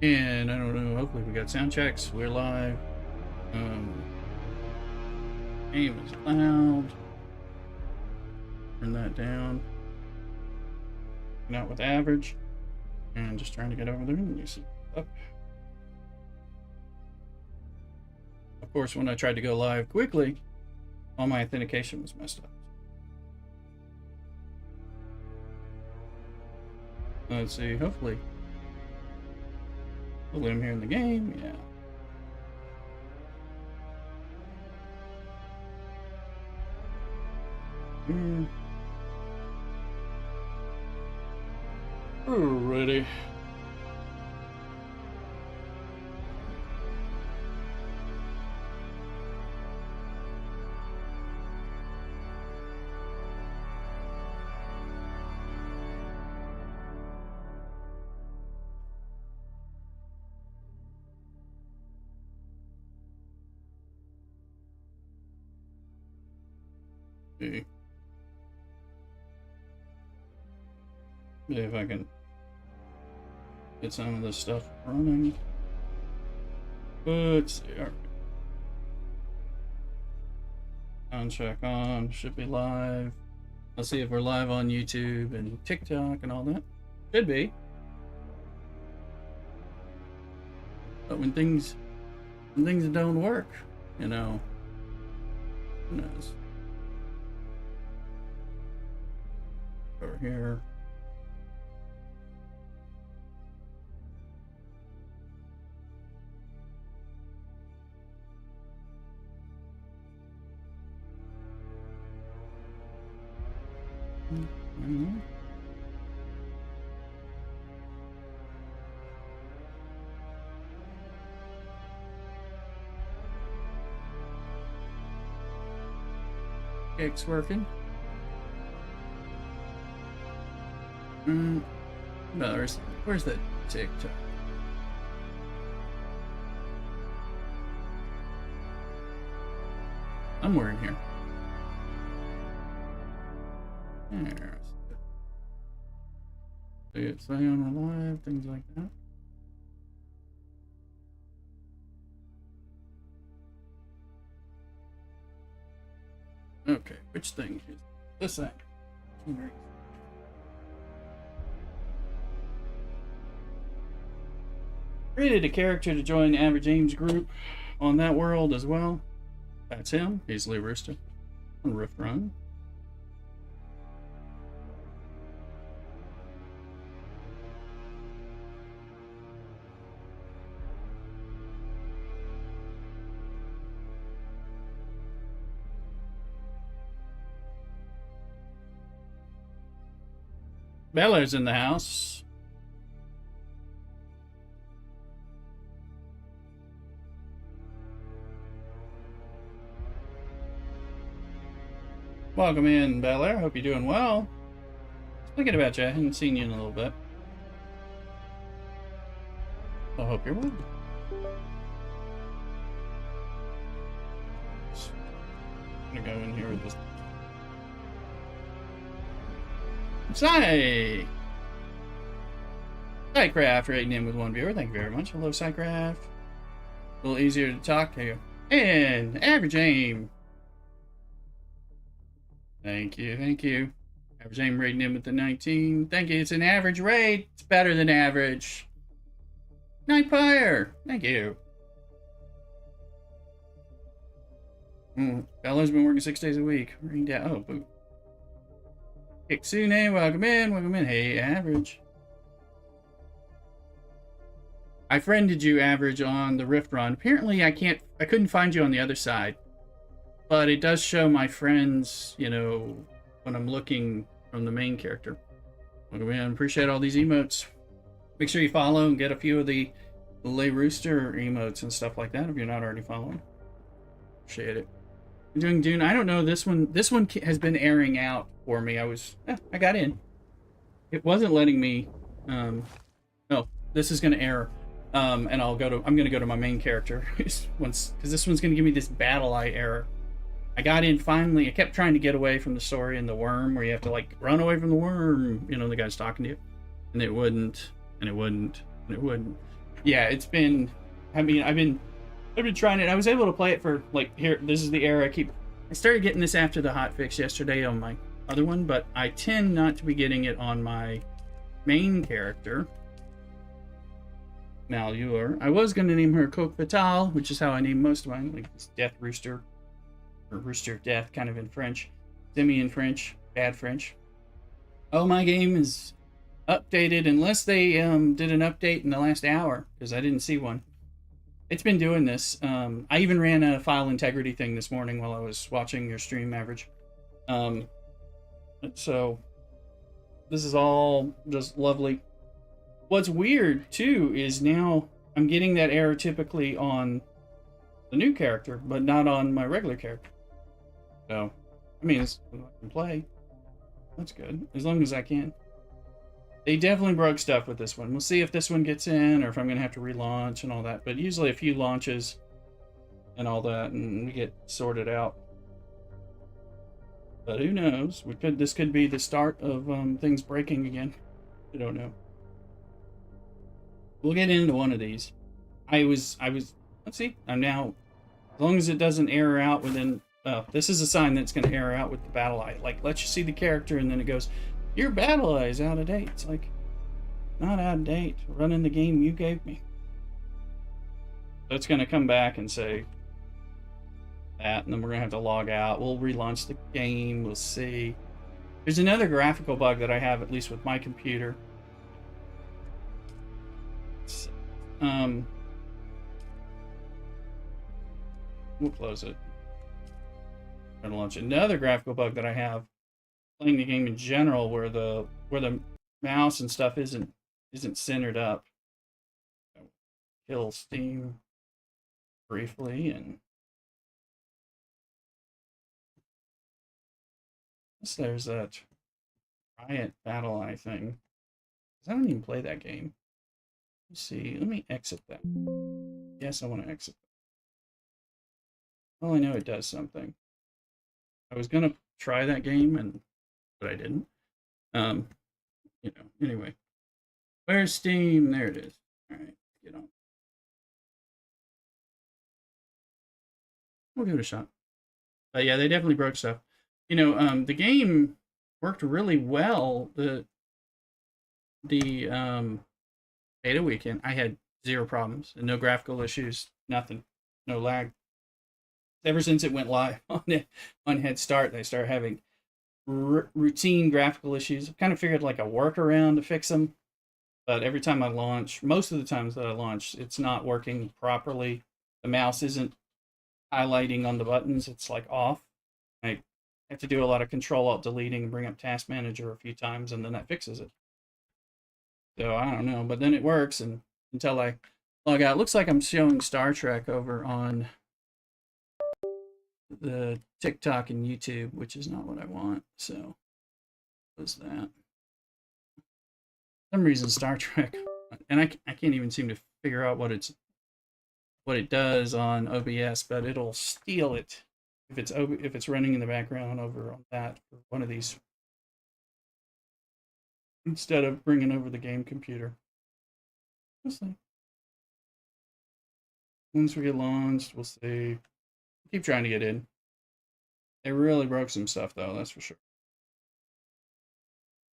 And I don't know, hopefully we got sound checks. We're live. Game is loud. Turn that down. Not with average. And just trying to get over there and you see up. Of course, when I tried to go live quickly, all my authentication was messed up. Let's see, hopefully I'm here in the game, yeah. Alrighty. See if I can get some of this stuff running. Let's see. All right. Sound check on. Should be live. Let's see if we're live on YouTube and TikTok and all that. Should be. But when things don't work, you know, who knows? Over here. Kick's working. No, where's the TikTok? Somewhere in here. There. So you say on live, things like that. Okay, which thing is this thing? Created a character to join Average Aim's group on that world as well. That's him. He's Lee Rooster on Rift Run. Bella's in the house. Welcome in, Bel Air. Hope you're doing well. Thinking about you. I haven't seen you in a little bit. I hope you're well. I'm gonna go in here with this. Psycraft rating in with one viewer. Thank you very much. Hello, Psycraft. A little easier to talk to you. And Average Aim. Thank you, thank you. Average Aim rating in with the 19. Thank you. It's an average rate. It's better than average. Night Fire. Thank you. Bella's been working 6 days a week. Reading down. Oh, boo. Kitsune, welcome in, welcome in. Hey, Average. I friended you, Average, on the Rift Run. Apparently, I couldn't find you on the other side. But it does show my friends, you know, when I'm looking from the main character. Welcome in. Appreciate all these emotes. Make sure you follow and get a few of the Lay Rooster emotes and stuff like that if you're not already following. Appreciate it. I'm doing Dune. I don't know, this one has been airing out for me. I got in. It wasn't letting me, no, this is gonna air. And I'm gonna go to my main character because this one's gonna give me this battle eye error. I got in finally. I kept trying to get away from the story and the worm, where you have to like run away from the worm. You know, the guy's talking to you, and it wouldn't, and it wouldn't, and it wouldn't. Yeah, it's been. I mean, I've been trying it. I was able to play it for like here. This is the era I keep. I started getting this after the hotfix yesterday on my other one, but I tend not to be getting it on my main character, Malure. I was going to name her Coque Fatale, which is how I name most of mine, like this Death Rooster, or Rooster of Death, kind of in French, semi in French, bad French. Oh, my game is updated unless they did an update in the last hour, because I didn't see one. It's been doing this. I even ran a file integrity thing this morning while I was watching your stream, Average. So this is all just lovely. What's weird too is now I'm getting that error typically on the new character, but not on my regular character. So, I mean, I can play. That's good, as long as I can. They definitely broke stuff with this one. We'll see if this one gets in, or if I'm going to have to relaunch and all that. But usually a few launches and all that, and we get sorted out. But who knows? This could be the start of things breaking again. I don't know. We'll get into one of these. I was. Let's see. I'm now. As long as it doesn't error out within. This is a sign that it's going to error out with the battle eye. Like, lets you see the character, and then it goes, your battle eye is out of date. It's like, not out of date. Running the game you gave me. So it's going to come back and say that, and then we're going to have to log out. We'll relaunch the game. We'll see. There's another graphical bug that I have, at least with my computer. We'll close it. I'm gonna launch another graphical bug that I have playing the game in general, where the mouse and stuff isn't centered up. Kill Steam briefly, and there's that Riot Battle Eye thing. I don't even play that game. Let's see. Let me exit that. Yes, I want to exit. Well, I know it does something. I was gonna try that game, but I didn't. Anyway. Where's Steam? There it is. All right, get on. We'll give it a shot. But yeah, they definitely broke stuff. The game worked really well. The beta weekend, I had zero problems and no graphical issues, nothing, no lag. Ever since it went live on Head Start, they started having routine graphical issues. I kind of figured like a workaround to fix them, but every time I launch, most of the times that I launch, it's not working properly. The mouse isn't highlighting on the buttons. It's like off. I have to do a lot of Control-Alt-Deleting and bring up Task Manager a few times, and then that fixes it. So I don't know, but then it works, and until I log out. It looks like I'm showing Star Trek over on the TikTok and YouTube, which is not what I want. So what's that? For some reason Star Trek, and I can't even seem to figure out what it does on OBS, but it'll steal it if it's running in the background over on that for one of these, instead of bringing over the game computer. We'll see. Once we get launched, we'll see. Keep trying to get in. They really broke some stuff, though, that's for sure.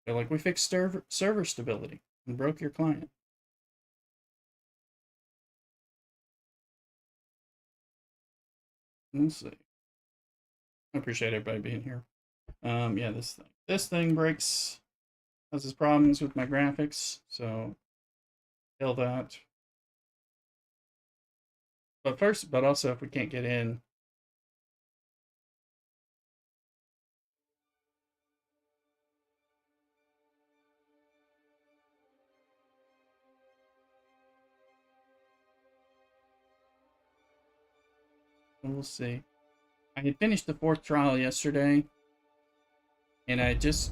They're like, we fixed server stability and broke your client. Let's see. I appreciate everybody being here. Yeah, this thing breaks, causes problems with my graphics, so kill that. But also if we can't get in, we'll see. I had finished the 4th trial yesterday, and I dream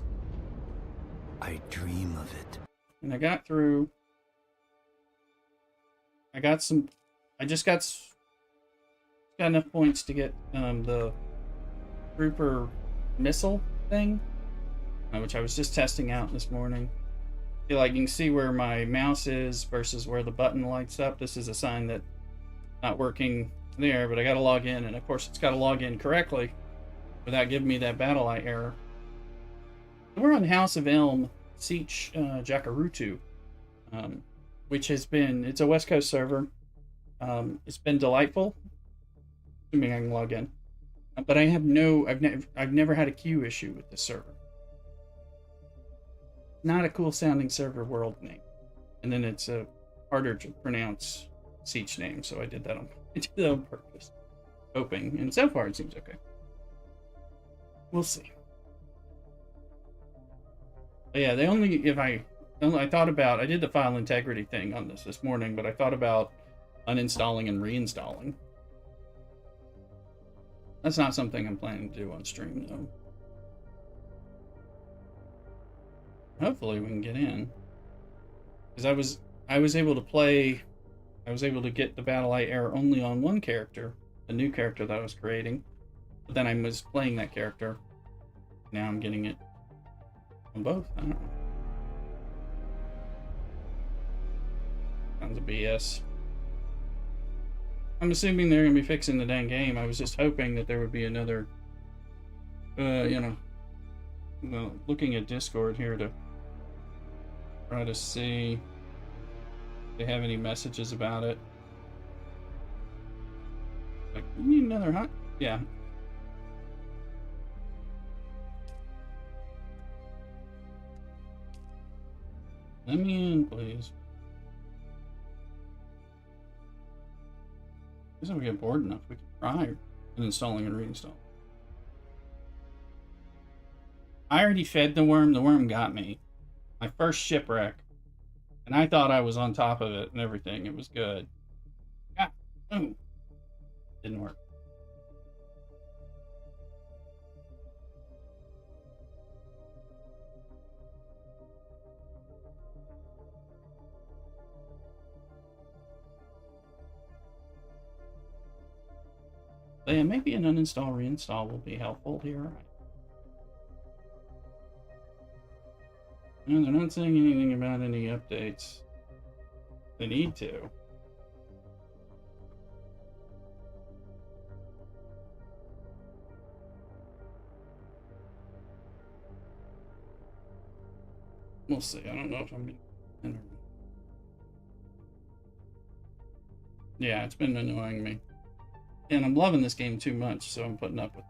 of it. And I got through. I just got enough points to get the Trooper missile thing, which I was just testing out this morning. like you can see where my mouse is versus where the button lights up. This is a sign that not working there, but I got to log in, and of course it's got to log in correctly without giving me that battle eye error. We're on House of Elm, Siege Jakarutu, which has been, it's a West Coast server. It's been delightful, assuming I can log in. But I've never had a queue issue with this server. Not a cool sounding server world name. And then it's a harder to pronounce Siege name, so I did that on purpose. Hoping, and so far it seems okay. We'll see. But yeah, I thought about, I did the file integrity thing on this morning, but I thought about uninstalling and reinstalling. That's not something I'm planning to do on stream, though. Hopefully we can get in. Because I was able to get the battle eye error only on one character, a new character that I was creating. But then I was playing that character. Now I'm getting it on both. I don't know. Sounds of BS. I'm assuming they're going to be fixing the dang game. I was just hoping that there would be another, looking at Discord here to try to see if they have any messages about it. Like, you need another hot? Yeah. Let me in, please. I guess if we get bored enough, we can try installing and reinstalling. I already fed the worm. The worm got me. My first shipwreck. And I thought I was on top of it and everything. It was good. Ah, boom. Didn't work. But yeah, maybe an uninstall reinstall will be helpful here. No, they're not saying anything about any updates. They need to. We'll see. I don't know if I'm in. Yeah, it's been annoying me. And I'm loving this game too much, so I'm putting up with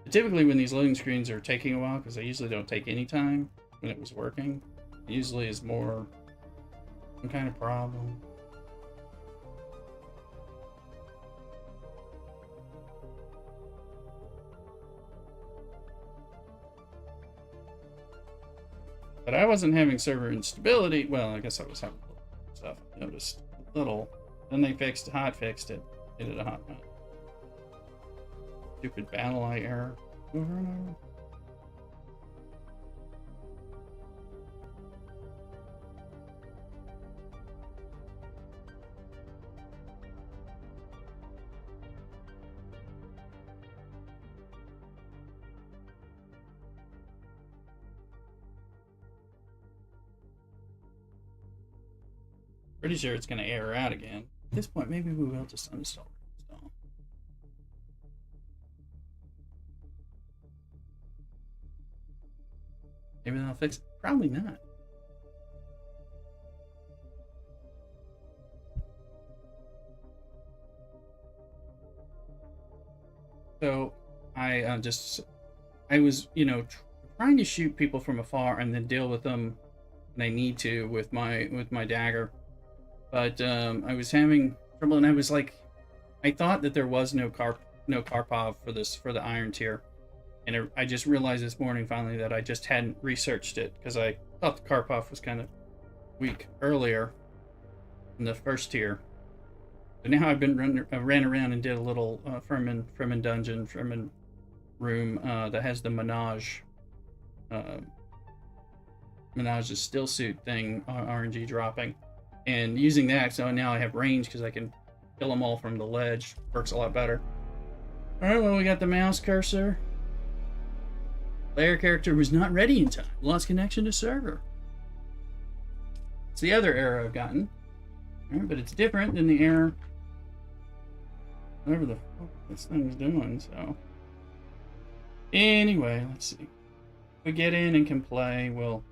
it. Typically when these loading screens are taking a while, because they usually don't take any time when it was working, it usually is more some kind of problem. But I wasn't having server instability. Well, I guess I was having stuff. I noticed a little. Then they hot fixed it. They did a hot mode. Stupid battle eye error. Over and over. Pretty sure it's going to error out again. At this point, maybe we will just uninstall. Maybe they'll fix it. Probably not. So I was, trying to shoot people from afar and then deal with them when I need to with my dagger. But I was having trouble, and I was like, I thought that there was no Karpov for the Iron Tier, and I just realized this morning finally that I just hadn't researched it because I thought the Karpov was kind of weak earlier in the first tier. But now I ran around and did a little Fremen dungeon, Fremen room that has the Menage's still suit thing RNG dropping. And using that, so now I have range because I can kill them all from the ledge. Works a lot better. Alright, well, we got the mouse cursor. Player character was not ready in time. Lost connection to server. It's the other error I've gotten. Right, but it's different than the error. Whatever the fuck this thing's doing, so. Anyway, let's see. If we get in and can play, we'll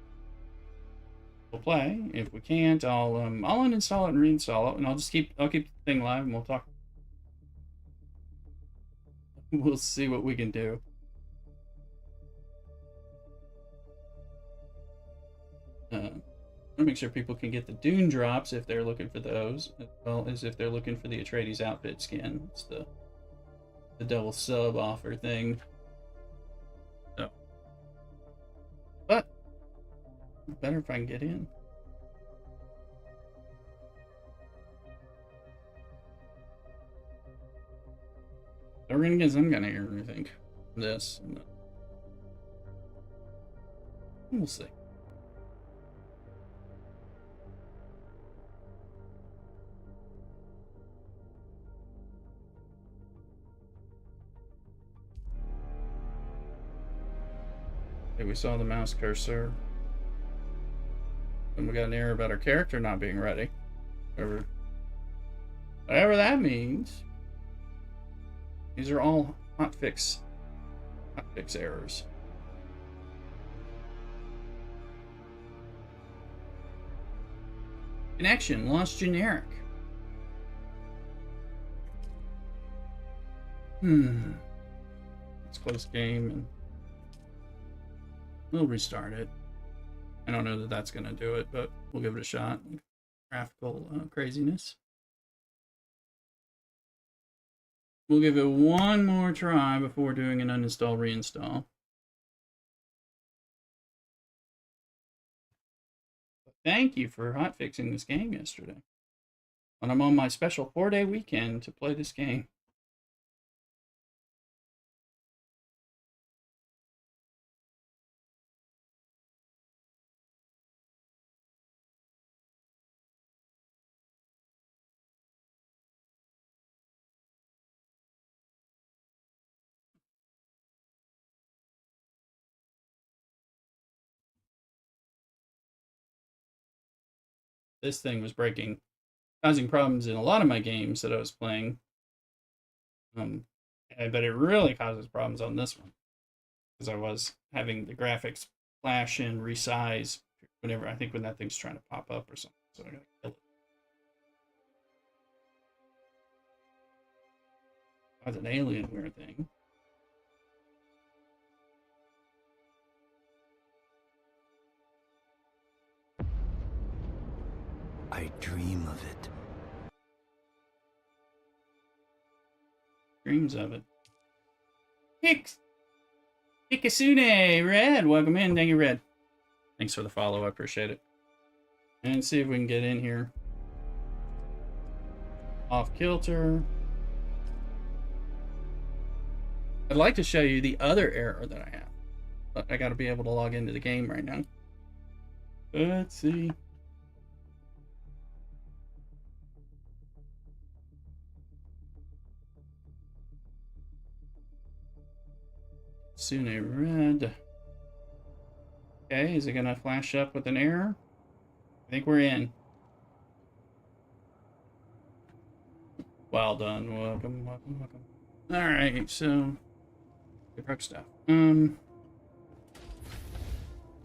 play. If we can't, I'll uninstall it and reinstall it, and I'll keep the thing live and we'll talk. We'll see what we can do. I'll make sure people can get the Dune drops if they're looking for those, as well as if they're looking for the Atreides outfit skin. It's the double sub offer thing. So, but better if I can get in. So we're gonna get some kind of error, I think. This. We'll see. Okay, we saw the mouse cursor. And we got an error about our character not being ready. Whatever that means. These are all hotfix errors. Connection lost generic. Let's close game and we'll restart it. I don't know that that's going to do it, but we'll give it a shot. Graphical craziness. We'll give it one more try before doing an uninstall reinstall. Thank you for hotfixing this game yesterday. When I'm on my special 4-day weekend to play this game. This thing was causing problems in a lot of my games that I was playing. But it really causes problems on this one because I was having the graphics flash and resize whenever when that thing's trying to pop up or something. So I gotta kill it. That's an alien weird thing. I dream of it. Dreams of it. Hikasune, Red, welcome in. Thank you, Red. Thanks for the follow. I appreciate it. And see if we can get in here. Off kilter. I'd like to show you the other error that I have, but I got to be able to log into the game right now. Let's see. Sune Red. Okay, is it gonna flash up with an error? I think we're in. Well done. Welcome, welcome, welcome. Alright, so good truck stuff. So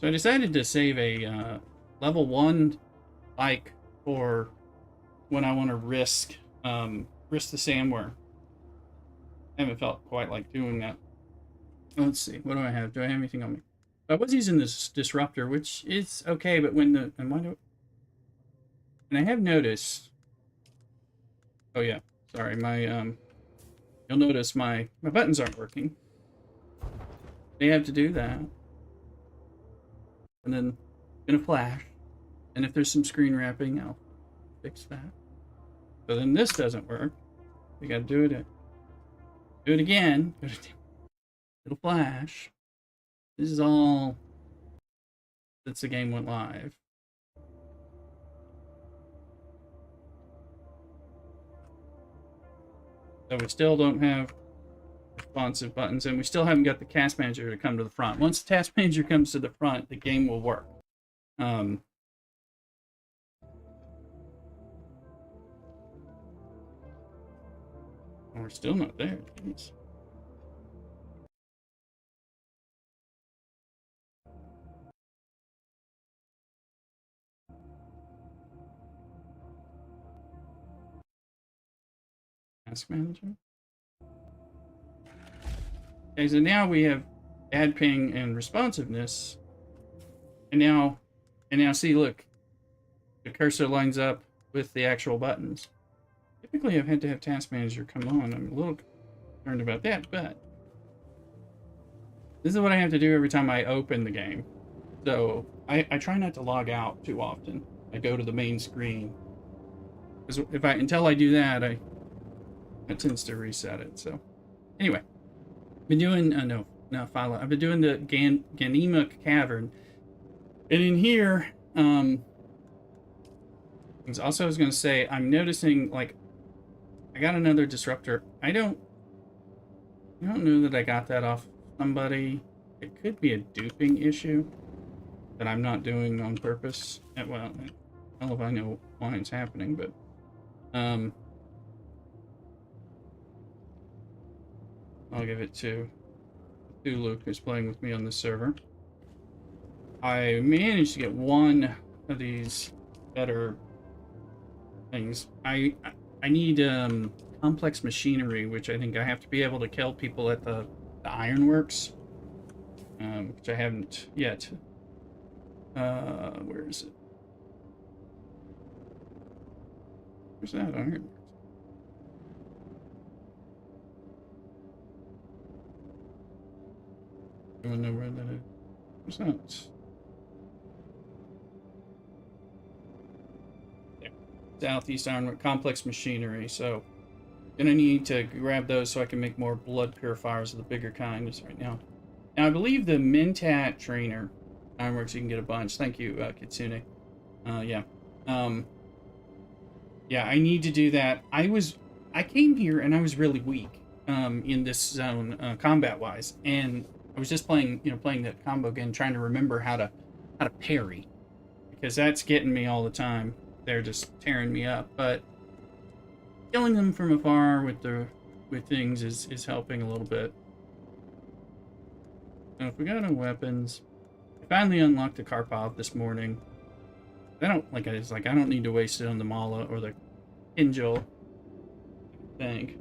I decided to save a level 1 bike for when I want to risk the sandworm. I haven't felt quite like doing that. Let's see, what do I have? Do I have anything on me? I was using this disruptor, which is okay, but when and I have noticed. Oh yeah, sorry, my you'll notice my buttons aren't working. They have to do that, and then gonna flash, and if there's some screen wrapping, I'll fix that. So then this doesn't work. You gotta do it again. It'll flash. This is all since the game went live. So we still don't have responsive buttons, and we still haven't got the task manager to come to the front. Once the task manager comes to the front, the game will work. We're still not there. Jeez. Task manager. Okay, so now we have add ping and responsiveness, and now see, look, the cursor lines up with the actual buttons. Typically, I've had to have task manager come on. I'm a little concerned about that, but this is what I have to do every time I open the game. So I try not to log out too often. I go to the main screen, because until I do that, it tends to reset it. So anyway, been doing follow. I've been doing the Ganima Cavern, and in here, also I was going to say, I'm noticing, like, I got another disruptor. I don't know that I got that off somebody. It could be a duping issue that I'm not doing on purpose. Well, I don't know if I know why it's happening, but I'll give it to Luke, who's playing with me on this server. I managed to get one of these better things. I need complex machinery, which I think I have to be able to kill people at the ironworks, which I haven't yet. Where is it? Where's that ironworks? I don't know where that is. Where's that? There. Southeast Ironwork Complex Machinery. So, gonna need to grab those so I can make more blood purifiers of the bigger kind just right now. Now, I believe the Mentat trainer ironworks, you can get a bunch. Thank you, Kitsune. Yeah. Yeah, I need to do that. I came here and I was really weak in this zone, combat-wise, and I was just playing that combo again, trying to remember how to parry, because that's getting me all the time. They're just tearing me up, but killing them from afar with things is helping a little bit. Now, if we go to weapons, I finally unlocked the Karpov this morning. I don't need to waste it on the Mala or the Kinjal, I think.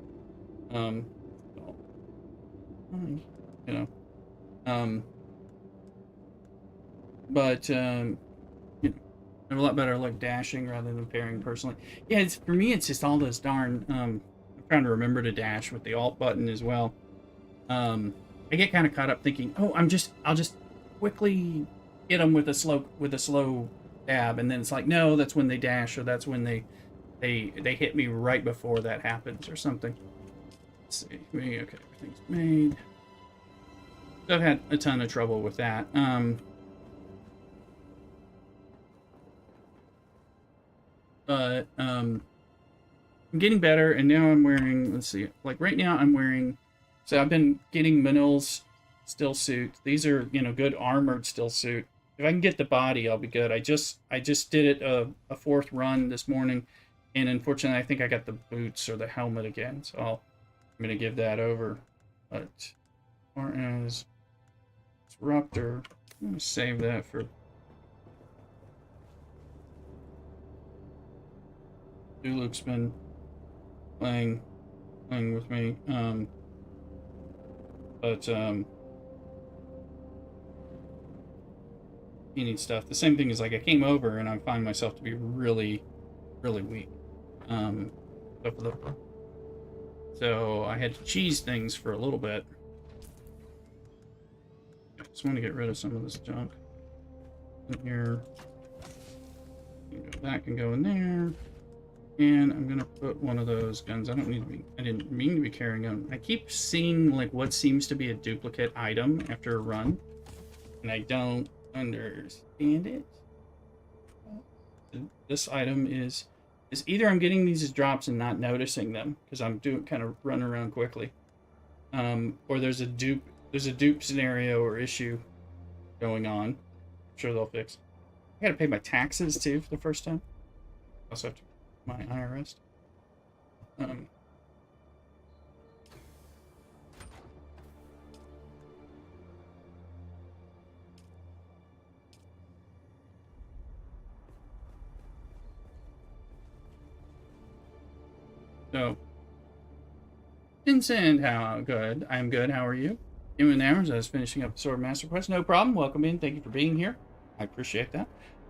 But I'm a lot better like dashing rather than parrying personally. Yeah, for me it's just all those darn I'm trying to remember to dash with the alt button as well. I get kind of caught up thinking, oh, I'll just quickly hit them with a slow dab, and then it's like, no, that's when they dash, or that's when they hit me right before that happens or something. Let's see. Okay, everything's made. I've had a ton of trouble with that. But I'm getting better, and now I'm wearing, let's see, like right now I'm wearing, so I've been getting Manil's still suit. These are, good armored still suit. If I can get the body, I'll be good. I just did it a fourth run this morning, and unfortunately I think I got the boots or the helmet again, so I'm gonna give that over. But as far as Disruptor, I'm gonna save that for Luke's been playing with me. He needs stuff. The same thing is, like, I came over and I find myself to be really, really weak. So I had to cheese things for a little bit. I just want to get rid of some of this junk in here. That can go in there. And I'm gonna put one of those guns. I didn't mean to be carrying them. I keep seeing like what seems to be a duplicate item after a run, and I don't understand it. This item is either I'm getting these as drops and not noticing them because I'm kind of running around quickly. or there's a dupe scenario or issue going on. I'm sure they'll fix. I gotta pay my taxes too for the first time. Also have to my IRS. Um, so, Vincent, how good? I'm good. How are you? Human Hammers, I was finishing up the Sword Master Quest. No problem. Welcome in. Thank you for being here. I appreciate that.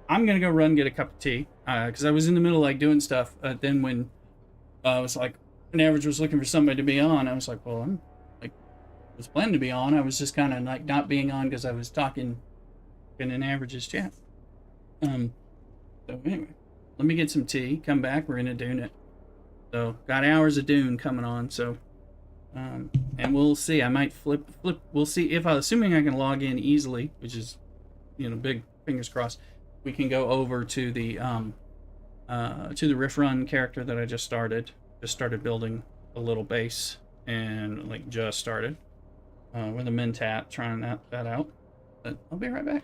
I'm gonna go run and get a cup of tea because I was in the middle like doing stuff. Then when I was like, an average was looking for somebody to be on, I was like, well, I'm like was planning to be on. I was just kind of like not being on because I was talking in an average's chat. So anyway, let me get some tea. Come back. We're gonna Dune it. So got hours of Dune coming on. So and we'll see. I might flip. We'll see if assuming I can log in easily, which is big fingers crossed. We can go over to the Riff Run character that I just started. Just started building a little base and like just started with a Mentat trying that out. But I'll be right back.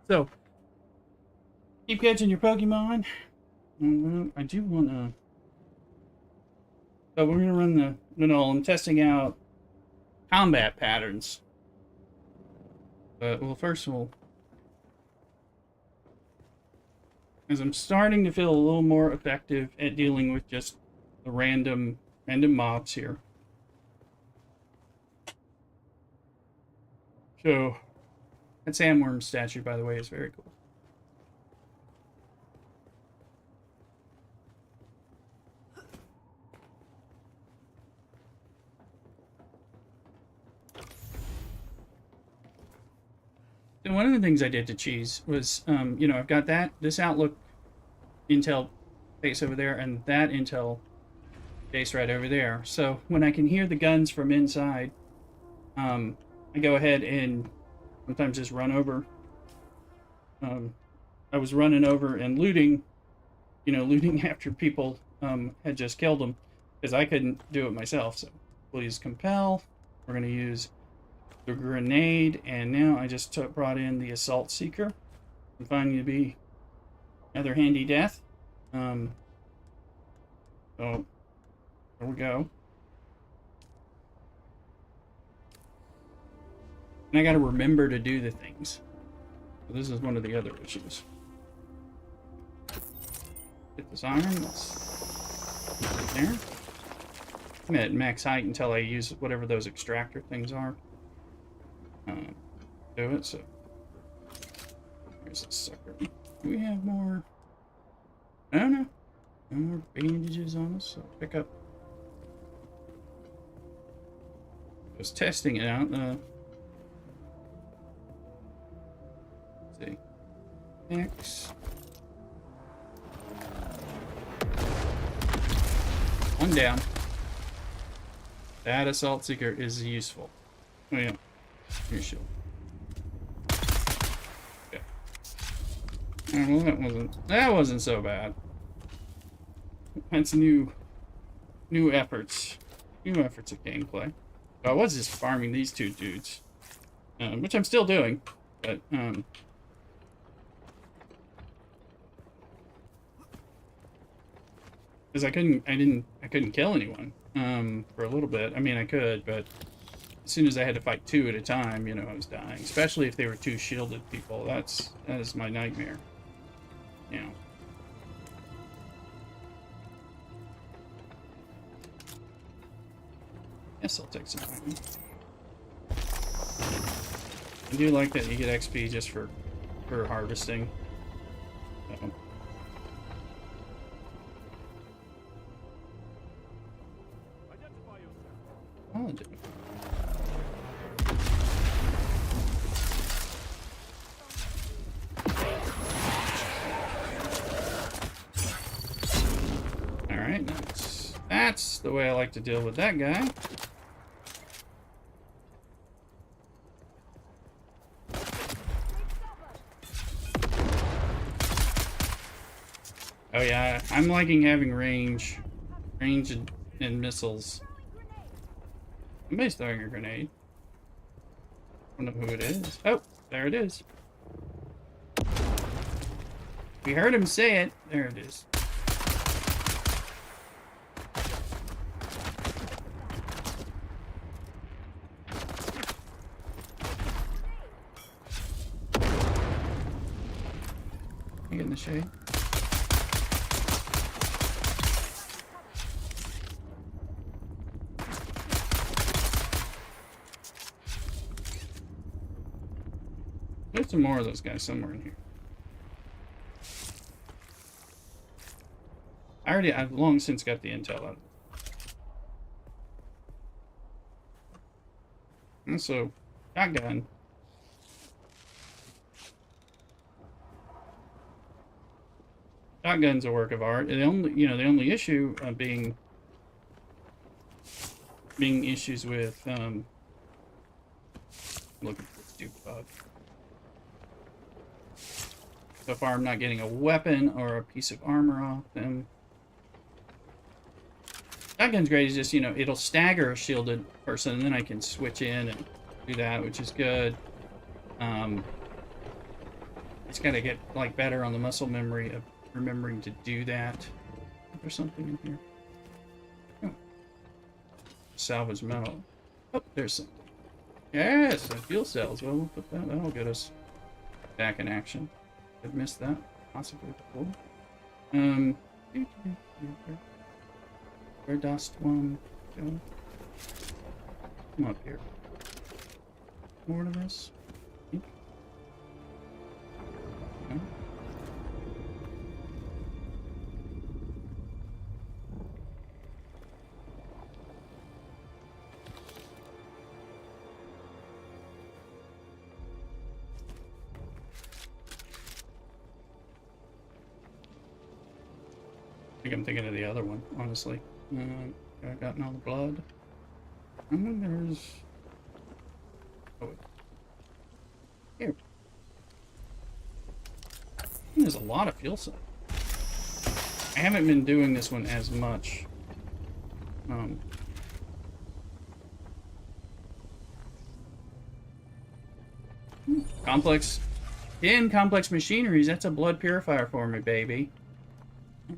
So keep catching your Pokemon. I do want to So we're gonna run the no, I'm testing out combat patterns. But well, first of all, as I'm starting to feel a little more effective at dealing with just the random mobs here. So that sandworm statue, by the way, is very cool. And one of the things I did to cheese was, you know, I've got this Outlook Intel base over there, and that Intel base right over there. So when I can hear the guns from inside, I go ahead and sometimes just run over. I was running over and looting, you know, looting after people had just killed them because I couldn't do it myself. So we'll use compel. We're going to use the grenade, and now I just brought in the assault seeker. I'm finding to be another handy death. So there we go. And I got to remember to do the things. So this is one of the other issues. Get this iron. That's right there. I'm at max height until I use whatever those extractor things are. Do it, so here's this sucker. Do we have more? I don't know. No more bandages on us, so pick up. I was testing it out. Let's see. X. One down. That assault seeker is useful. Oh yeah. Your shield. Okay. Well, that wasn't so bad. That's new efforts. New efforts at gameplay. So I was just farming these two dudes. Which I'm still doing. But because I couldn't kill anyone for a little bit. I mean, I could, but as soon as I had to fight two at a time, you know, I was dying. Especially if they were two shielded people. That is my nightmare. You know. Guess I'll take some time. I do like that you get XP just for harvesting. Oh, Alright, that's the way I like to deal with that guy. Oh yeah, I'm liking having range and missiles. Somebody's throwing a grenade. I don't know who it is. Oh, there it is. We heard him say it. There it is. You get in the shade. There's some more of those guys somewhere in here. I've long since got the intel out. Also, shotgun. Shotgun's a work of art. The only issue being issues with looking for the Duke bug. So far, I'm not getting a weapon or a piece of armor off them. Shotgun's great. Is just, you know, it'll stagger a shielded person, and then I can switch in and do that, which is good. It's got to get like better on the muscle memory of remembering to do that. There's something in here. Oh. salvage metal. Oh, there's something. Yes, fuel cells. Well, we'll put that. That'll get us back in action. I've missed that. Possibly before. Where does one go? Come up here. More to this. Okay. I think I'm thinking of the other one, honestly. I've gotten all the blood. And then there's... Oh, wait. Here. There's a lot of fuel cells. I haven't been doing this one as much. Complex... complex machineries. That's a blood purifier for me, baby.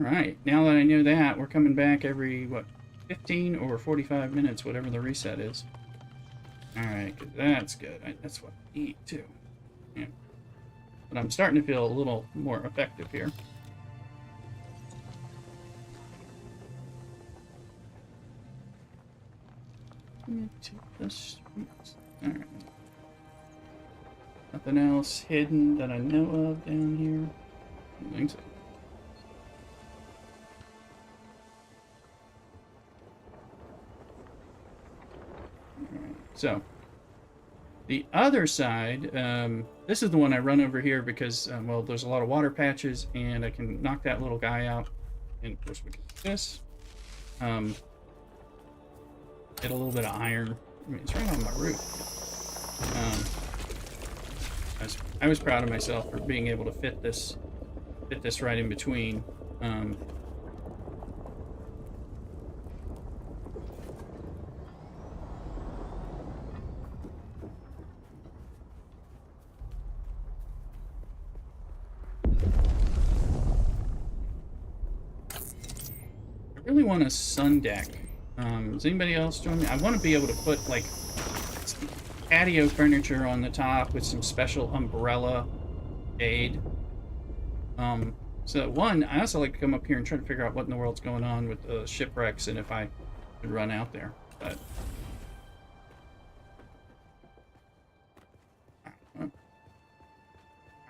Alright, now that I know that, we're coming back every, what, 15 or 45 minutes, whatever the reset is. Alright, that's good. That's what I need, too. Yeah. But I'm starting to feel a little more effective here. To the streets. Alright. Nothing else hidden that I know of down here? I don't think so. So, the other side, this is the one I run over here because, well, there's a lot of water patches, and I can knock that little guy out. And, of course, we can do this. Get a little bit of iron. I mean, it's right on my roof. I was proud of myself for being able to fit this right in between. I really want a sun deck. Does anybody else join me? I want to be able to put like patio furniture on the top with some special umbrella shade. So one, I also like to come up here and try to figure out what in the world's going on with the shipwrecks and if I could run out there. But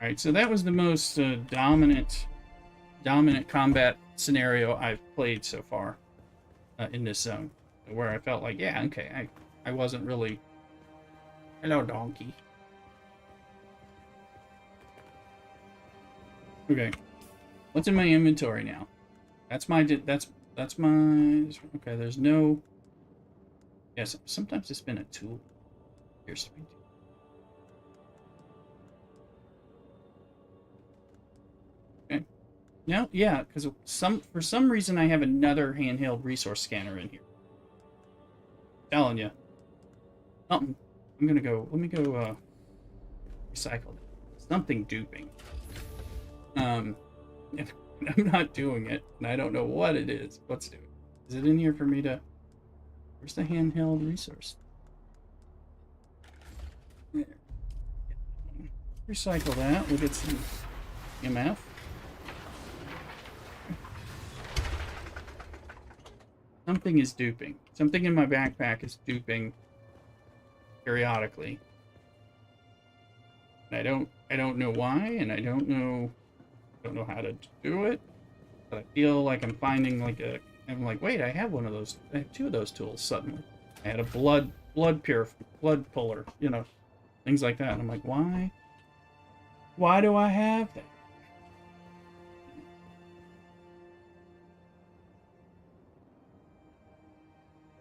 alright, so that was the most dominant combat scenario I've played so far in this zone, where I felt like, yeah, okay, I wasn't really... Hello, donkey. Okay, what's in my inventory now? That's my... Okay, there's no... Yes, sometimes it's been a tool. Here's me. Okay. No, yeah, because for some reason I have another handheld resource scanner in here. Telling you. Something. I'm gonna go. Let me go. Recycle it. Something duping. And I'm not doing it, and I don't know what it is. What's doing? Is it in here for me to? Where's the handheld resource? There. Recycle that. We'll get some MF. Something is duping. Something in my backpack is duping periodically. And I don't know why, and I don't know how to do it. But I feel like I'm finding I'm like, wait, I have one of those. I have two of those tools suddenly. I had a blood puller, you know, things like that. And I'm like, why? Why do I have that?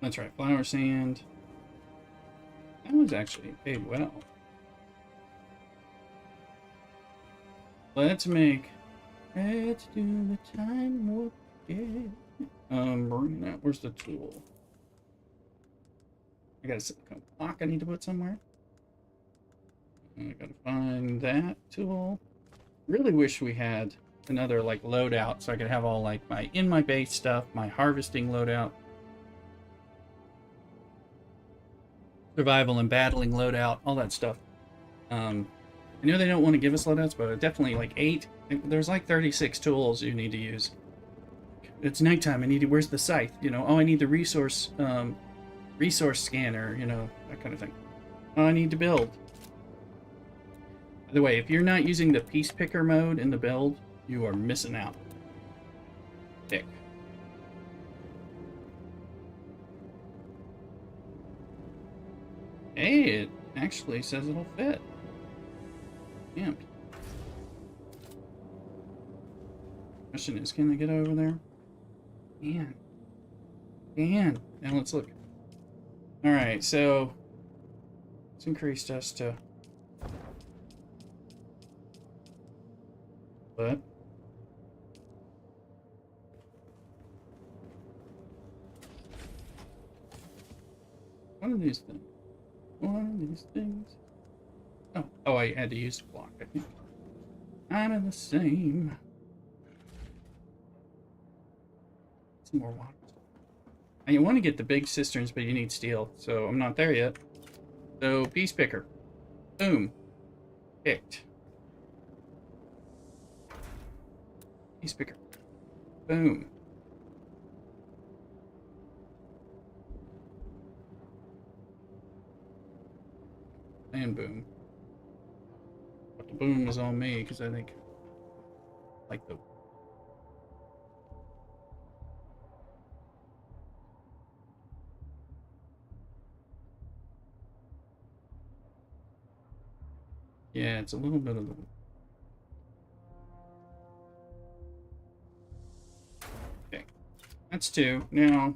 That's right, flour sand. That was actually paid well. Let's do the time warp again. Bring that. Where's the tool? I got a silicone block I need to put somewhere. I gotta find that tool. Really wish we had another like loadout so I could have all like my in my base stuff, my harvesting loadout. survival and battling loadout, all that stuff. I know they don't want to give us loadouts, but definitely like 8. There's like 36 tools you need to use. It's nighttime. I need to. Where's the scythe? You know. Oh, I need the resource scanner. You know, that kind of thing. Oh, I need to build. By the way, if you're not using the piece picker mode in the build, you are missing out. Pick. Hey, it actually says it'll fit. Yeah. Question is, can I get over there? Can. Now let's look. Alright, so it's increased us to what? One of these things. One of these things. Oh, I had to use the block, I think. I'm in the same. Some more water. And you want to get the big cisterns, but you need steel, so I'm not there yet. So, piece picker. Boom. Picked. Piece picker. Boom. And boom. But the boom is on me, because I think, like the... Yeah, it's a little bit of the... Okay. That's 2. Now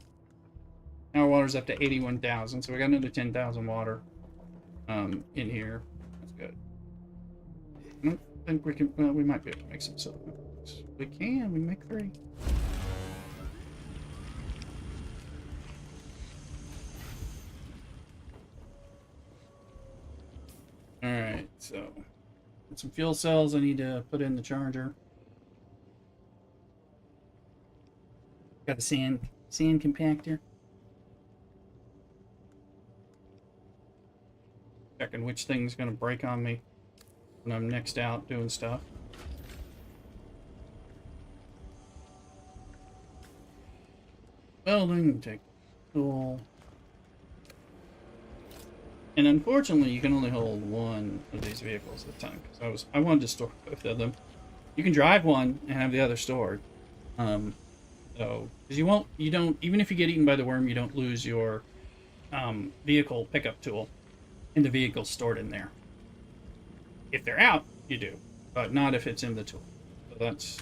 our water's up to 81,000, so we got another 10,000 water in here. That's good. I don't think we can... Well, we might be able to make some silver. We can. We can make 3. Alright, so... Got some fuel cells I need to put in the charger. Got the sand compactor. Checking which thing's gonna break on me when I'm next out doing stuff. Welding, take tool. And unfortunately, you can only hold one of these vehicles at a time. Because I wanted to store both of them. You can drive one and have the other stored. So, because you don't, even if you get eaten by the worm, you don't lose your vehicle pickup tool, and the vehicle's stored in there. If they're out, you do, but not if it's in the tool. So that's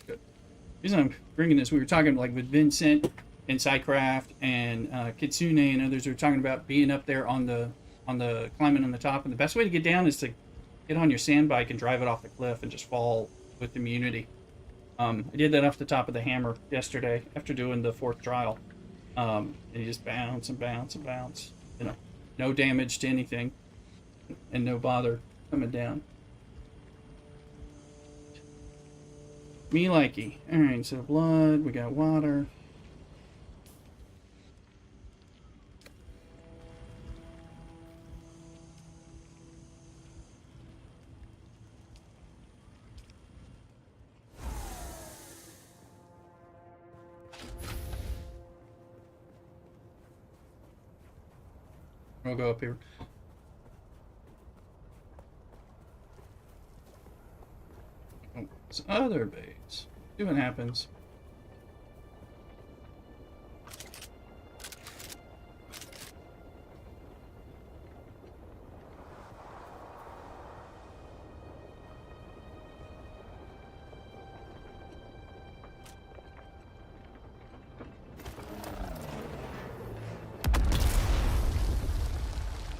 good. The reason I'm bringing this, we were talking like with Vincent and Psycraft and Kitsune and others. We were talking about being up there on the climbing on the top, and the best way to get down is to get on your sand bike and drive it off the cliff and just fall with immunity. I did that off the top of the hammer yesterday after doing the 4th trial. And you just bounce and bounce and bounce. You know, no damage to anything, and no bother coming down. Me likey. Alright, so blood, we got water. We'll go up here. Oh, it's other base. See what happens.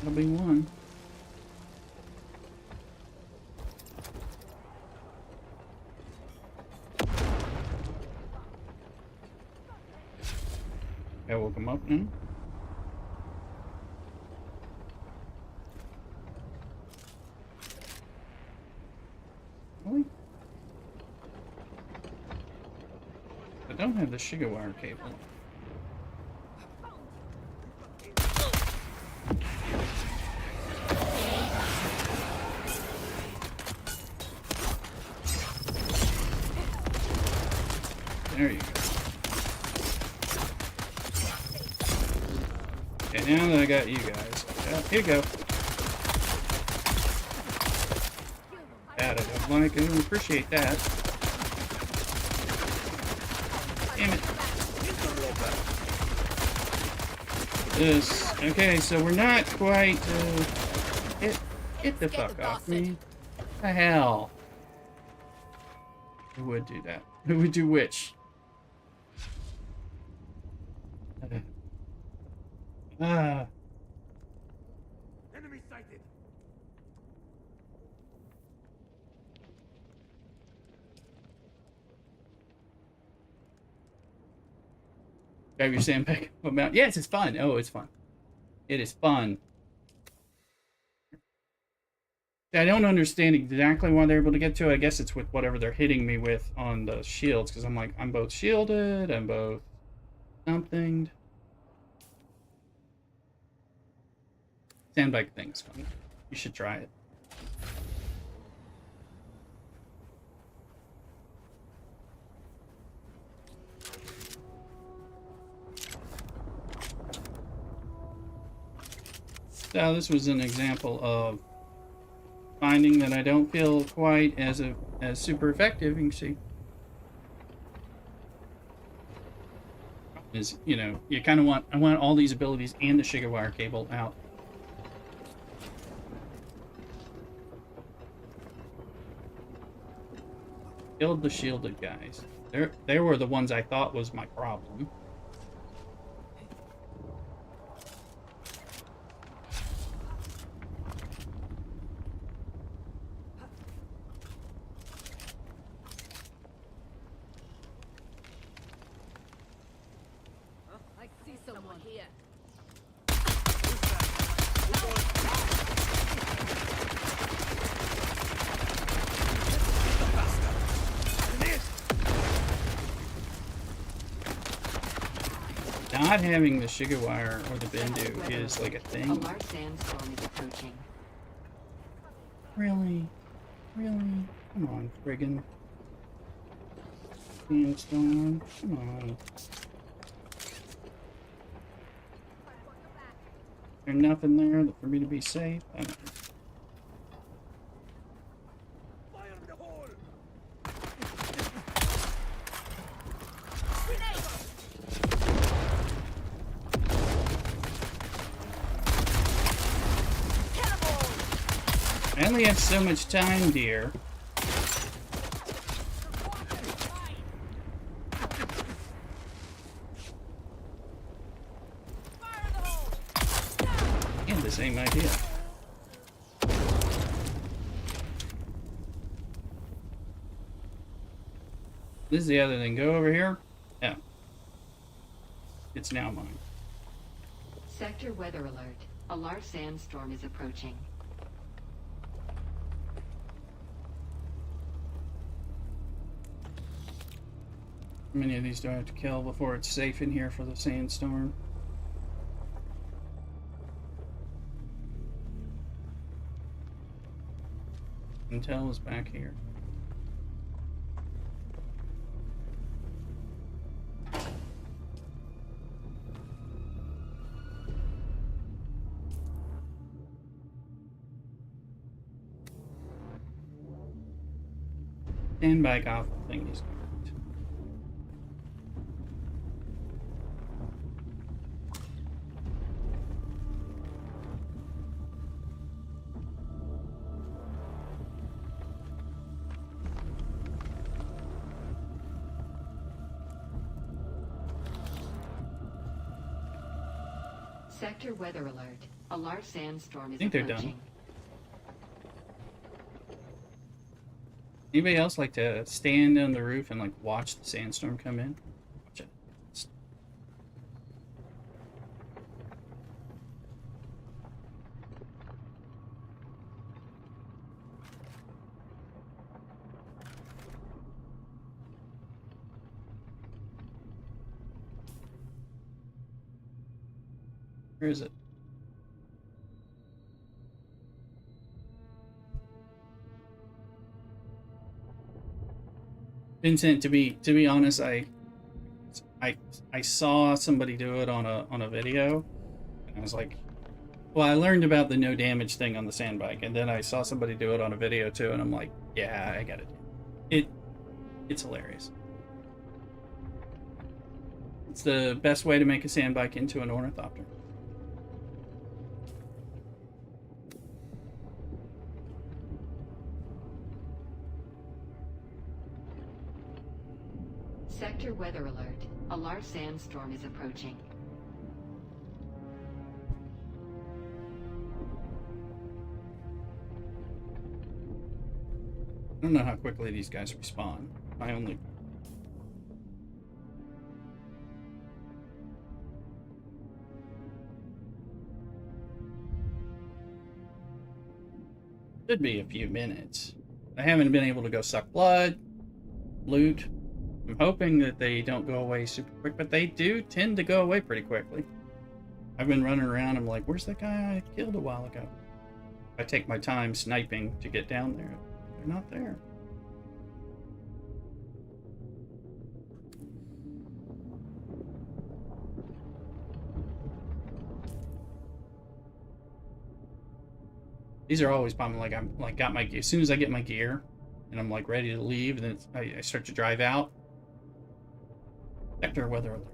That'll be one. I woke him up now. Really? I don't have the Shiga wire cable. There you go. Okay, now that I got you guys. Here you go. That I don't like. I don't appreciate that. Damn it. This. Okay, so we're not quite. Get the fuck off me. What the hell? Who would do that? Who would do which? Enemy sighted. Grab your sandbag. Yes, it's fun. Oh, it's fun. It is fun. I don't understand exactly why they're able to get to it. I guess it's with whatever they're hitting me with on the shields, because I'm like, I'm both shielded, I'm both something. Sandbag thing's fun. You should try it. So this was an example of finding that I don't feel quite as super effective. You can see is, you know, you kind of want, I want all these abilities and the Shigawire cable out. Killed the shielded guys. They were the ones I thought was my problem. I see someone here. Not having the Shigawire or the Bendu is like a A thing. large sandstorm is approaching. Really? Really? Come on, friggin' sandstorm. Come on. There's nothing there for me to be safe. I don't know. Fire in the hole. I only have so much time, dear. And the same idea. This is the other thing. Go over here. Yeah. It's now mine. Sector weather alert. A large sandstorm is approaching. How many of these do I have to kill before it's safe in here for the sandstorm? Intel is back here. And back off the thing he's got. Sector weather alert. A large sandstorm is I think they're approaching. done. Anybody else like to stand on the roof and like watch the sandstorm come in? Watch it. Where is it? Vincent, to be honest, I saw somebody do it on a video, and I was like, well, I learned about the no damage thing on the sand bike, and then I saw somebody do it on a video too, and I'm like, yeah, I got it. It's hilarious. It's the best way to make a sand bike into an ornithopter. Sector weather alert. A large sandstorm is approaching. I don't know how quickly these guys respawn. I only... Should be a few minutes. I haven't been able to go suck blood, loot. I'm hoping that they don't go away super quick, but they do tend to go away pretty quickly. I've been running around, I'm like, where's that guy I killed a while ago? I take my time sniping to get down there. They're not there. These are always popping. Like I'm like got my gear. As soon as I get my gear, and I'm like ready to leave, and then I start to drive out. Sector weather alert.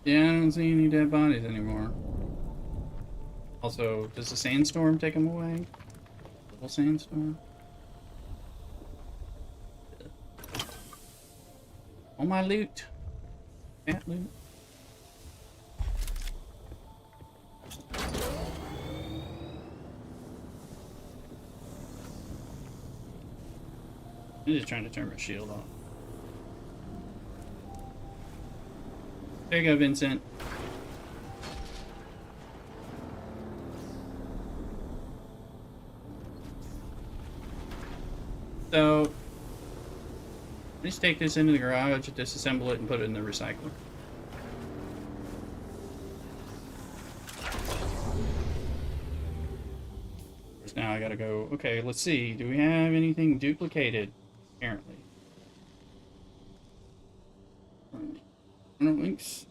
Yeah, I don't see any dead bodies anymore. Also, does the sandstorm take them away? Little sandstorm? All my loot. Cat loot. I'm just trying to turn my shield off. There you go, Vincent. So, just take this into the garage, disassemble it, and put it in the recycler. Now I gotta go, okay, let's see. Do we have anything duplicated? Apparently. I don't think so.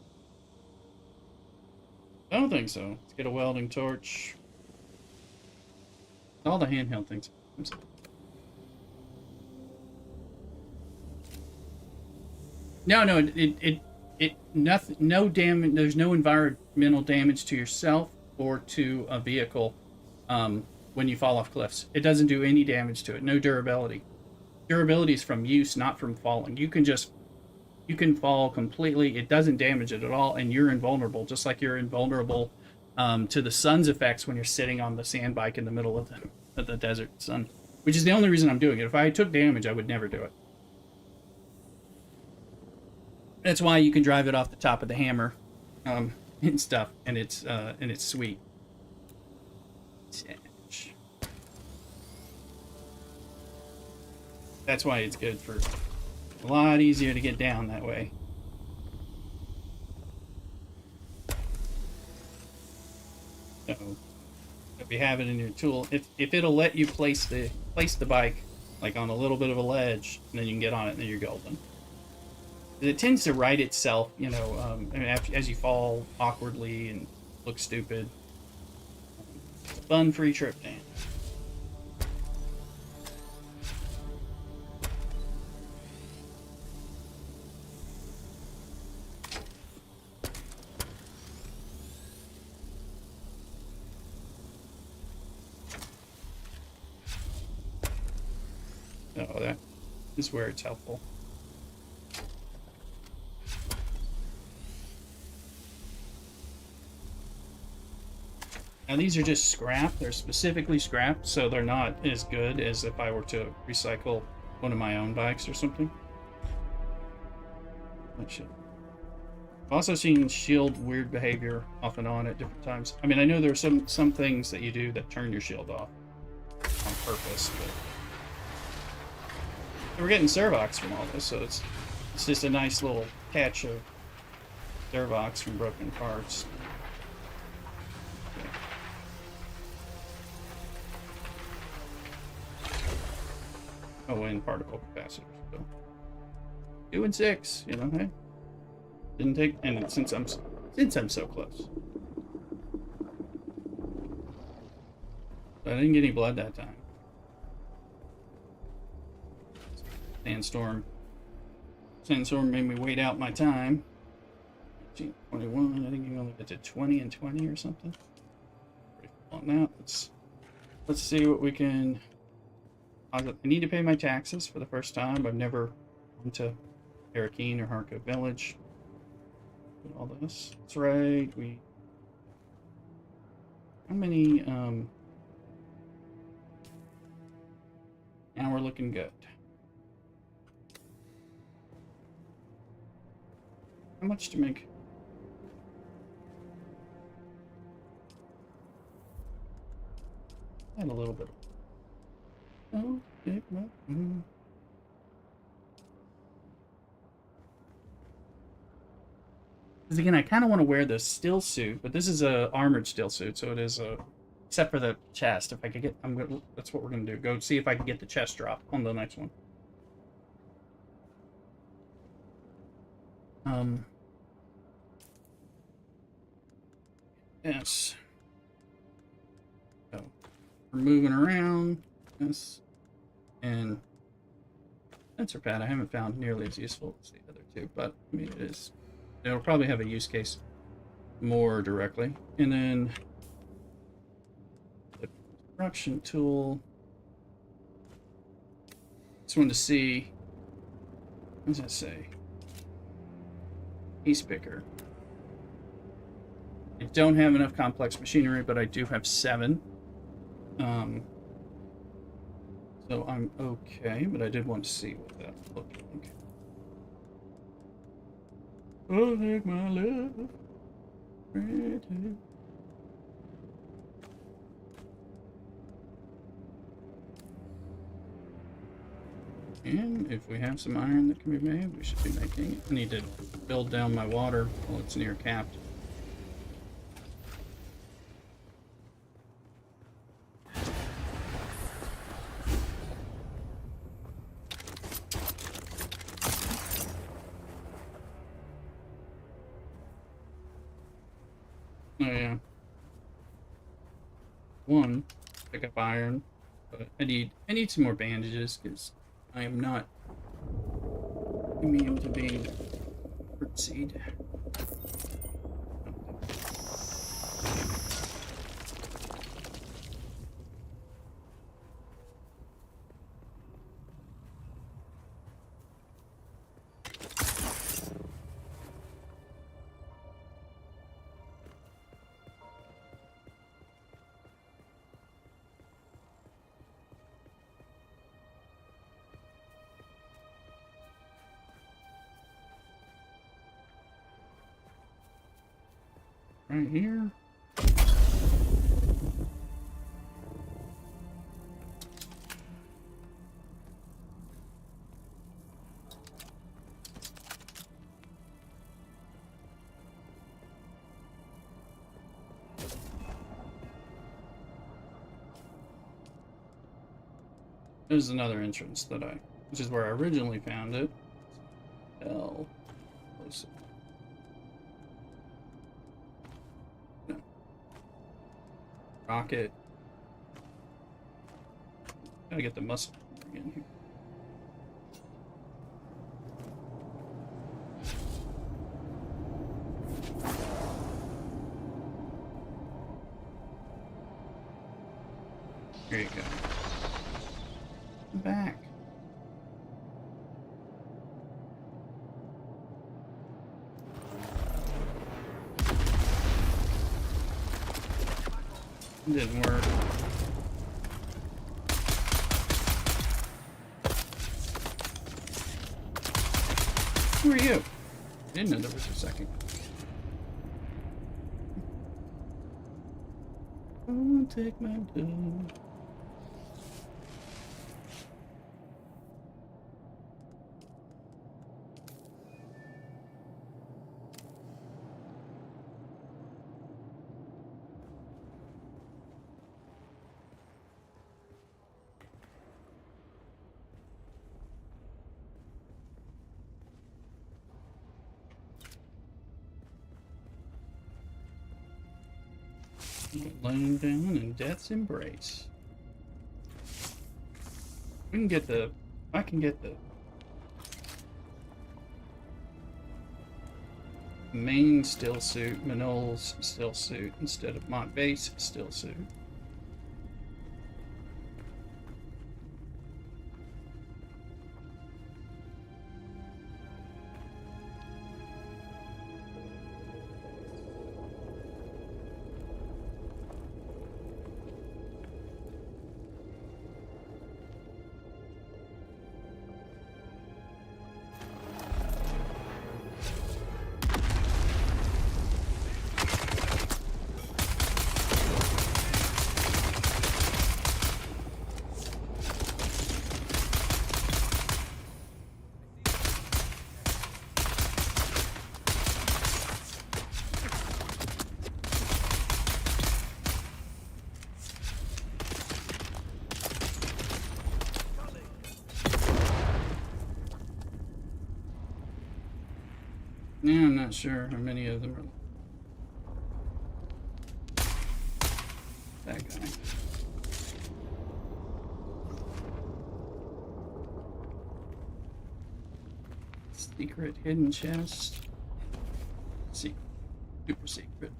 I don't think so. Let's get a welding torch. All the handheld things. No, nothing, no damage, there's no environmental damage to yourself or to a vehicle when you fall off cliffs. It doesn't do any damage to it, no durability. Durability is from use, not from falling. You can fall completely, it doesn't damage it at all, and you're invulnerable, just like you're invulnerable to the sun's effects when you're sitting on the sand bike in the middle of the desert sun, which is the only reason I'm doing it. If I took damage, I would never do it. That's why you can drive it off the top of the hammer and stuff, and it's sweet. That's why it's good for a lot easier to get down that way. So if you have it in your tool, if it'll let you place the bike like on a little bit of a ledge, and then you can get on it, and then you're golden. It tends to right itself, you know, I mean, as you fall awkwardly and look stupid. It's a fun free trip, Dan. Oh, that is where it's helpful. Now these are just scrap. They're specifically scrap, so they're not as good as if I were to recycle one of my own bikes or something. I've also seen shield weird behavior off and on at different times. I mean, I know there are some things that you do that turn your shield off on purpose, but We're getting Servox from all this, so it's just a nice little catch of Servox from broken parts. Oh, and particle capacitors. So 2 and 6, you know, hey. Didn't take, and since I'm so close. I didn't get any blood that time. Sandstorm made me wait out my time. 21, I think you only get to 20 and 20 or something. Pretty full on that. Let's see what we can. I need to pay my taxes for the first time. I've never been to Arakeen or Harco Village. All this. That's right. How many? Now we're looking good. How much to make? And a little bit. Oh, yeah, well, Because again, I kind of want to wear the still suit, but this is a armored still suit, so it is a. Except for the chest, if I could get, that's what we're gonna do. Go see if I can get the chest drop on the next one. Yes. So we're moving around. Yes, and sensor pad I haven't found nearly as useful as the other two, but I mean it is. It'll probably have a use case more directly, and then. Construction tool. Just wanted to see. What does that say? Piece picker. I don't have enough complex machinery, but I do have 7. So I'm okay, but I did want to see what that looked like. Oh, take my love. And if we have some iron that can be made, we should be making it. I need to build down my water while it's near capped. Oh yeah. 1, pick up iron, but I need some more bandages because I am not immune to being birdseed. Right here. There's another entrance that which is where I originally found it. L. No. Rocket. Gotta get the muscle again here. Here you go. Back. Didn't work. Who are you? I didn't know there was a second. I'll take my time. Laying down in death's embrace. We can get the. I can get the main still suit, Minol's still suit, instead of my base still suit. Yeah, I'm not sure how many of them are. That guy. Secret hidden chest. Secret. Super secret.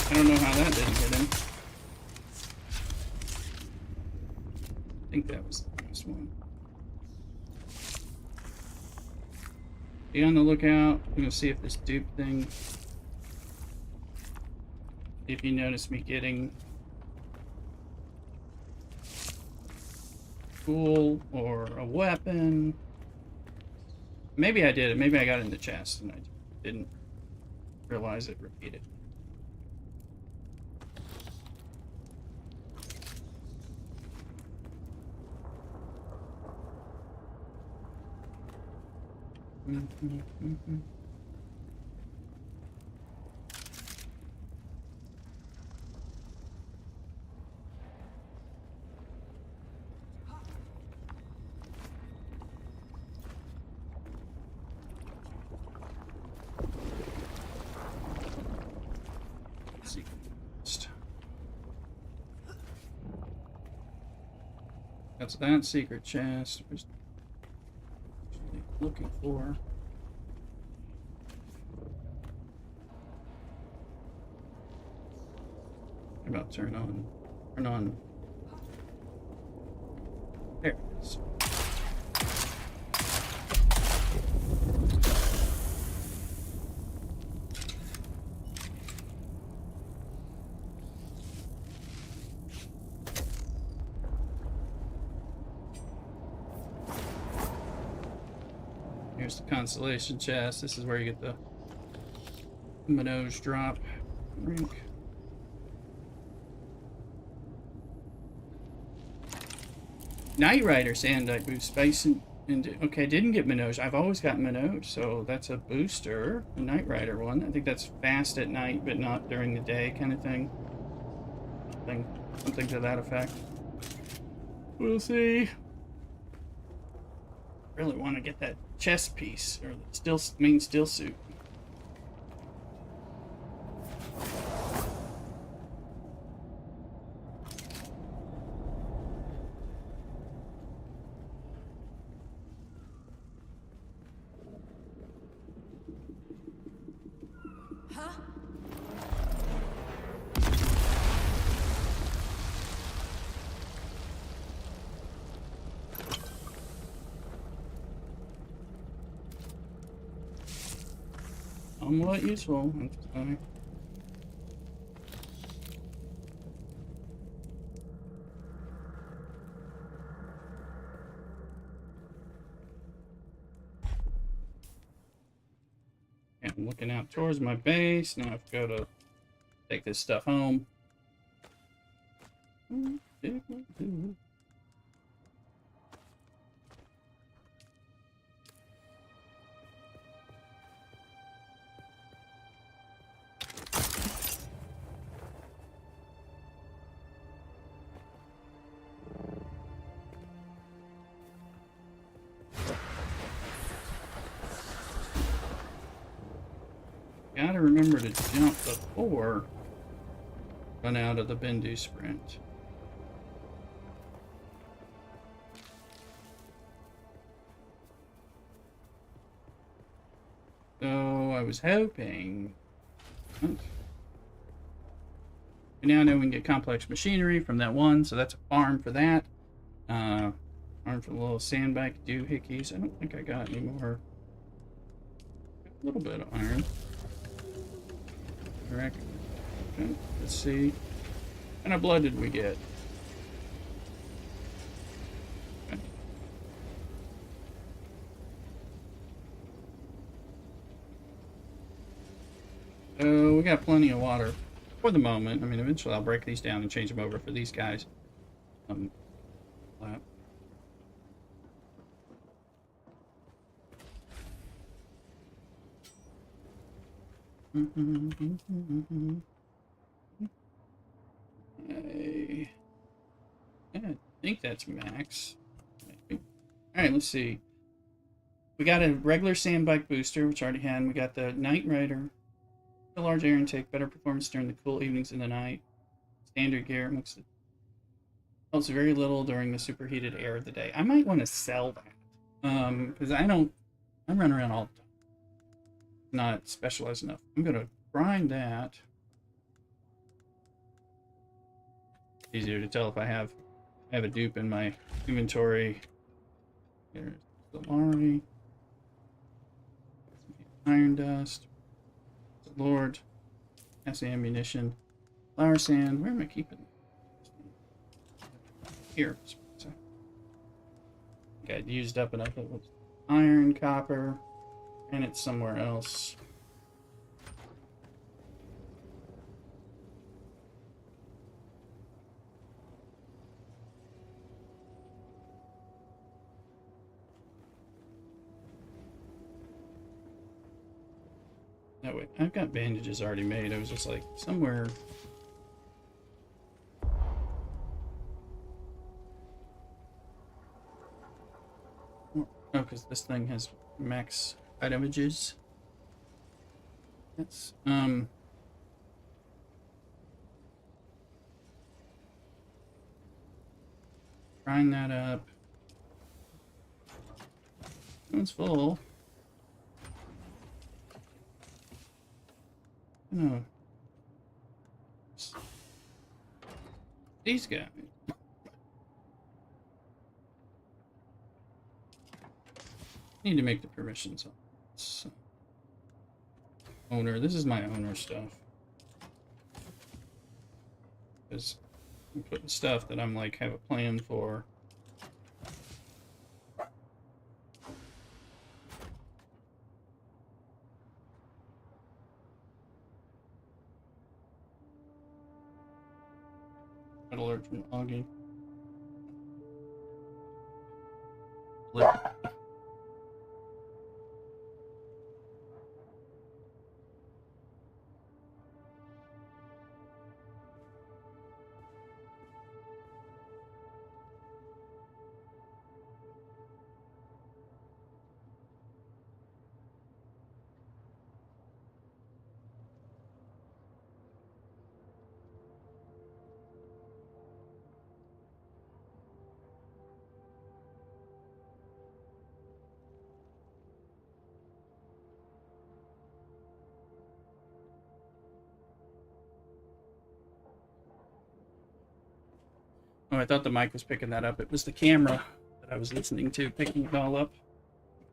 I don't know how that didn't hit him. I think that was the last one. Be on the lookout. I'm gonna see if this dupe thing. If you notice me getting a tool or a weapon. Maybe I did it. Maybe I got it in the chest and I didn't realize it repeated. That's that secret chest. Where's looking for? About turn on. There it is. Here's the constellation chest. This is where you get the Minoj drop rank. Knight Rider Sandite boost space and okay, didn't get Minoj. I've always got Minoj, so that's a booster, a Knight Rider one. I think that's fast at night, but not during the day, kind of thing. Something to that effect. We'll see. Really want to get that chest piece or the main still suit. Somewhat useful. I'm looking out towards my base. Now I have to go to take this stuff home. Gotta remember to jump before run out of the Bendu sprint. So I was hoping. We now know we can get complex machinery from that one, so that's a farm for that. Farm for the little sandbag doohickeys. I don't think I got any more. A little bit of iron. I reckon. Okay, let's see. What kind of blood did we get? Okay. So we got plenty of water for the moment. I mean, eventually I'll break these down and change them over for these guys. I think that's max. Alright, let's see. We got a regular sandbike booster, which I already had. We got the Night Rider. A large air intake, better performance during the cool evenings in the night. Standard gear makes it helps very little during the superheated air of the day. I might want to sell that. Because I run around all the time. Not specialized enough. I'm gonna grind that. Easier to tell if I have a dupe in my inventory. There's the Lari. Iron dust. The Lord. That's the ammunition. Flower sand. Where am I keeping it? Here. So, got used up enough. It was iron, copper, and it's somewhere else. Oh wait, I've got bandages already made. I was just like, somewhere. Oh, because this thing has max itemages. That's, grind that up. One's full. No. These guys. Need to make the permissions on this. Owner. This is my owner stuff. Because I'm putting stuff that I'm like have a plan for. Alert from Augie. Oh, I thought the mic was picking that up. It was the camera that I was listening to picking it all up.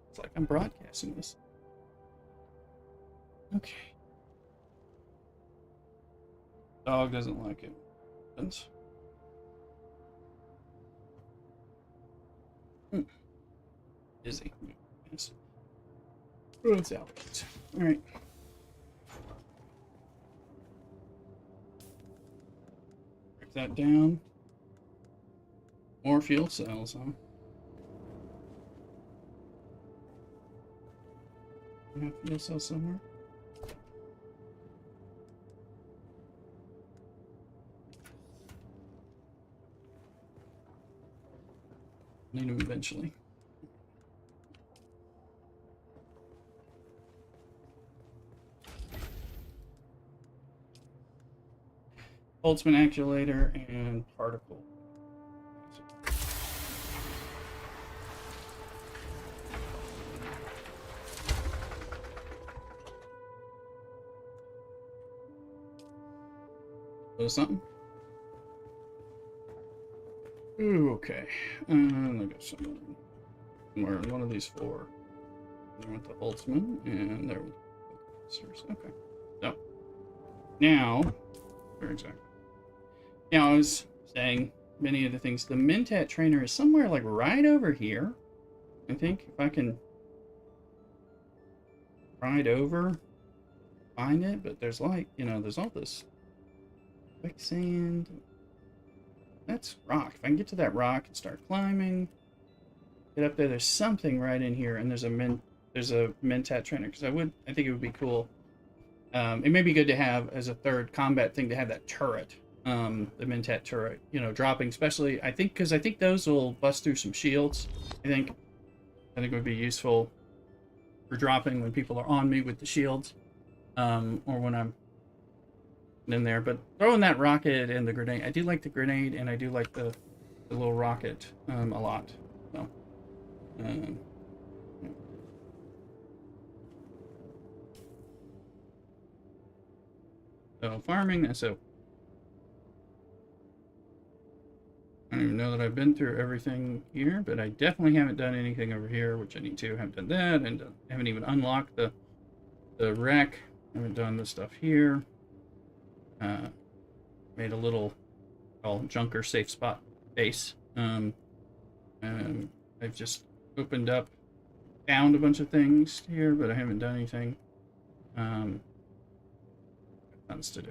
It's like I'm broadcasting this. Okay. Dog doesn't like it. Busy. Yes. Oh, it's out. All right. Break that down. More fuel cells, huh? We have fuel cells somewhere. Need them eventually. Boltzmann actuator and particle. Something. Ooh, okay. I got somewhere in one of these four. There went the Boltzmann, and there went the officers. Okay. So now, where exactly? Now I was saying many of the things. The Mentat trainer is somewhere like right over here. I think if I can ride over, find it. But there's like, there's all this quicksand. That's rock. If I can get to that rock and start climbing, get up there, there's something right in here, and there's a Mentat trainer, because I think it would be cool. It may be good to have as a third combat thing to have that turret, the Mentat turret, dropping, especially because I think those will bust through some shields. I think it would be useful for dropping when people are on me with the shields, or when I'm in there. But throwing that rocket and the grenade, I do like the grenade, and I do like the little rocket a lot. So, yeah. So farming. So I don't even know that I've been through everything here, but I definitely haven't done anything over here, which I need to. Haven't done that, and haven't even unlocked the wreck. Haven't done the stuff here. Made a little junker safe spot base. I've just opened up, found a bunch of things here, but I haven't done anything. Tons to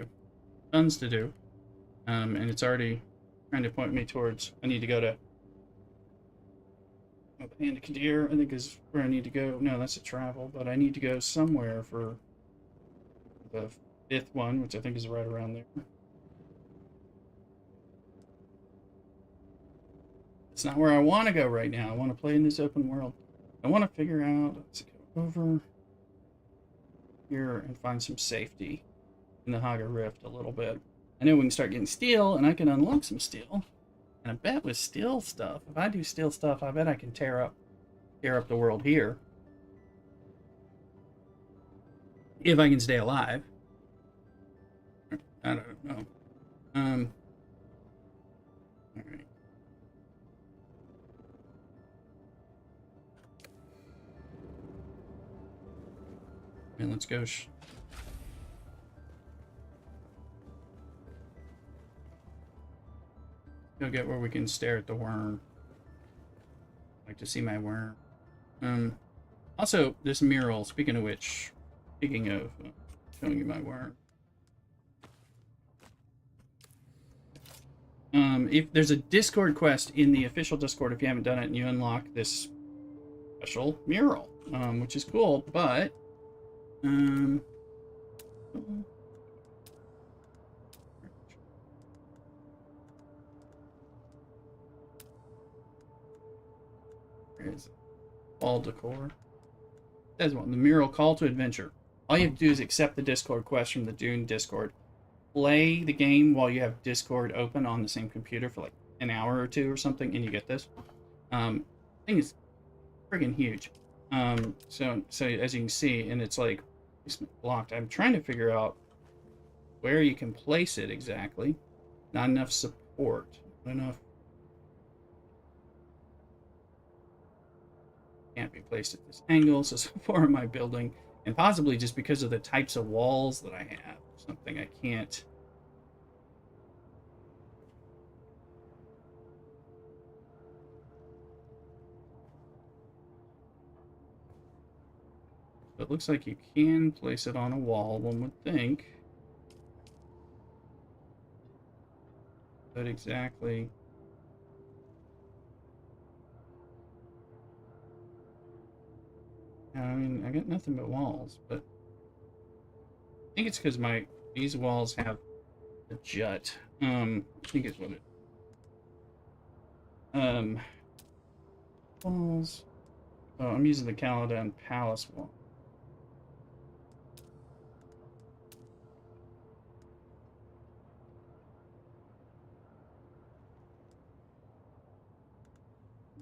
do. And it's already trying to point me towards, I need to go to Kadir, I think is where I need to go. No, that's a travel, but I need to go somewhere for the 5th one, which I think is right around there. It's not where I want to go right now. I want to play in this open world. I want to figure out, let's go over here and find some safety in the Haga Rift a little bit. I know we can start getting steel, and I can unlock some steel. And I bet with steel stuff, if I do steel stuff, I bet I can tear up the world here. If I can stay alive. I don't know. Alright. And let's go. Go get where we can stare at the worm. I'd like to see my worm. Also, this mural, speaking of showing you my worm. If there's a Discord quest in the official Discord, if you haven't done it, and you unlock this special mural, which is cool, but where is it? All decor. There's one. The mural call to adventure. All you have to do is accept the Discord quest from the Dune Discord. Play the game while you have Discord open on the same computer for like an hour or two or something, and you get this. Thing is friggin' huge. So as you can see, and it's like it's blocked. I'm trying to figure out where you can place it exactly. Not enough support. Not enough. Can't be placed at this angle. So far in my building, and possibly just because of the types of walls that I have, something I can't. It looks like you can place it on a wall, one would think. But exactly. I mean, I got nothing but walls, but I think it's because these walls have a jut. I think it's what it. Walls. Oh, I'm using the Caledon Palace wall.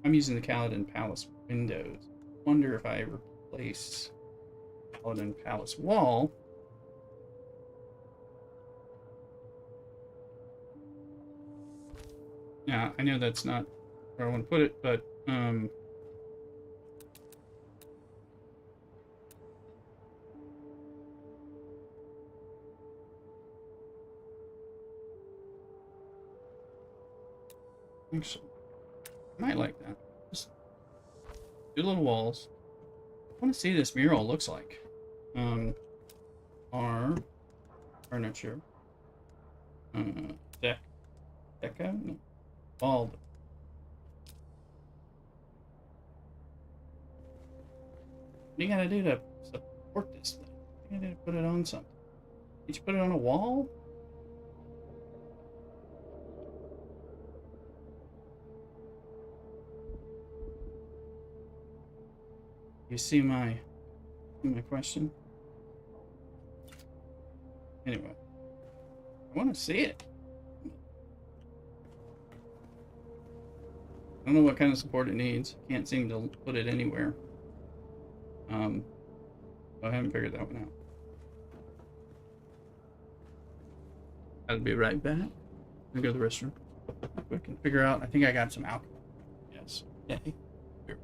I'm using the Kaladin Palace windows. Wonder if I replace Kaladin Palace wall. Yeah, I know that's not where I want to put it, but actually, I might like that. Just two little walls. I want to see this mural looks like. Our furniture. Deck. Deco? No. Wall. What do you gotta do to support this thing? You gotta put it on something. Did you put it on a wall? You see my question? Anyway, I want to see it. I don't know what kind of support it needs. Can't seem to put it anywhere. I haven't figured that one out. I'll be right back. I'll go to the restroom. We can figure out. I think I got some alcohol. Yes. Yay. Here.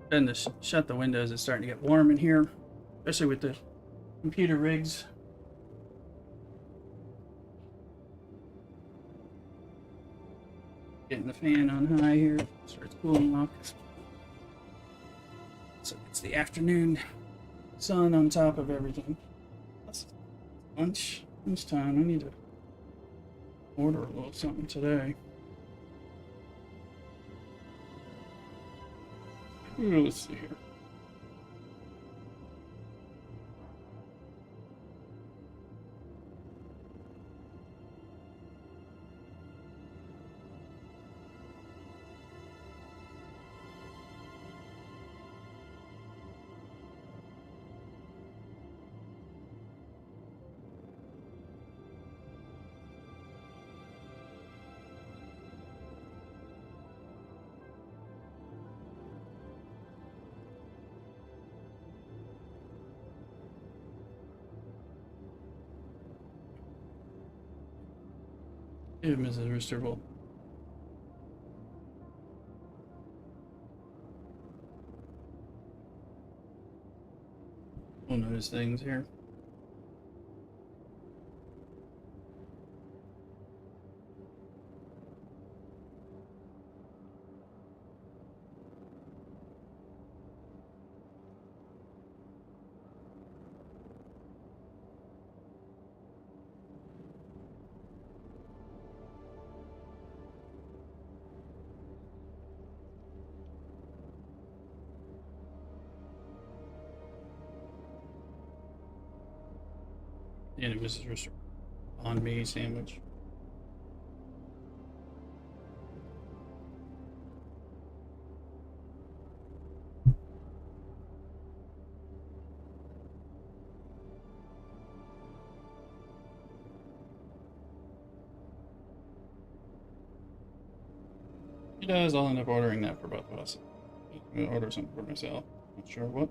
Trying to shut the windows. It's starting to get warm in here, especially with the computer rigs. Getting the fan on high here. Starts cooling off. So it's the afternoon sun on top of everything. Lunchtime. I need to order a little something today. Ooh, let's see here. Yeah, Mrs. Rooster will notice things here. And Mrs. Rooster on me sandwich. He does. I'll end up ordering that for both of us. I'm gonna order something for myself. Not sure what.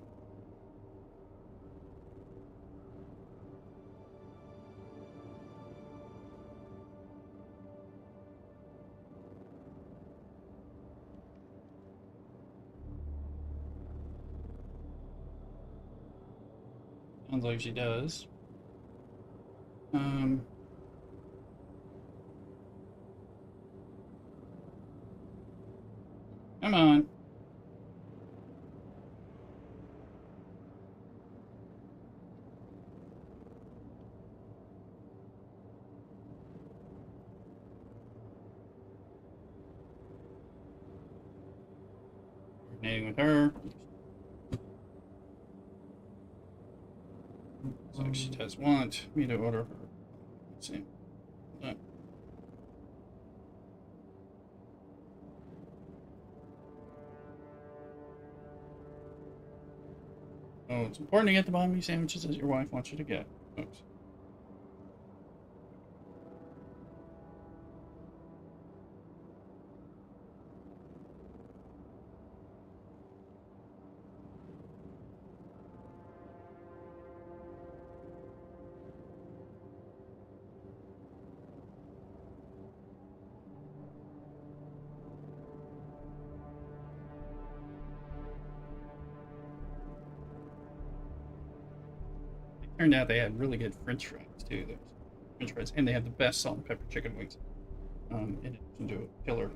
Sounds like she does. Come on. Coordinating with her. Looks like she does want me to order her. Let's see. Hold on. Oh, it's important to get the banh mi sandwiches that your wife wants you to get. Oops. Turned out they had really good French fries too. Those French fries, and they had the best salt and pepper chicken wings. In addition to a killer.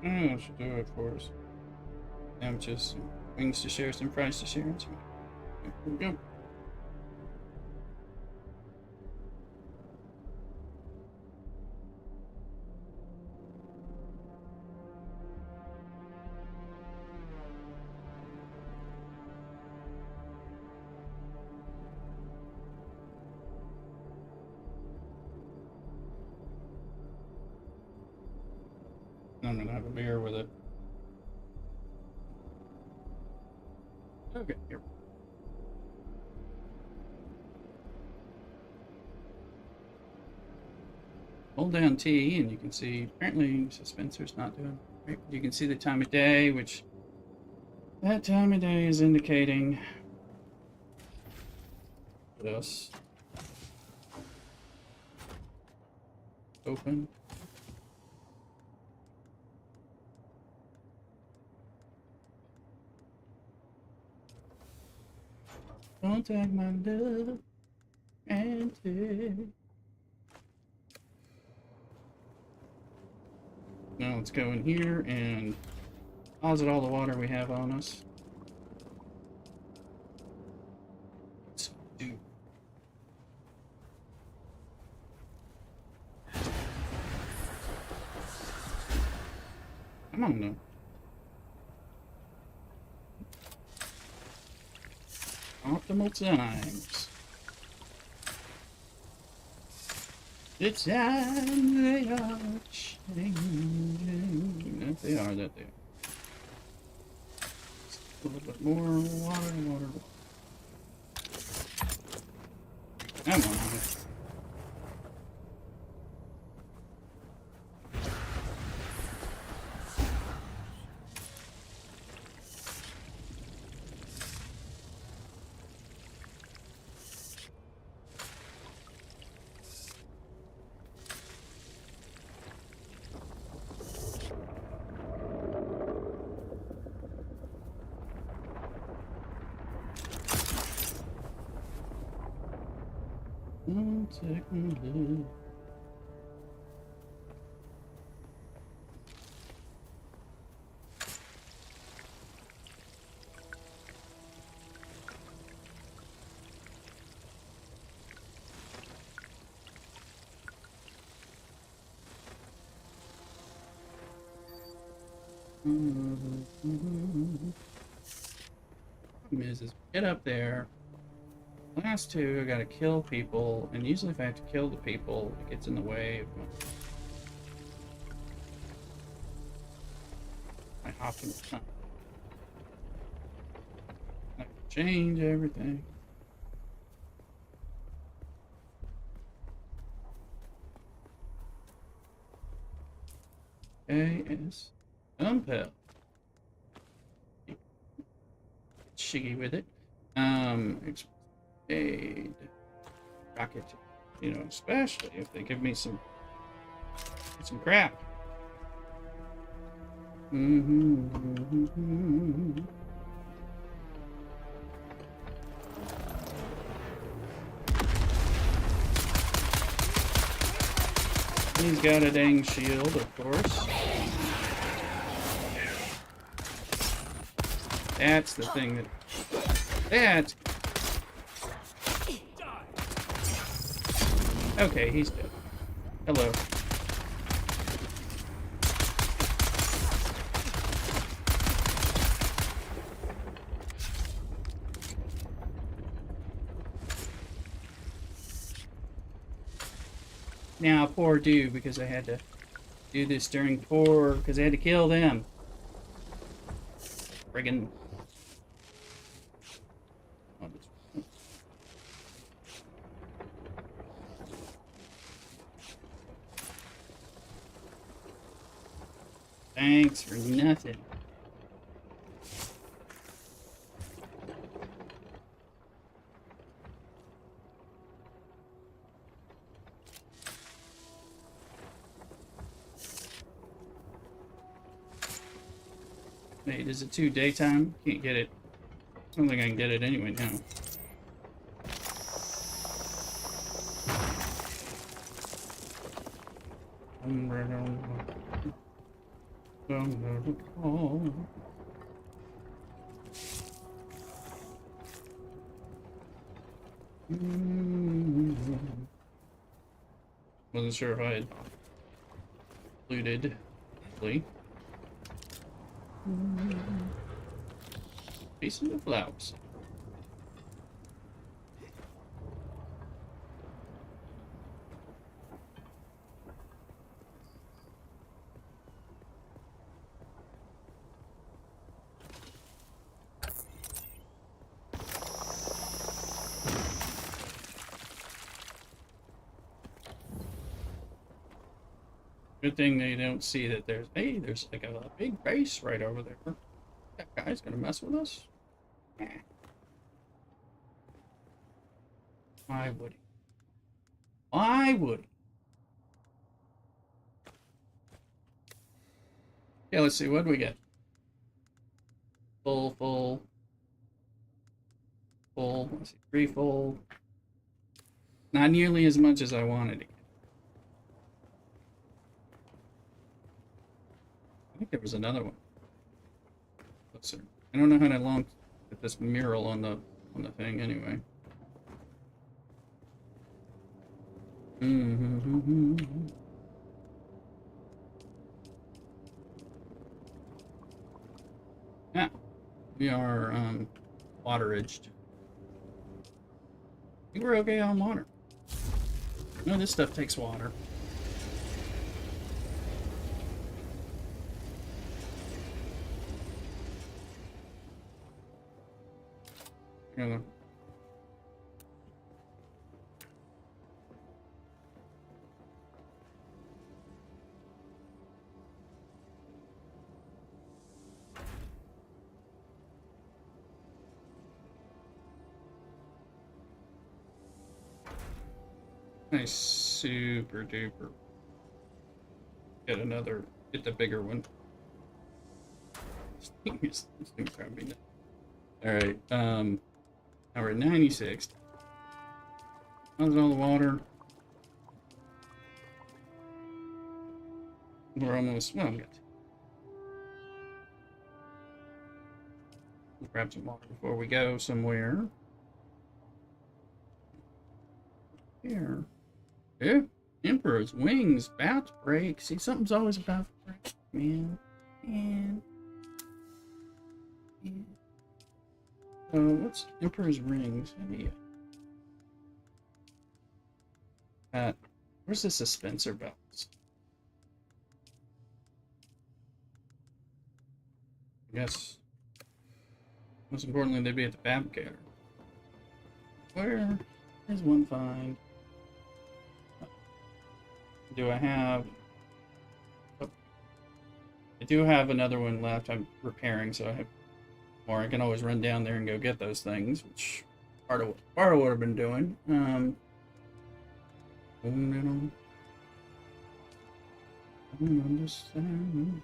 Oh, should do it for us. Sandwiches, some wings to share, some fries to share. Here we go. I'm gonna have a beer with it. Okay, here. Hold down T, and you can see. Apparently, Spencer's not doing. Right. You can see the time of day, which that time of day is indicating. What else? Open. Don't take my love and take. Now let's go in here and deposit all the water we have on us. Let's do. Come on now. Optimal times. It's time they are changing. That they are, that they are. Just a little bit more water, water. Come on. One second. Problem is get up there. Last two, I gotta kill people, and usually if I have to kill the people, it gets in the way of my hopping time. I can change everything. AS Umpel. Shiggy with it. Aid. Rocket. You know, especially if they give me some crap. He's got a dang shield, of course. That's the thing that... Okay, he's dead. Hello. Now, poor dude, because I had to do this during because I had to kill them. Friggin'. Thanks for nothing. Wait, is it too daytime? Can't get it. I don't think I can get it anyway now. Wasn't sure if I had looted. Pieces of flowers. Good thing they don't see that there's like a big base right over there. That guy's gonna mess with us? Nah. Why would he? Why would he? Yeah, let's see, what do we get? Full. Let's see, 3 full. Not nearly as much as I wanted to get. I think there was another one. Closer. I don't know how long get this mural on the thing anyway. Yeah, we are water edged. I think we're okay on water. No, this stuff takes water. Yeah. Nice, super duper. Get the bigger one. This thing's probably not. All right. Now we're at 96. How's all the water? We're almost. Well, good. Grab some water before we go somewhere. Here. Yeah. Emperor's wings about to break. See, something's always about to break. Man. What's Emperor's rings? Where's the suspensor belts? I guess. Most importantly, they'd be at the fabricator. Where is one find? Do I have... Oh, I do have another one left. I'm repairing, so I have more. I can always run down there and go get those things, which part of what I've been doing. I don't understand.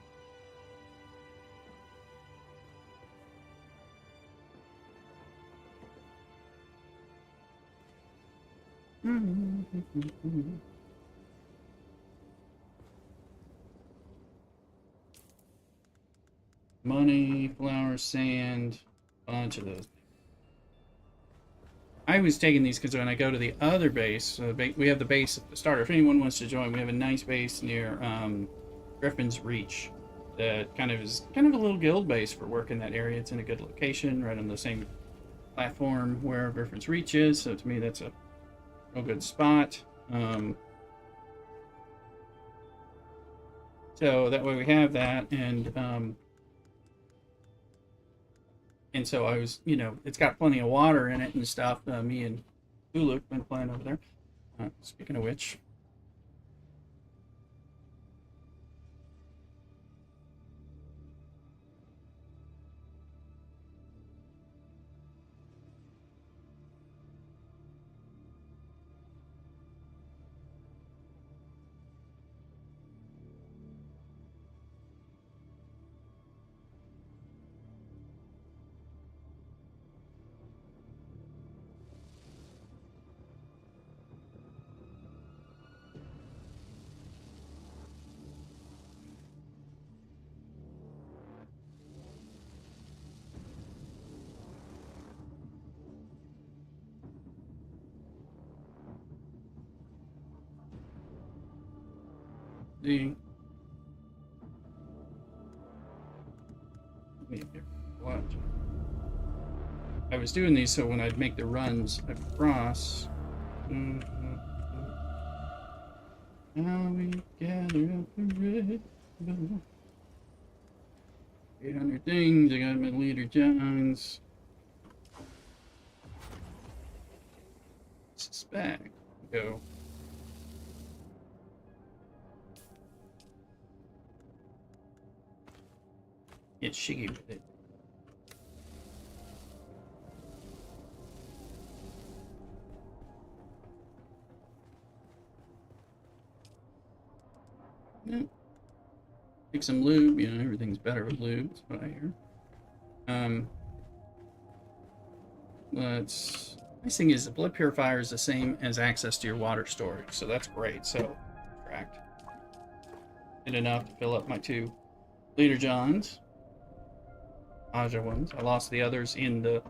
Money, flowers, sand, bunch of those. I was taking these because when I go to the other base, we have the base at the start. If anyone wants to join, we have a nice base near Griffin's Reach that is kind of a little guild base for work in that area. It's in a good location, right on the same platform where Griffin's Reach is. So to me, that's a real good spot. So that way we have that, and so I was, it's got plenty of water in it and stuff. Me and Hulu been playing over there. Speaking of which. What? I was doing these so when I'd make the runs across. Now we gather up the red. 800 things. I got my leader Johns. Suspect. Go. Get shiggy with it. Yep. Take some lube, everything's better with lube, that's what I hear. Nice thing is the blood purifier is the same as access to your water storage, so that's great. So, correct. Did enough to fill up my 2 Leader Johns. Aja ones. I lost the others in the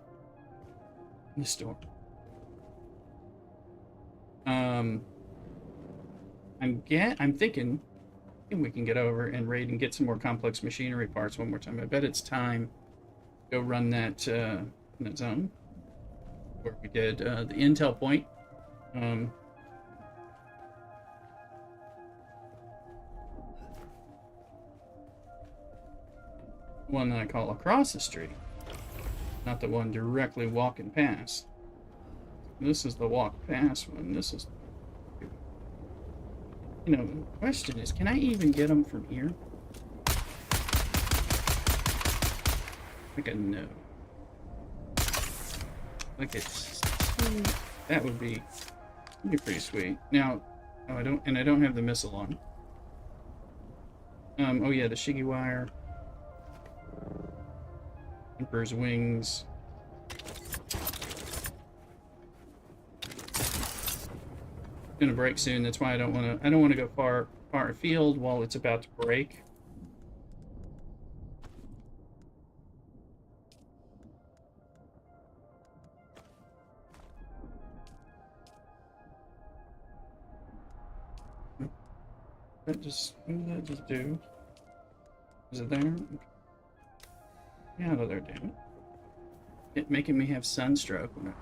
store. I'm thinking we can get over and raid and get some more complex machinery parts one more time. I bet it's time to go run that zone where we did the intel point. one that I call across the street, not the one directly walking past. This is the walk past one. This is, you know, the question is, can I even get them from here? Like a no. Like it's, that would be pretty sweet. Now, oh, I don't have the missile on. Oh yeah, the Shiggy wire. Emperor's wings. It's gonna break soon. That's why I don't want to go far afield while it's about to break. What does that just do? Is it there? Get out of there, damn it. It's making me have sunstroke when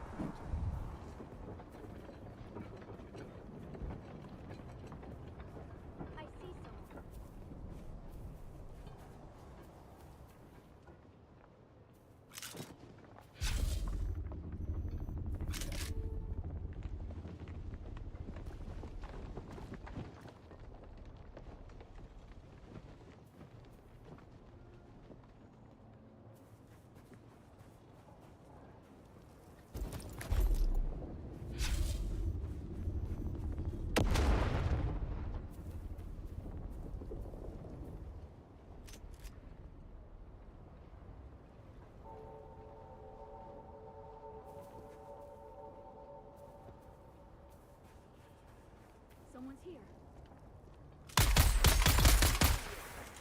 Someone's here.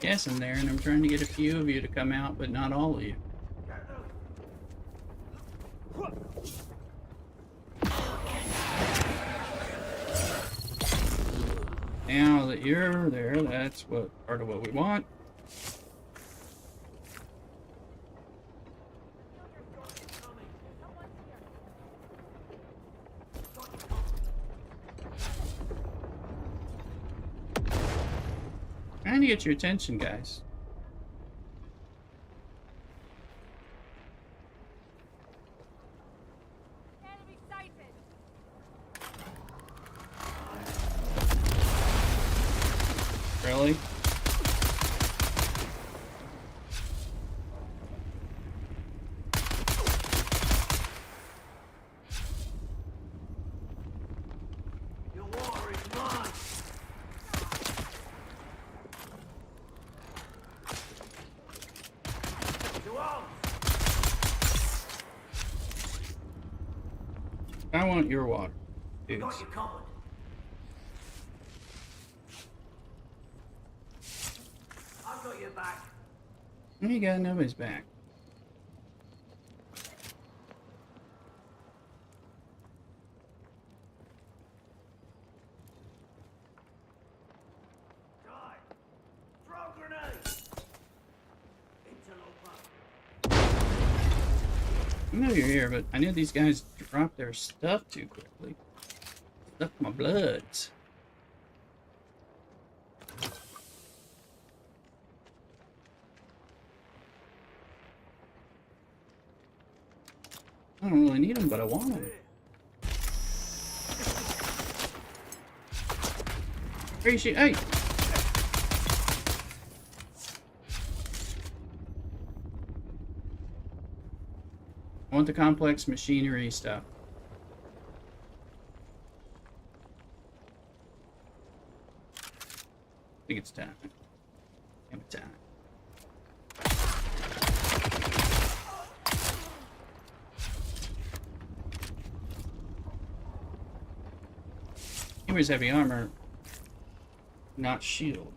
Yes, I'm there, and I'm trying to get a few of you to come out, but not all of you. Now that you're there, that's part of what we want. Trying to get your attention, guys. Enemy sighted. Really? Your water is mine. To arms. I want your water, dudes. Got you covered. I've got your back. You got nobody's back. Die. Throw grenade. Interloper. I know you're here, but I knew these guys dropped their stuff too quickly. Stuff my bloods. I don't really need them, but I want them. Appreciate. Hey! I want the complex machinery stuff. I think it's time. Damn it, time. He wears heavy armor, not shield.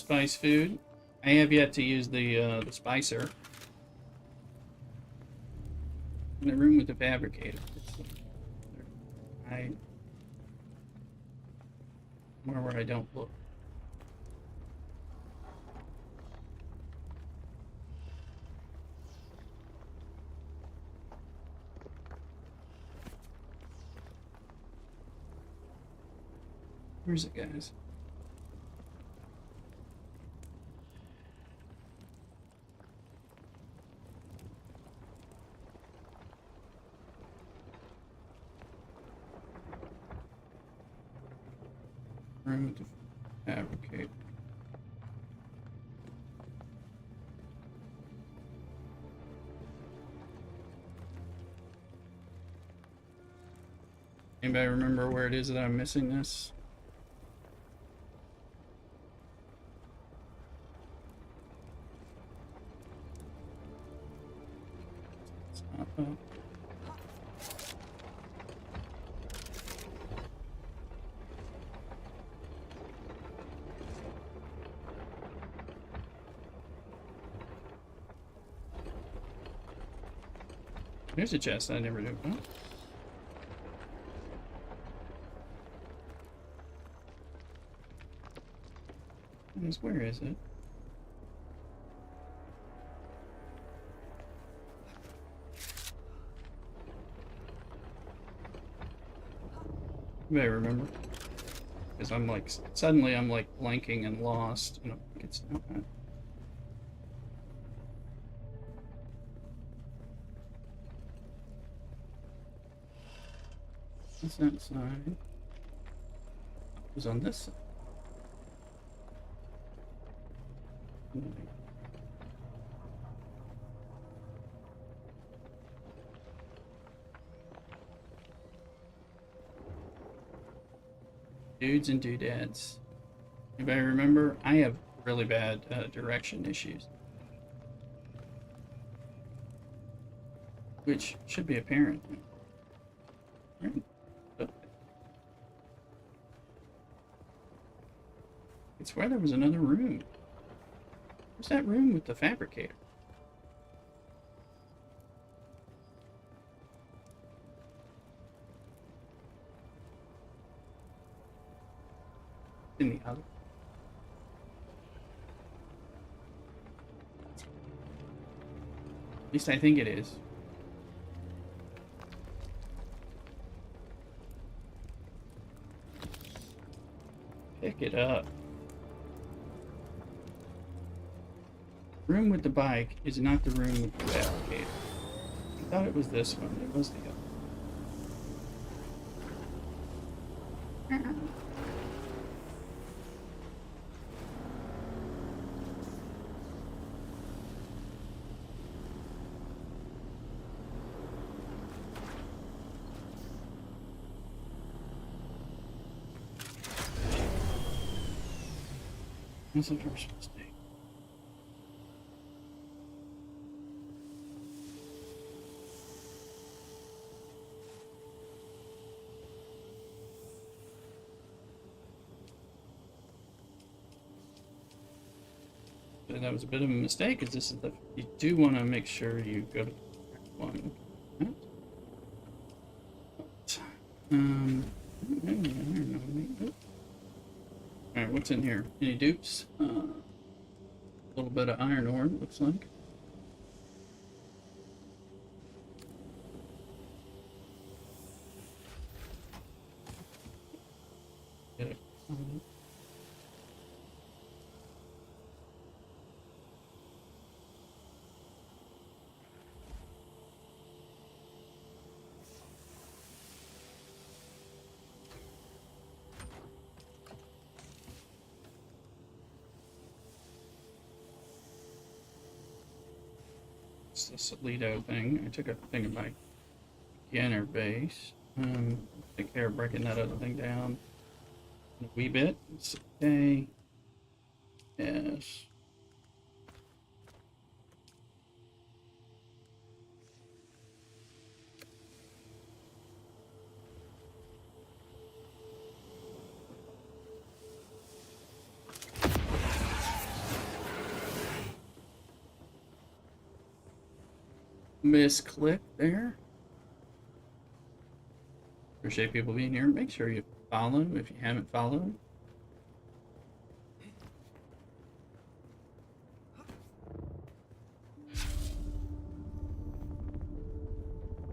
spice food. I have yet to use the spicer. In the room with the fabricator. I where I don't look. Where's it, guys? Room to fabricate. Anybody remember where it is that I'm missing this? It's not up. There's a chest I never knew about. Where is it? You may remember. Because I'm like, suddenly I'm like blanking and lost. And I think it's not that. What's that side? It was on this side. Dudes and doodads. Anybody remember? I have really bad direction issues. Which should be apparent. It's where there was another room. Where's that room with the fabricator? In the other. At least I think it is. Pick it up. Room with the bike is not the room with the fabricator. I thought it was this one. It was the other. That's what we're supposed to do. That was a bit of a mistake, because this is the, you do want to make sure you go to the correct one. Alright, what's in here? Any dupes? A little bit of iron ore, looks like. Get it. This Lido thing. I took a thing of my beginner base. Take care of breaking that other thing down a wee bit. It's okay. Yes. misclick there. Appreciate people being here. Make sure you follow them if you haven't followed them.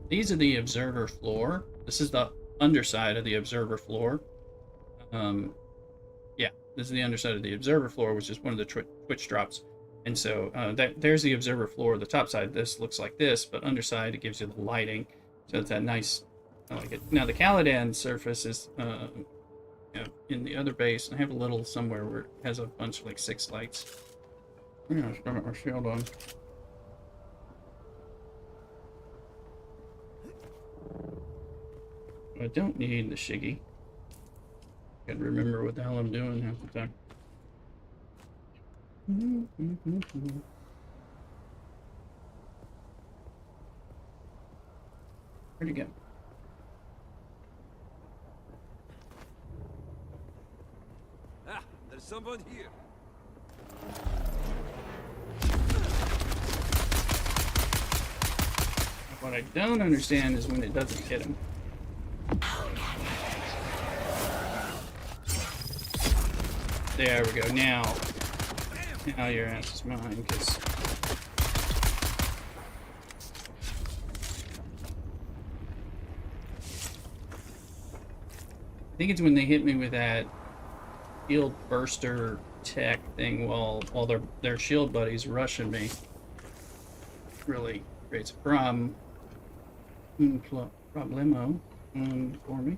These are the observer floor. This is the underside of the observer floor. Yeah, this is the underside of the observer floor, which is one of the Twitch drops. And so there's the observer floor. The top side, this looks like this, but underside, it gives you the lighting. So it's that nice, I like it. Now the Caladan surface is in the other base, and I have a little somewhere where it has a bunch of like 6 lights. I'm gonna start my shield on. I don't need the shiggy. Gotta remember what the hell I'm doing half the time. Where'd he go? Ah, there's someone here. What I don't understand is when it doesn't hit him. There we go. Now your ass is mine, because I think it's when they hit me with that shield burster tech thing while their shield buddies rushing me. Really creates a problem. Problemo for me.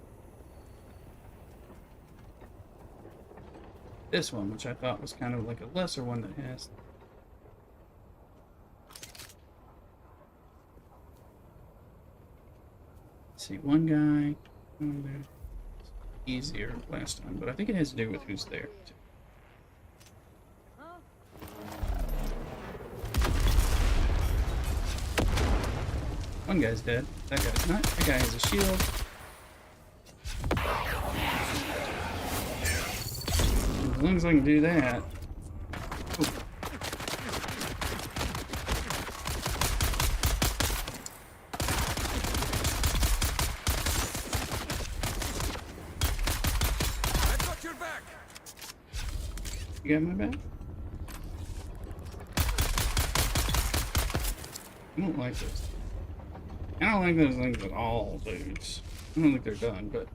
This one, which I thought was kind of like a lesser one that has. Let's see, one guy. Easier last time, but I think it has to do with who's there. Too. One guy's dead. That guy's not. That guy has a shield. As long as I can do that. Ooh. I've got your back. You got my back? I don't like this. I don't like those things at all, dudes. I don't think they're done, but...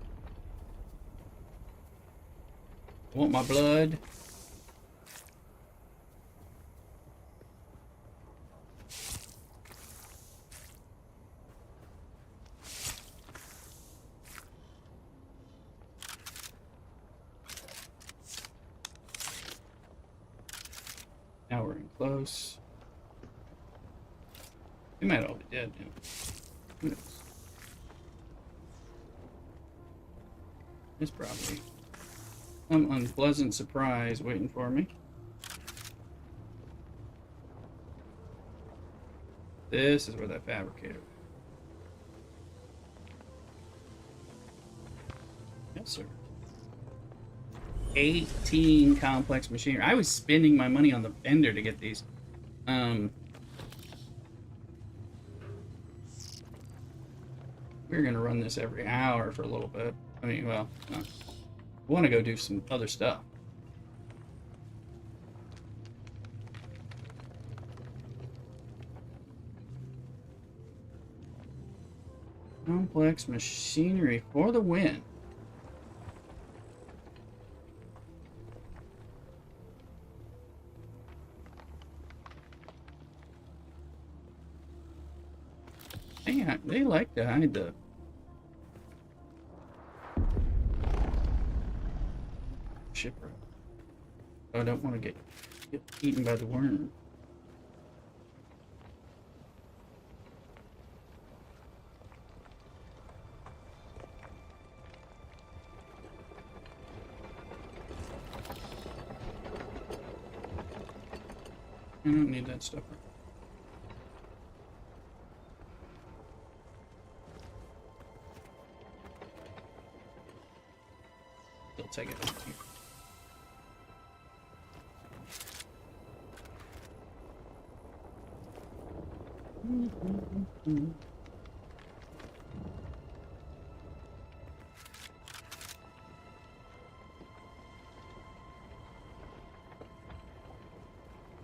Want my blood? Now we're in close. They might all be dead now. Who knows? There's probably some unpleasant surprise waiting for me. This is where that fabricator. Yes, sir. 18 complex machinery. I was spending my money on the vendor to get these. We're gonna run this every hour for a little bit. I mean, well, I want to go do some other stuff. Complex machinery for the win. They like to hide the shipwreck. I don't want to get eaten by the worm. I don't need that stuff. They'll take it.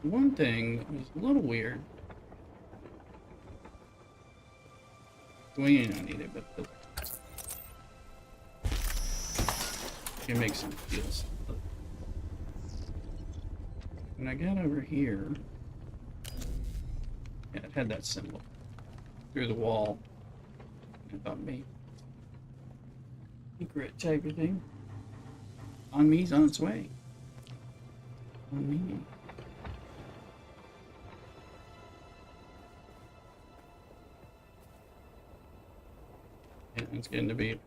One thing that was a little weird. We don't need it, but it makes some feels. When I got over here, yeah, it had that symbol through the wall. I thought maybe secret type of thing. On me's on its way. On me. Yeah, it's getting to be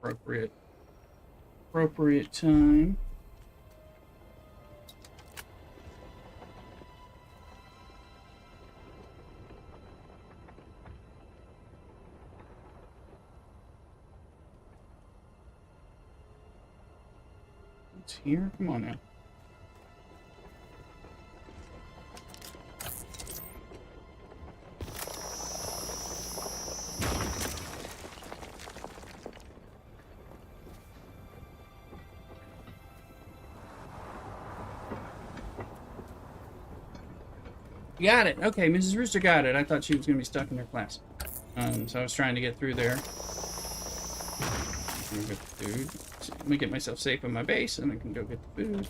appropriate time. It's here. Come on now. You got it. Okay, Mrs. Rooster got it. I thought she was going to be stuck in her class. So I was trying to get through there. Get the food. So let me get myself safe in my base, and I can go get the food.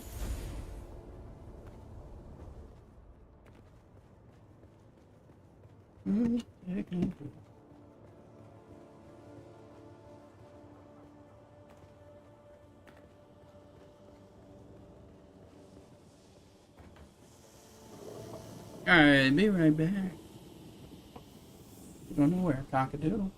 Alright, be right back. Don't know where, cockadoodle.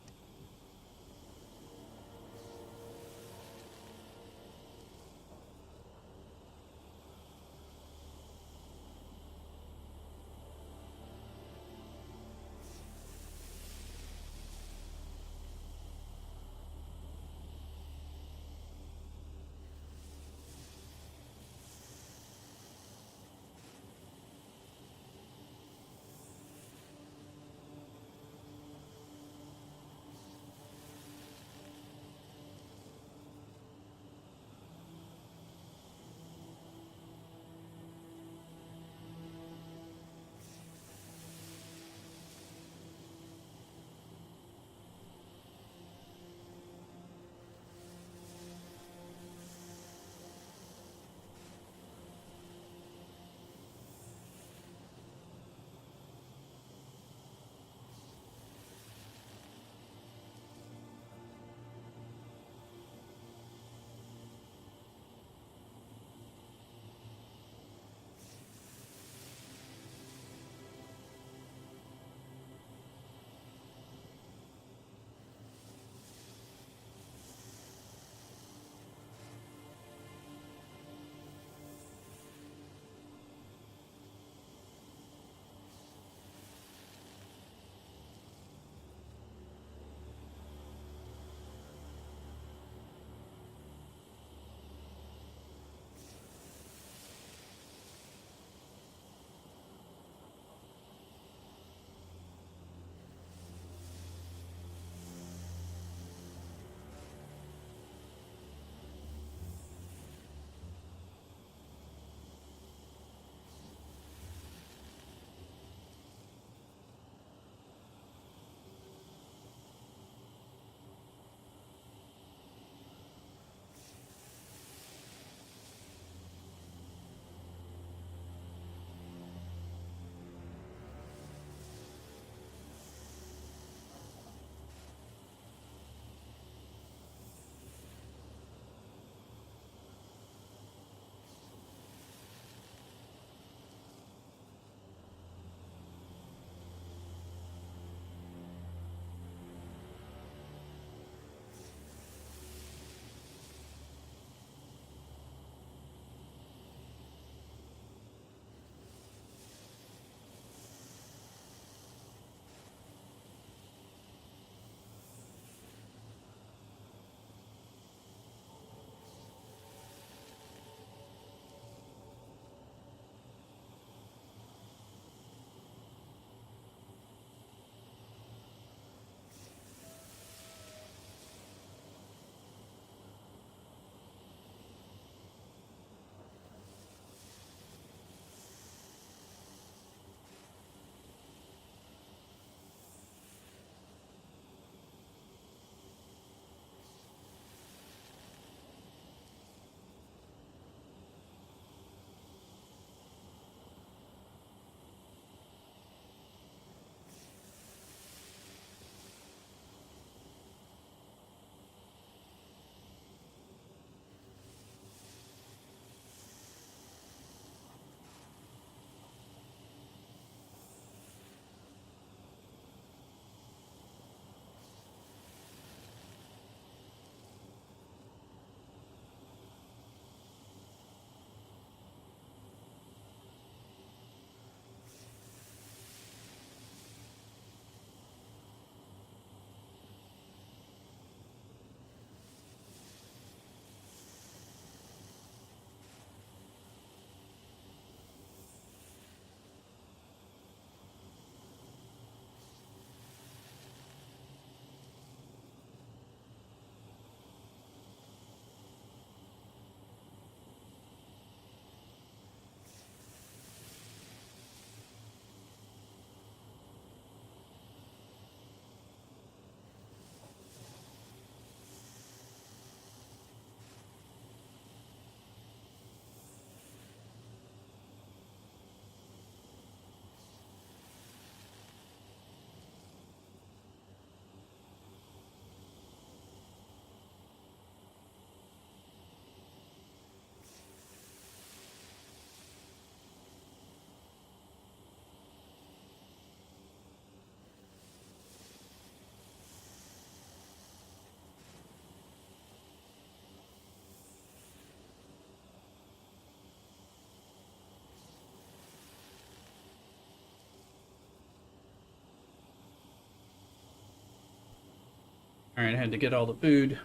Alright, I had to get all the food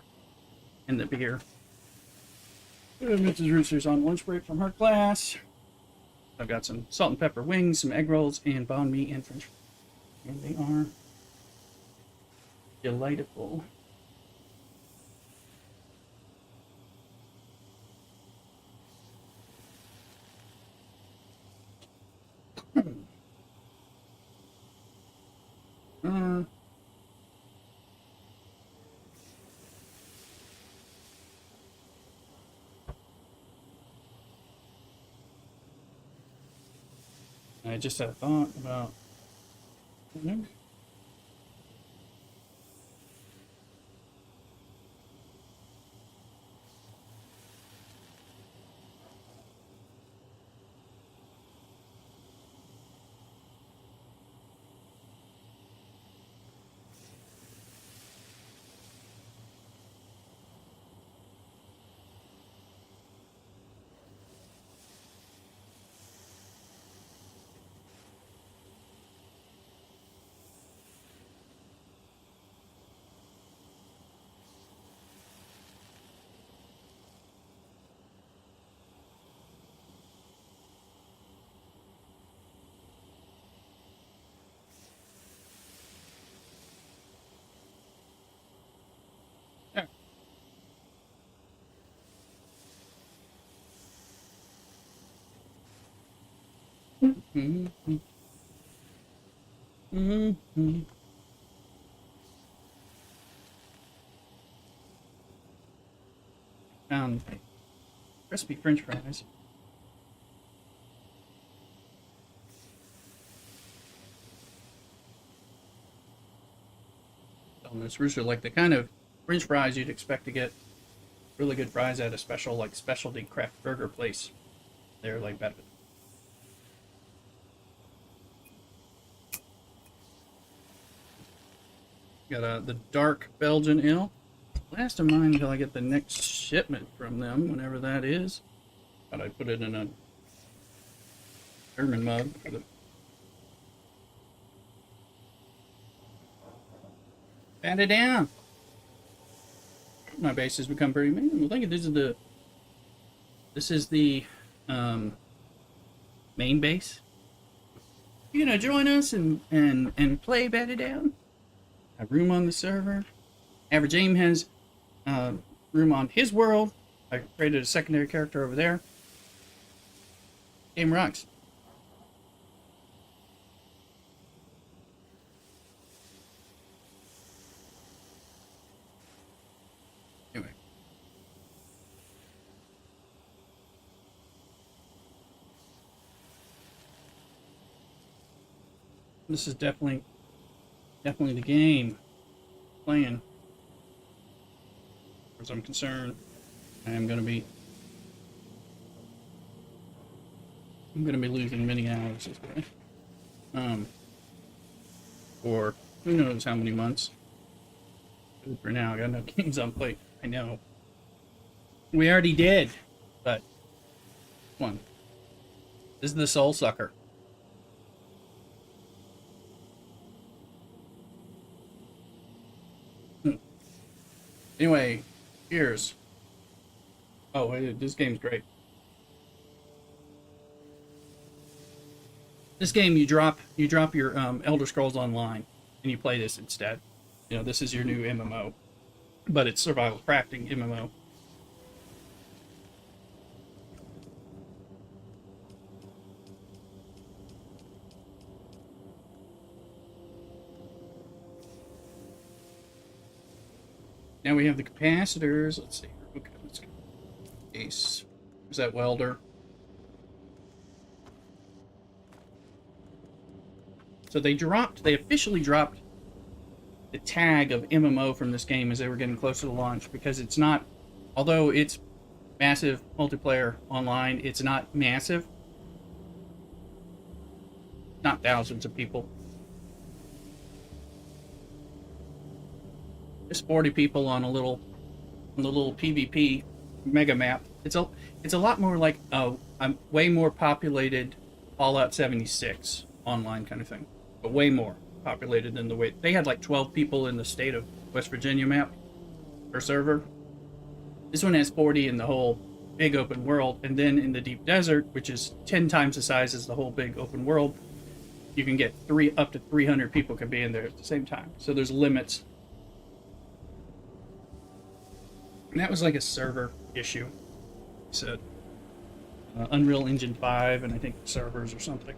and the beer. Mrs. Rooster's on lunch break from her class. I've got some salt and pepper wings, some egg rolls, and banh mi and french fries. And they are delightful. I just had a thought about. Yeah. Mm-hmm. Mm-hmm. Found crispy French fries. Miss Rooster, like the kind of French fries you'd expect to get really good fries at a special, like specialty craft burger place. They're like better. Got the dark Belgian ale. Last of mine until I get the next shipment from them, whenever that is. Thought I'd put it in a German mug for the. Pat it down. My base has become pretty. Man, I think this is the main base. You gonna join us and play Bat It Down? Have room on the server. Average Aim has room on his world. I created a secondary character over there. Game rocks. Anyway. This is definitely the game. Playing. As far as I'm concerned, I'm gonna be losing many hours this way. For who knows how many months. For now, I got no games on plate. I know. We already did, but come on. This is the Soul Sucker. Anyway, here's. Oh, wait, this game's great. This game, you drop your Elder Scrolls Online, and you play this instead. You know, this is your new MMO, but it's survival crafting MMO. Now we have the capacitors. Let's see. Okay, let's go. Ace. Is that welder? So they officially dropped the tag of MMO from this game as they were getting closer to launch, because it's not, although it's massive multiplayer online, it's not massive. Not thousands of people. Just 40 people on a little PvP mega map. It's a lot more like a way more populated Fallout 76 online kind of thing, but way more populated than the way they had like 12 people in the state of West Virginia map per server. This one has 40 in the whole big open world, and then in the deep desert, which is 10 times the size as the whole big open world, you can get up to 300 people can be in there at the same time. So there's limits. And that was like a server issue. So Unreal Engine 5 and I think servers or something.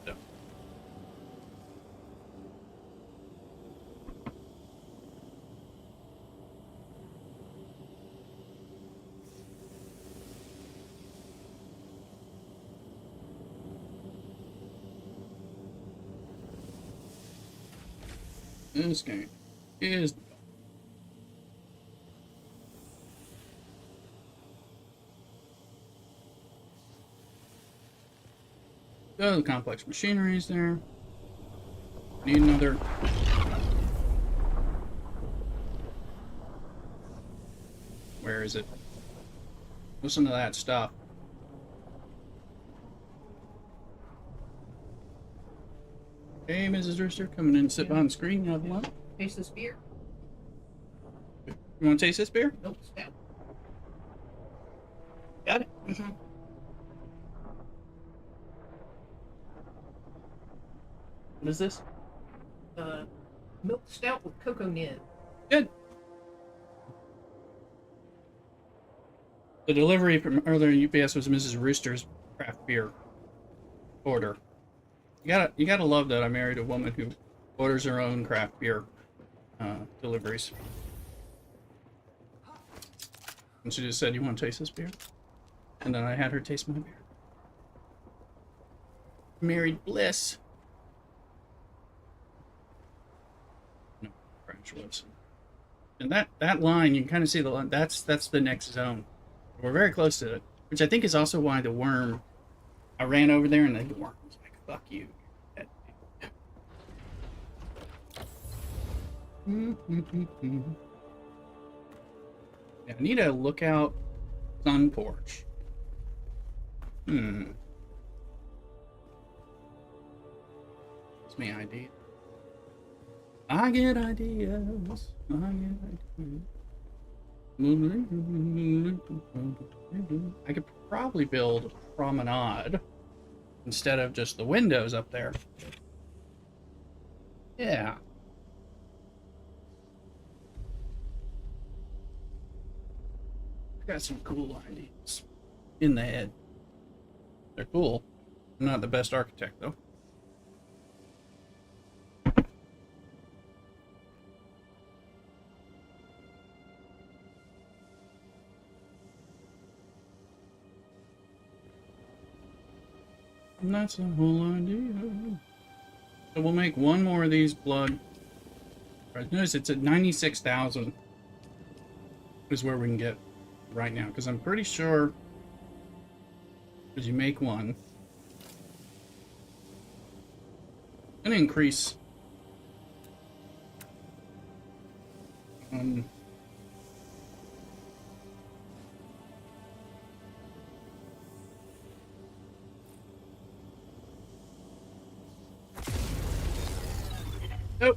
So. This game is the complex machineries there. Need another. Where is it? Listen to that stuff. Hey, Mrs. Rooster, coming in to sit behind the screen. You have one? Taste this beer? You want to taste this beer? Nope, stout. Got it. Mm-hmm. What is this? Milk stout with cocoa nib. Good. The delivery from earlier in UPS was Mrs. Rooster's craft beer order. You gotta love that I married a woman who orders her own craft beer deliveries. And she just said, "You want to taste this beer?" And then I had her taste my beer. Married bliss. No, crash was. And that line, you can kind of see the line. That's the next zone. We're very close to it, which I think is also why the worm. I ran over there and the worm was like, "Fuck you." Yeah, I need a lookout sun porch. Gives me idea. I get ideas. I get ideas. I could probably build a promenade instead of just the windows up there. Yeah. I got some cool ideas in the head. They're cool. I'm not the best architect, though. And that's the whole idea. So we'll make one more of these blood. Notice it's at 96,000 is where we can get right now, because I'm pretty sure as you make one, it's gonna increase oh,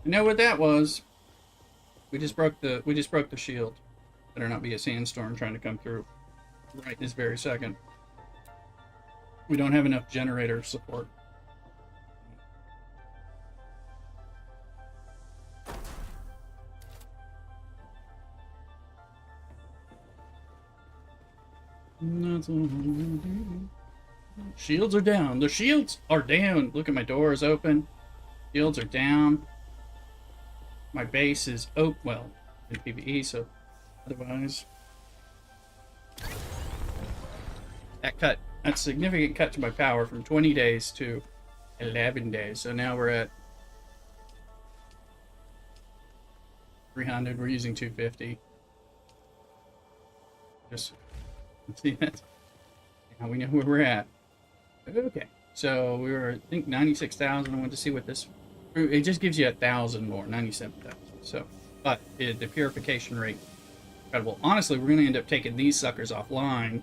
you know what that was? We just broke the shield. Better not be a sandstorm trying to come through right this very second. We don't have enough generator support. That's all. Shields are down. The shields are down. Look at my doors open. Shields are down. My base is well in PvE, so otherwise that's a significant cut to my power from 20 days to 11 days. So now we're at 300. We're using 250. Just see that. Now we know where we're at. Okay, so we were, I think, 96,000. I wanted to see what this. It just gives you 1,000 more, 97,000. So, but the purification rate, incredible. Honestly, we're going to end up taking these suckers offline.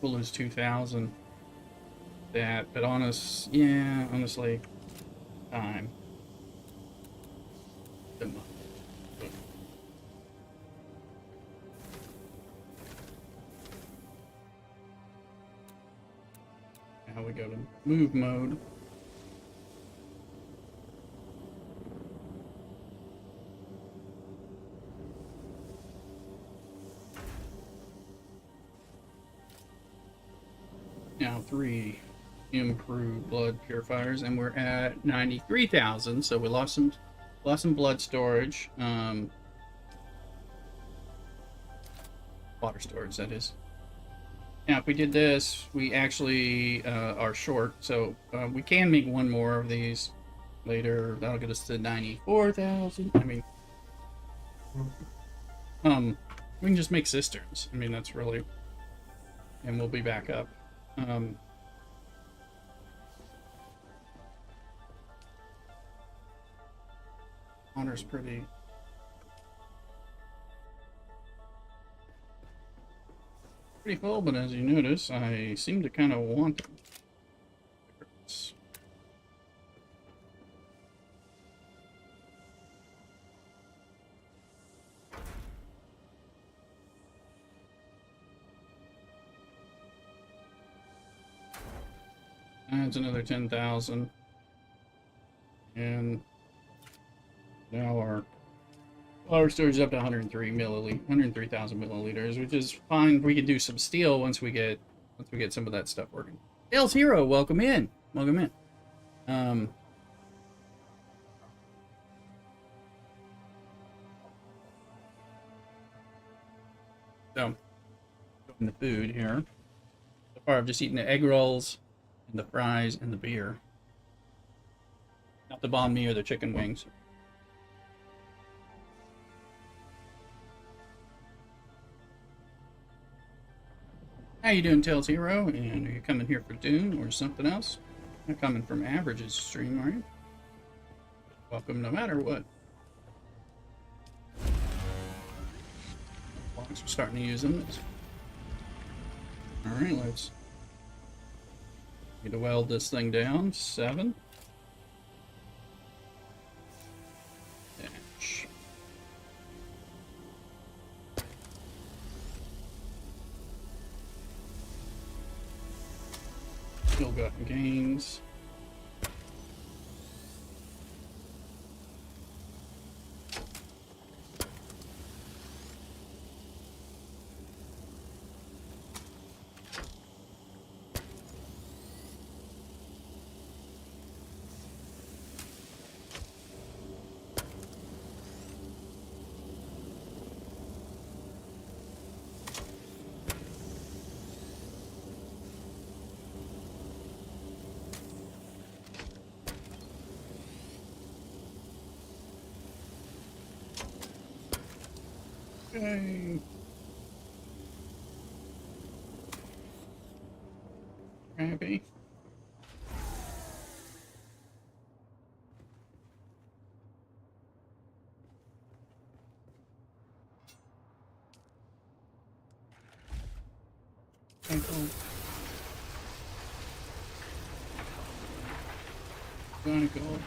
We'll lose 2,000. that, but honestly, time. Now we go to move mode. Now 3 improved blood purifiers, and we're at 93,000. So we lost some blood storage, water storage, that is. Now, if we did this, we actually are short, so we can make one more of these later. That'll get us to 94,000. I mean, we can just make cisterns. I mean, that's really, and we'll be back up. Water's pretty full, but as you notice, I seem to kind of want it. That's another 10,000. And now our water storage is up to 103,000 milliliters, which is fine. We can do some steel once we get some of that stuff working. Dale's Hero, welcome in. Welcome in. So in the food here. So far I've just eaten the egg rolls and the fries and the beer. Not the banh mi or the chicken wings. How you doing, Tails Hero? And are you coming here for Dune or something else? You're coming from Average's stream, are you? Welcome no matter what. Blocks, we're starting to use them. Alright, let's need to weld this thing down. 7. Dash. Still got gains. Okay. Happy. Cycle. Cycle.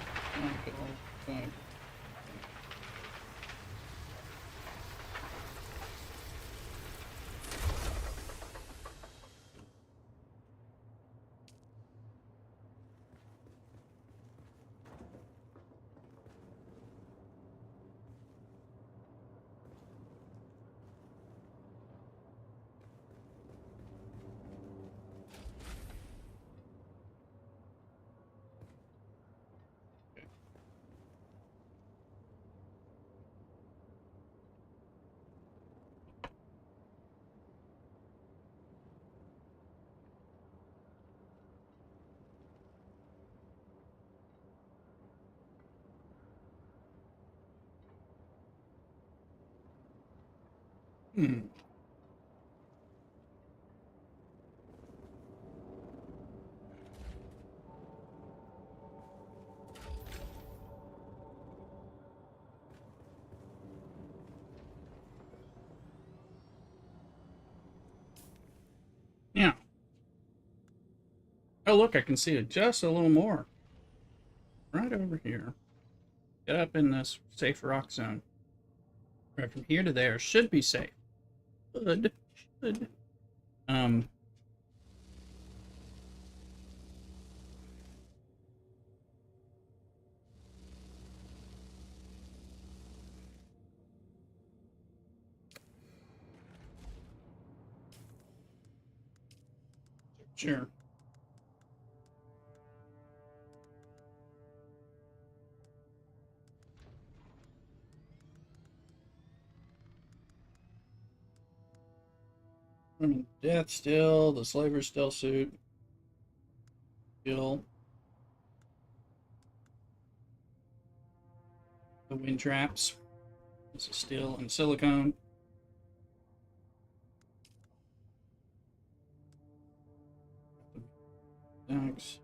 Hmm. Yeah. Oh, look, I can see it just a little more. Right over here. Get up in this safe rock zone. Right from here to there should be safe. Should. Um, sure. I mean, death still, the slaver still suit. Still. The wind traps. This is steel and silicone. Thanks.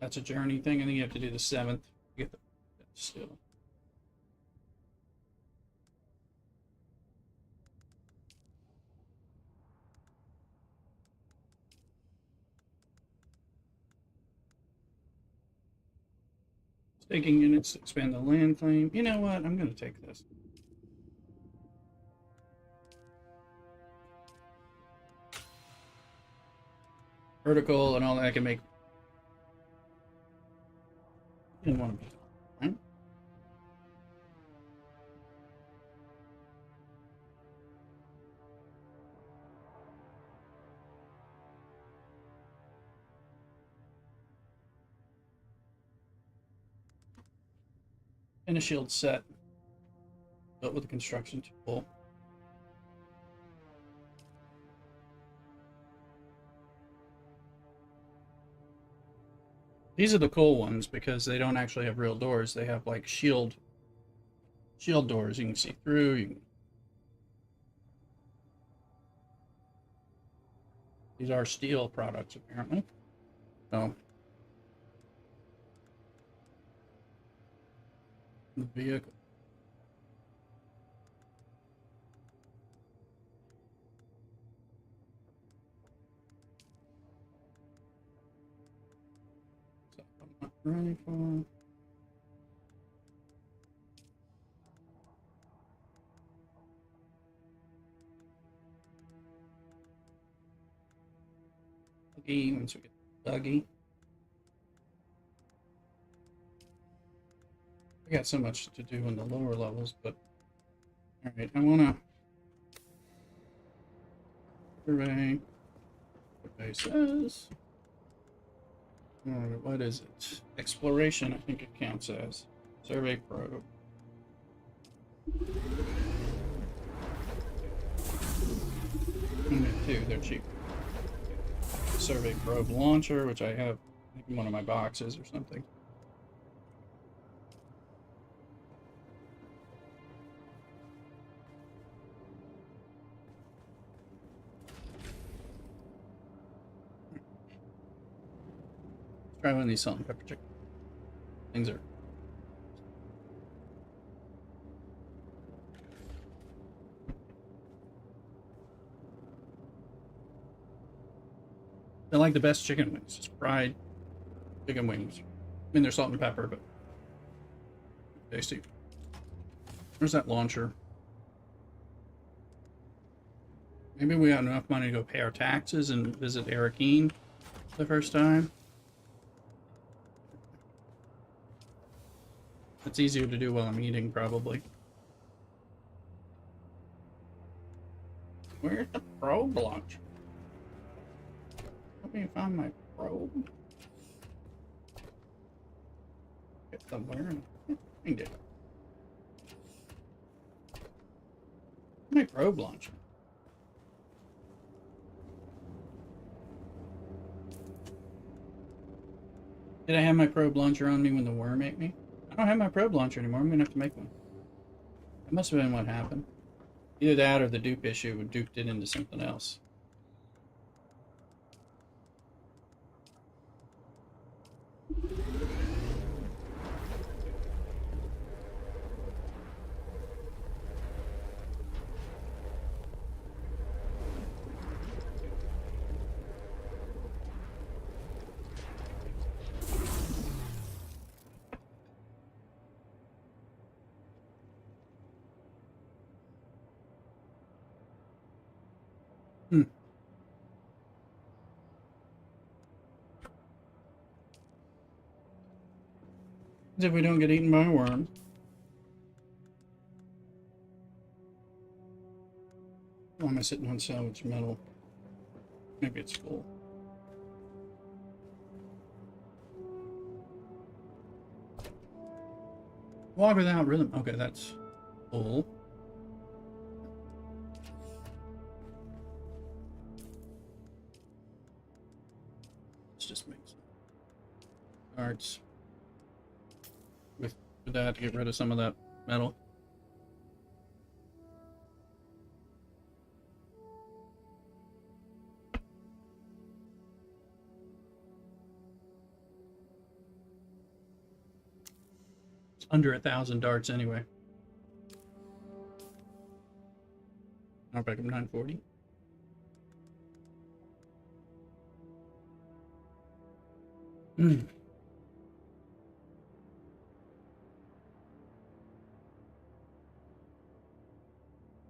That's a journey thing. I think you have to do the 7th to get the steel. Staking units to expand the land claim. You know what? I'm going to take this. Vertical and all that I can make. Didn't want to be, right? And a shield set. Built with a construction tool. These are the cool ones because they don't actually have real doors. They have like shield doors you can see through. These are steel products apparently. So the vehicle. So I'm not ready for. Buggy, once we get the buggy. I got so much to do in the lower levels, but alright, I wanna survey what base says. Alright, what is it? Exploration, I think it counts as. Survey probe. Only 2, they're cheap. Survey probe launcher, which I have in one of my boxes or something. Try one of these salt and pepper chicken. Things are. They're like the best chicken wings, just fried chicken wings. I mean, they're salt and pepper, but tasty. Where's that launcher? Maybe we got enough money to go pay our taxes and visit Arakeen the first time. It's easier to do while I'm eating, probably. Where's the probe launcher? Let me find my probe. Get somewhere. Find it. My probe launcher. Did I have my probe launcher on me when the worm ate me? I don't have my probe launcher anymore. I'm gonna have to make one. That must have been what happened. Either that or the dupe issue would duped it into something else. Hmm. As if we don't get eaten by a worm. Why am I sitting on salvage metal? Maybe it's full. Walk without rhythm. Okay, that's full. Let's just make some darts with that to get rid of some of that metal. It's under 1,000 darts anyway. Now back up 940.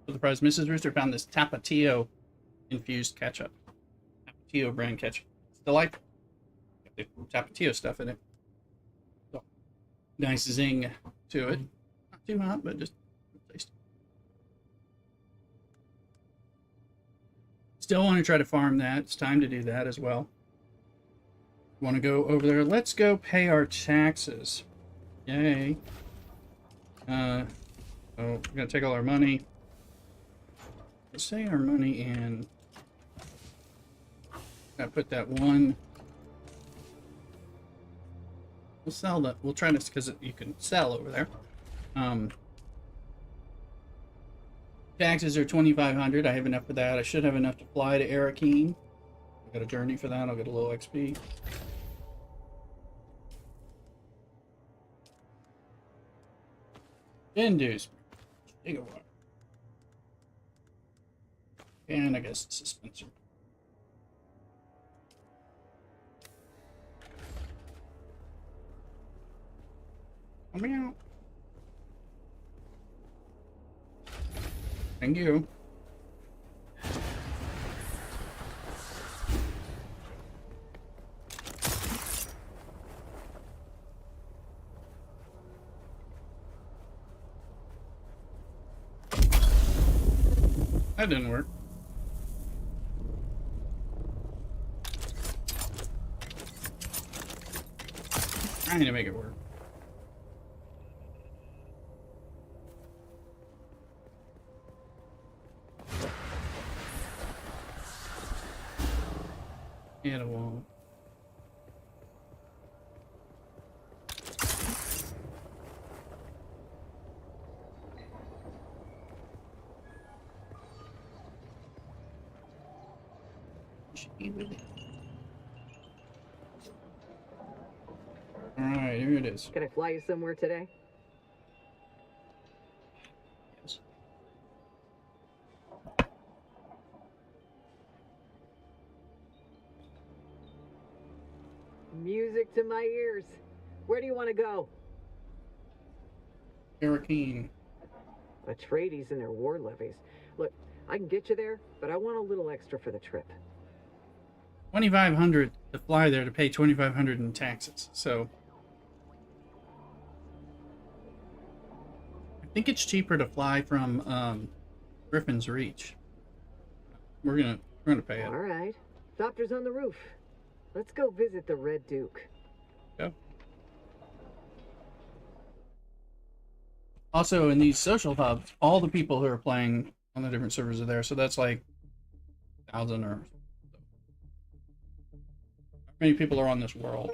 Surprise, Mrs. Rooster found this Tapatio infused ketchup. Tapatio brand ketchup. It's delightful. Got the Tapatio stuff in it. So, nice zing to it. Not too hot, but just tasty. Still want to try to farm that. It's time to do that as well. Want to go over there? Let's go pay our taxes. Yay. Oh, we're gonna take all our money. Let's say our money in. I put that one. We'll sell that. We'll try this because you can sell over there. Taxes are 2,500. I have enough for that. I should have enough to fly to Arakeen. I got a journey for that. I'll get a little XP. Induce. Gigawatt. And I guess it's suspension. Meow. Thank you. That didn't work. I need to make it work. Yeah, it won't. Alright, here it is. Can I fly you somewhere today? Yes. Music to my ears. Where do you want to go? Arakeen. Atreides and their war levies. Look, I can get you there, but I want a little extra for the trip. 2,500 to fly there to pay 2,500 in taxes. So I think it's cheaper to fly from Griffin's Reach. We're gonna pay it. All right. Thopter's on the roof. Let's go visit the Red Duke. Go. Also, in these social hubs, all the people who are playing on the different servers are there. So that's like 1,000 or so. How many people are on this world?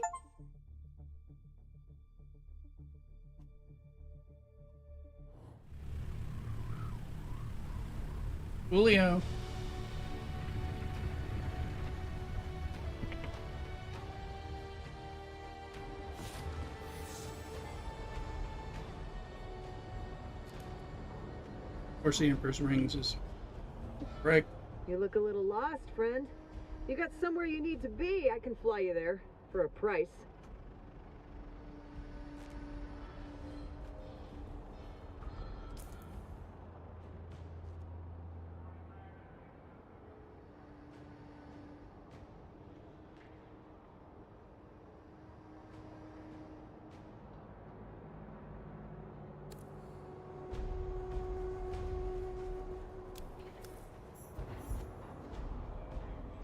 Julio. Of course, the Emperor's Rings is correct. You look a little lost, friend. You got somewhere you need to be. I can fly you there for a price.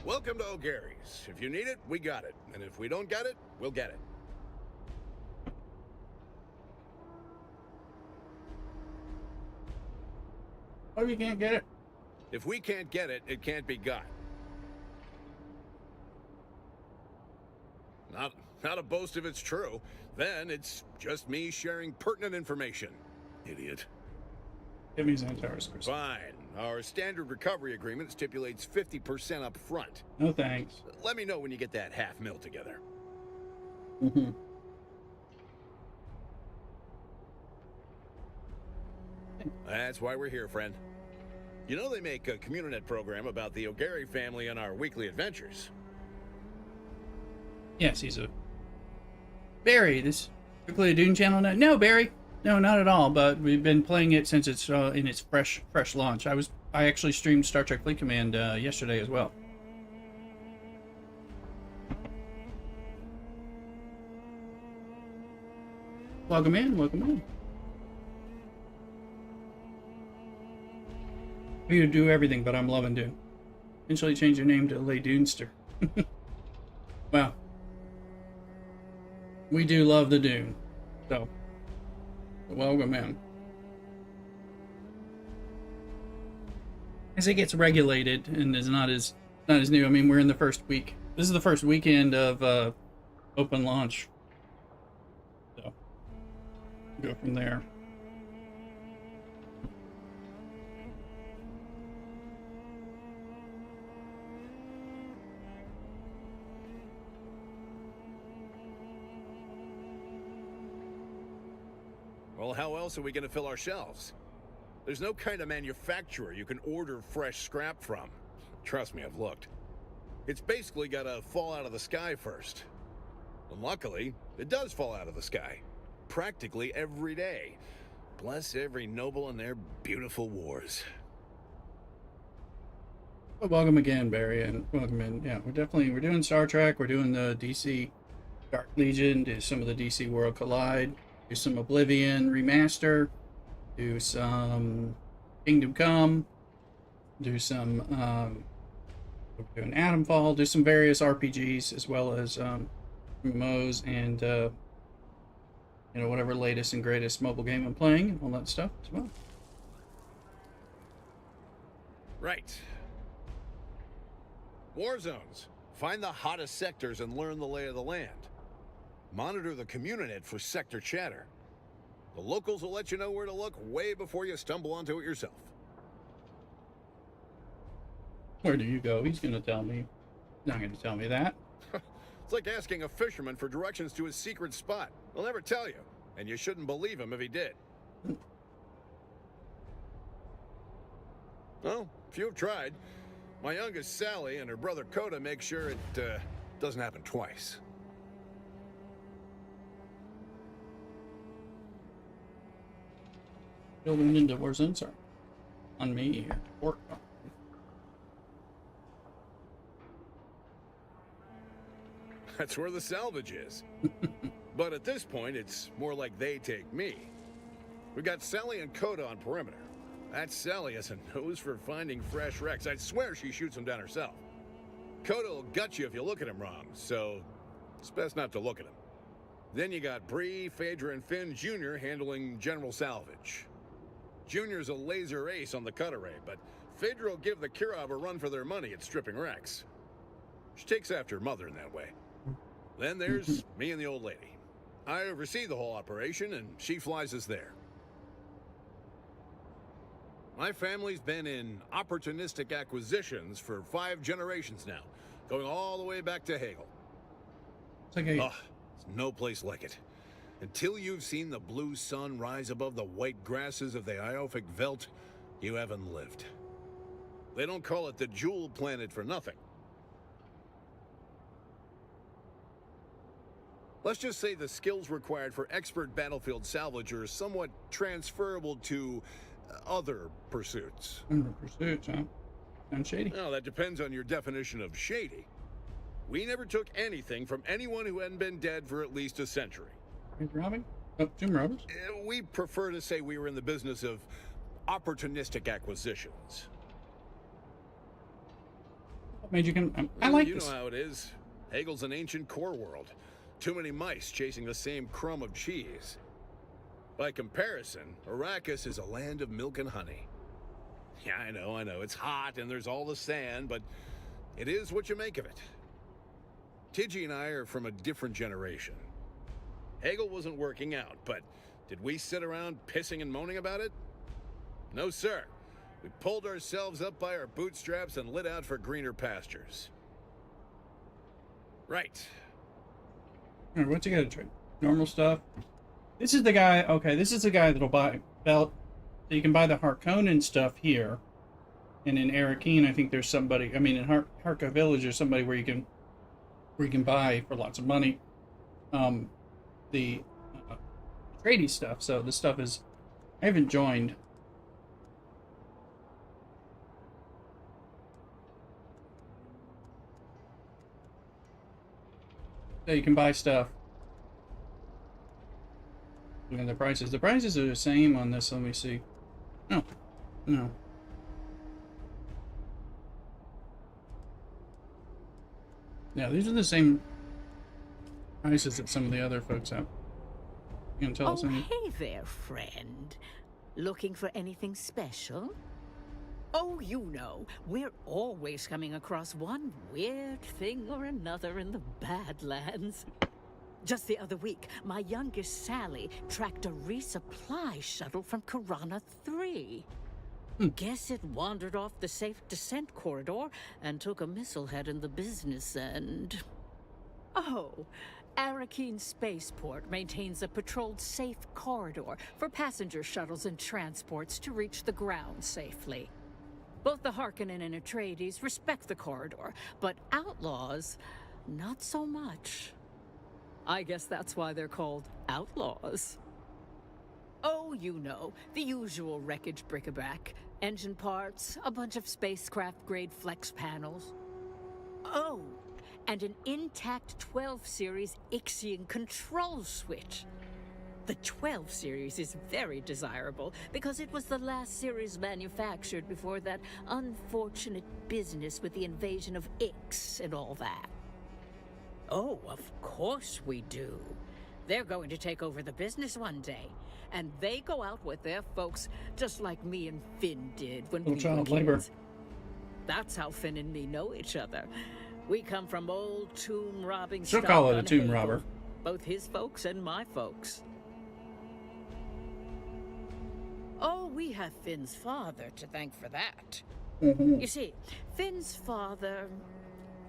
Welcome to O'Gary's. If you need it, we got it. And if we don't get it, we'll get it. Oh, you can't get it? If we can't get it, it can't be got. Not a boast if it's true. Then it's just me sharing pertinent information. Idiot. Give me Xantaurus crystal. Fine. Our standard recovery agreement stipulates 50% up front. No thanks. Let me know when you get that half mil together. Mm-hmm. That's why we're here, friend. You know they make a Communinet program about the O'Gary family and our weekly adventures. Yes, he's a... Barry, this strictly a Dune channel now? No, Barry. No, not at all, but we've been playing it since it's in its fresh launch. I actually streamed Star Trek Fleet Command yesterday as well. Welcome in, welcome in. You do everything, but I'm loving Dune. Eventually change your name to Lay Dunester. Well, we do love the Dune, so welcome in. As it gets regulated and is not as new. I mean, we're in the first week. This is the first weekend of open launch. So go from there. Well, how else are we going to fill our shelves? There's no kind of manufacturer you can order fresh scrap from. Trust me, I've looked. It's basically got to fall out of the sky first. And luckily, it does fall out of the sky. Practically every day. Bless every noble in their beautiful wars. Well, welcome again, Barry, and welcome in. Yeah, we're doing Star Trek. We're doing the DC Dark Legion, do some of the DC World Collide, do some Oblivion Remaster, do some Kingdom Come, do some we're doing Atomfall, do some various RPGs as well as MMOs and whatever latest and greatest mobile game I'm playing and all that stuff as well. Right. War zones. Find the hottest sectors and learn the lay of the land. Monitor the Communinet for sector chatter. The locals will let you know where to look way before you stumble onto it yourself. Where do you go? He's going to tell me. Not going to tell me that. It's like asking a fisherman for directions to his secret spot. He'll never tell you, and you shouldn't believe him if he did. Well, few have tried. My youngest, Sally, and her brother Coda make sure it doesn't happen twice. Building into Warzone, sorry. On me here. Work. That's where the salvage is. But at this point, it's more like they take me. We got Sally and Coda on perimeter. That Sally has a nose for finding fresh wrecks. I'd swear she shoots them down herself. Coda will gut you if you look at him wrong, so it's best not to look at him. Then you got Bree, Phaedra, and Finn Jr. handling general salvage. Junior's a laser ace on the cut array, but Phaedra will give the Kirov a run for their money at stripping wrecks. She takes after her mother in that way. Then there's me and the old lady. I oversee the whole operation, and she flies us there. My family's been in opportunistic acquisitions for 5 generations now, going all the way back to Hegel. It's like a... There's no place like it. Until you've seen the blue sun rise above the white grasses of the Iophic Veldt, you haven't lived. They don't call it the Jewel Planet for nothing. Let's just say the skills required for expert battlefield salvage are somewhat transferable to other pursuits. Pursuits, huh? Sounds shady. Well, that depends on your definition of shady. We never took anything from anyone who hadn't been dead for at least a century. Robbing? Oh, Jim Robbers? We prefer to say we were in the business of opportunistic acquisitions. made you come? I like You this. know how it is. Hagel's an ancient core world. Too many mice chasing the same crumb of cheese. By comparison, Arrakis is a land of milk and honey. Yeah, I know. It's hot and there's all the sand, but it is what you make of it. Tidgy and I are from a different generation. Hegel wasn't working out, but did we sit around pissing and moaning about it? No, sir. We pulled ourselves up by our bootstraps and lit out for greener pastures. Right. Alright, what's he got to trade? Normal stuff. This is the guy. Okay, this is the guy that'll buy belt. So you can buy the Harkonnen stuff here, and in Arakeen, I think there's somebody. I mean, in Harka Village, there's somebody where you can buy for lots of money. The trading stuff. So this stuff is. I haven't joined. So you can buy stuff. Look at the prices. The prices are the same on this. Let me see. No. No. Yeah, these are the same prices that some of the other folks have. You can tell us any. Hey there, friend. Looking for anything special? Oh, you know, we're always coming across one weird thing or another in the Badlands. Just the other week, my youngest Sally tracked a resupply shuttle from Karana 3. Guess it wandered off the safe descent corridor and took a missile head in the business end. Oh, Arakeen Spaceport maintains a patrolled safe corridor for passenger shuttles and transports to reach the ground safely. Both the Harkonnen and Atreides respect the corridor, but outlaws, not so much. I guess that's why they're called outlaws. Oh, you know, the usual wreckage bric-a-brac. Engine parts, a bunch of spacecraft-grade flex panels. Oh, and an intact 12 series Ixion control switch. The 12 series is very desirable because it was the last series manufactured before that unfortunate business with the invasion of Ix and all that. Oh, of course we do. They're going to take over the business one day, and they go out with their folks just like me and Finn did when we were child labor. kids. That's how Finn and me know each other. We come from old tomb robbing She'll stock call it a on tomb Hegel. robber. Both his folks and my folks. Oh, we have Finn's father to thank for that. You see, Finn's father,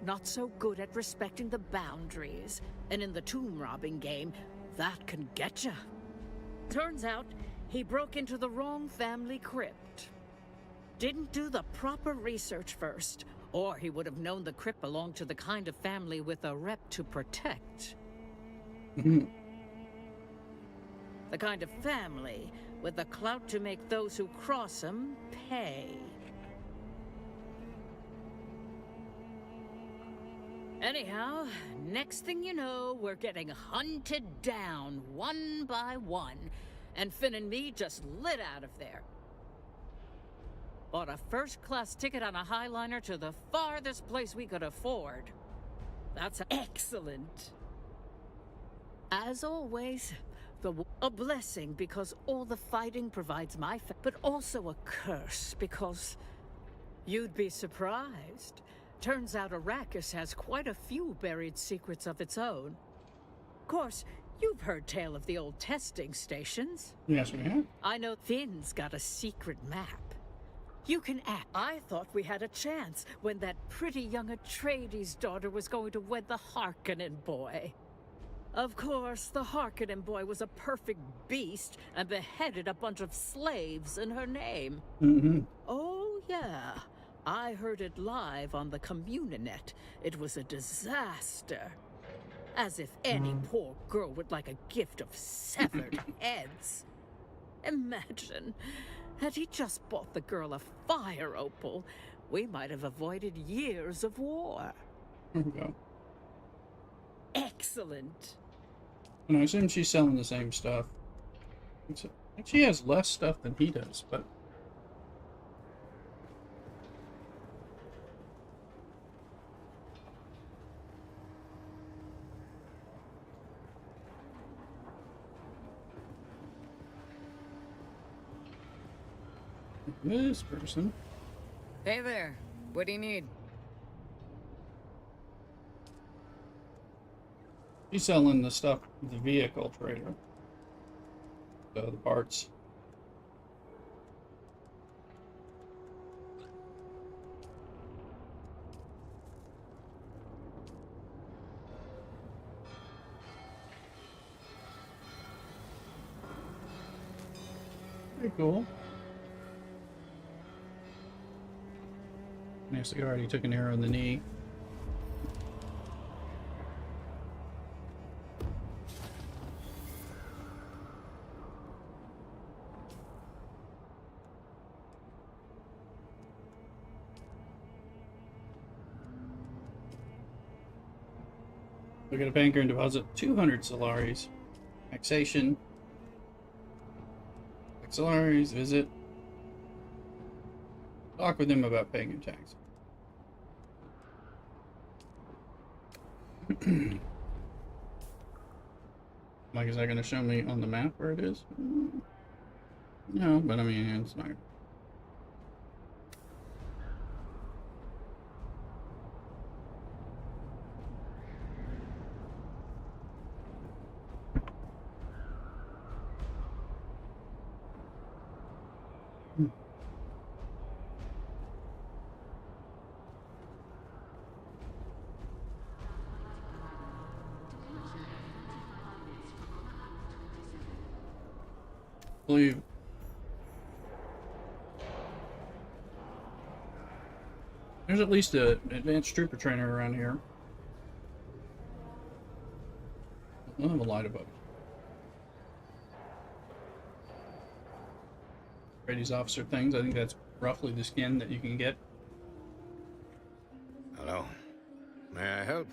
not so good at respecting the boundaries, and in the tomb robbing game, that can get ya. Turns out, he broke into the wrong family crypt. Didn't do the proper research first, or he would have known the crypt belonged to the kind of family with a rep to protect. The kind of family with the clout to make those who cross them pay. Anyhow, next thing you know, we're getting hunted down one by one, and Finn and me just lit out of there. Bought a first-class ticket on a Highliner to the farthest place we could afford. That's excellent. As always, a blessing because all the fighting provides my but also a curse because you'd be surprised. Turns out Arrakis has quite a few buried secrets of its own. Of course, you've heard tale of the old testing stations. Yes, we have. I know Finn's got a secret map. You can act. I thought we had a chance when that pretty young Atreides daughter was going to wed the Harkonnen boy. Of course, the Harkonnen boy was a perfect beast and beheaded a bunch of slaves in her name. Oh, yeah. I heard it live on the Communinet. It was a disaster. As if any poor girl would like a gift of severed heads. Imagine, had he just bought the girl a fire opal, we might have avoided years of war. Here we go. Excellent. And I assume she's selling the same stuff. I think she has less stuff than he does, but... This person. Hey there. What do you need? She's selling the stuff, the vehicle trader. So the parts. Pretty cool. Nice cigar, he took an arrow in the knee. Look at a banker and deposit 200 Solaris. Taxation. Solaris, visit. Talk with him about paying your tax. Like, is that going to show me on the map where it is? No, but I mean, it's not. Believe there's at least an advanced trooper trainer around here. We'll have a light above. Brady's officer things. I think that's roughly the skin that you can get. Hello. May I help?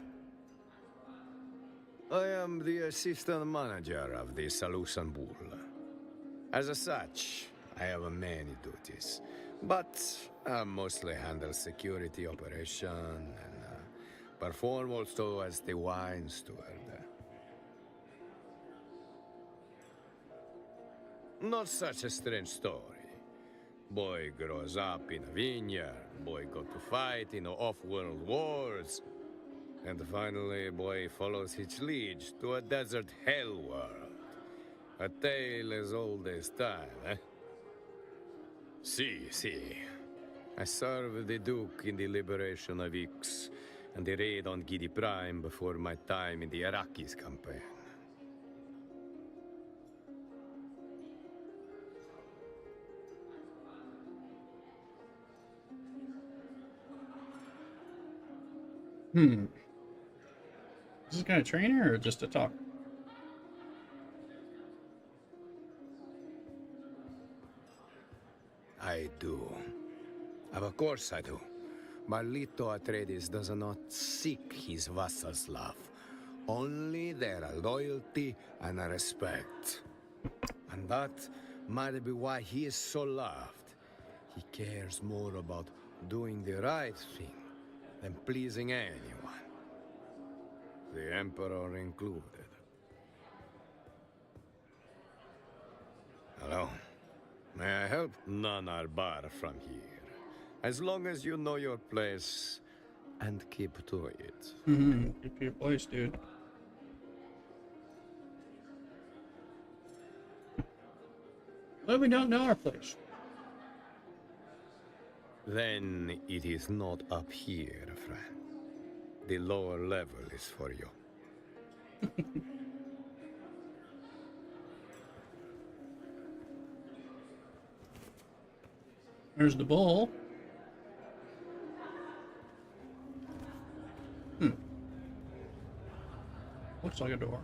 I am the assistant manager of the Salusan Bull. As such, I have many duties, but I mostly handle security operation and perform also as the wine steward. Not such a strange story. Boy grows up in a vineyard, boy go to fight in off-world wars, and finally boy follows his liege to a desert hell world. A tale as old as time, eh? Si. I served the Duke in the liberation of Ix and the raid on Gidi Prime before my time in the Iraqis campaign. Is this guy a trainer or just a talker? I do. Of course I do. Marlito Atreides does not seek his vassals' love. Only their loyalty and respect. And that might be why he is so loved. He cares more about doing the right thing than pleasing anyone. The Emperor included. Hello. May I help? None are barred from here. As long as you know your place and keep to it. Keep to your place, dude. Well, we don't know our place. Then it is not up here, friend. The lower level is for you. There's the bull. Looks like a door.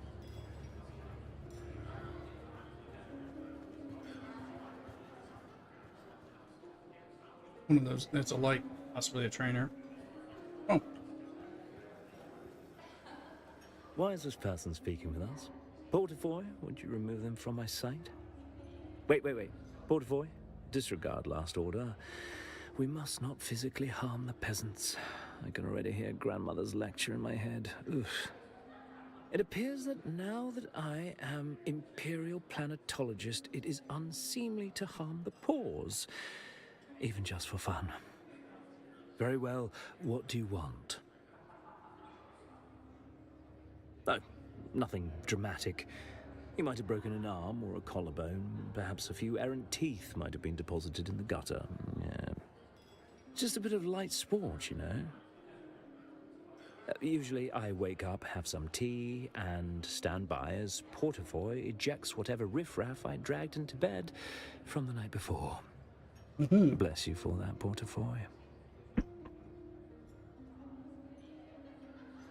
One of those, that's a light, possibly a trainer. Oh. Why is this person speaking with us? Portafoy, would you remove them from my sight? Wait. Portafoy, disregard last order. We must not physically harm the peasants. I can already hear grandmother's lecture in my head. Oof. It appears that now that I am Imperial Planetologist, it is unseemly to harm the paws. even just for fun. Very well, what do you want? Oh, nothing dramatic. He might have broken an arm or a collarbone. Perhaps a few errant teeth might have been deposited in the gutter. Yeah. Just a bit of light sport, you know. Usually I wake up, have some tea, and stand by as Portafoy ejects whatever riffraff I dragged into bed from the night before. Bless you for that, Portafoy.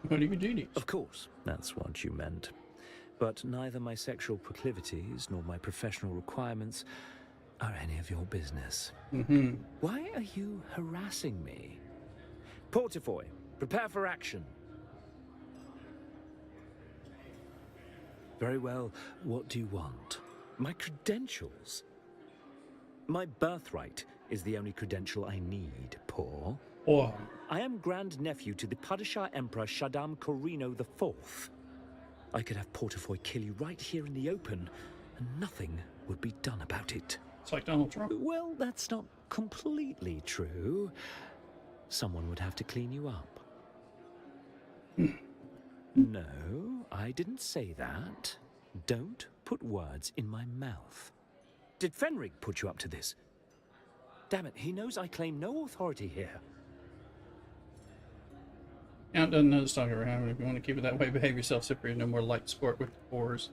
What are your duties? Of course, that's what you meant. But neither my sexual proclivities nor my professional requirements are any of your business. Why are you harassing me? Portafoy, prepare for action. Very well, what do you want? My credentials? My birthright is the only credential I need, Paul. Oh. I am grandnephew to the Padishah Emperor Shaddam Corino IV. I could have Portafoy kill you right here in the open, and nothing would be done about it. It's like Donald Trump. Well, that's not completely true. Someone would have to clean you up. No, I didn't say that. Don't put words in my mouth. Did Fenrig put you up to this? Damn it, he knows I claim no authority here. Count doesn't know the stock ever happened. If you want to keep it that way, behave yourself, Cyprian. No more light sport with whores.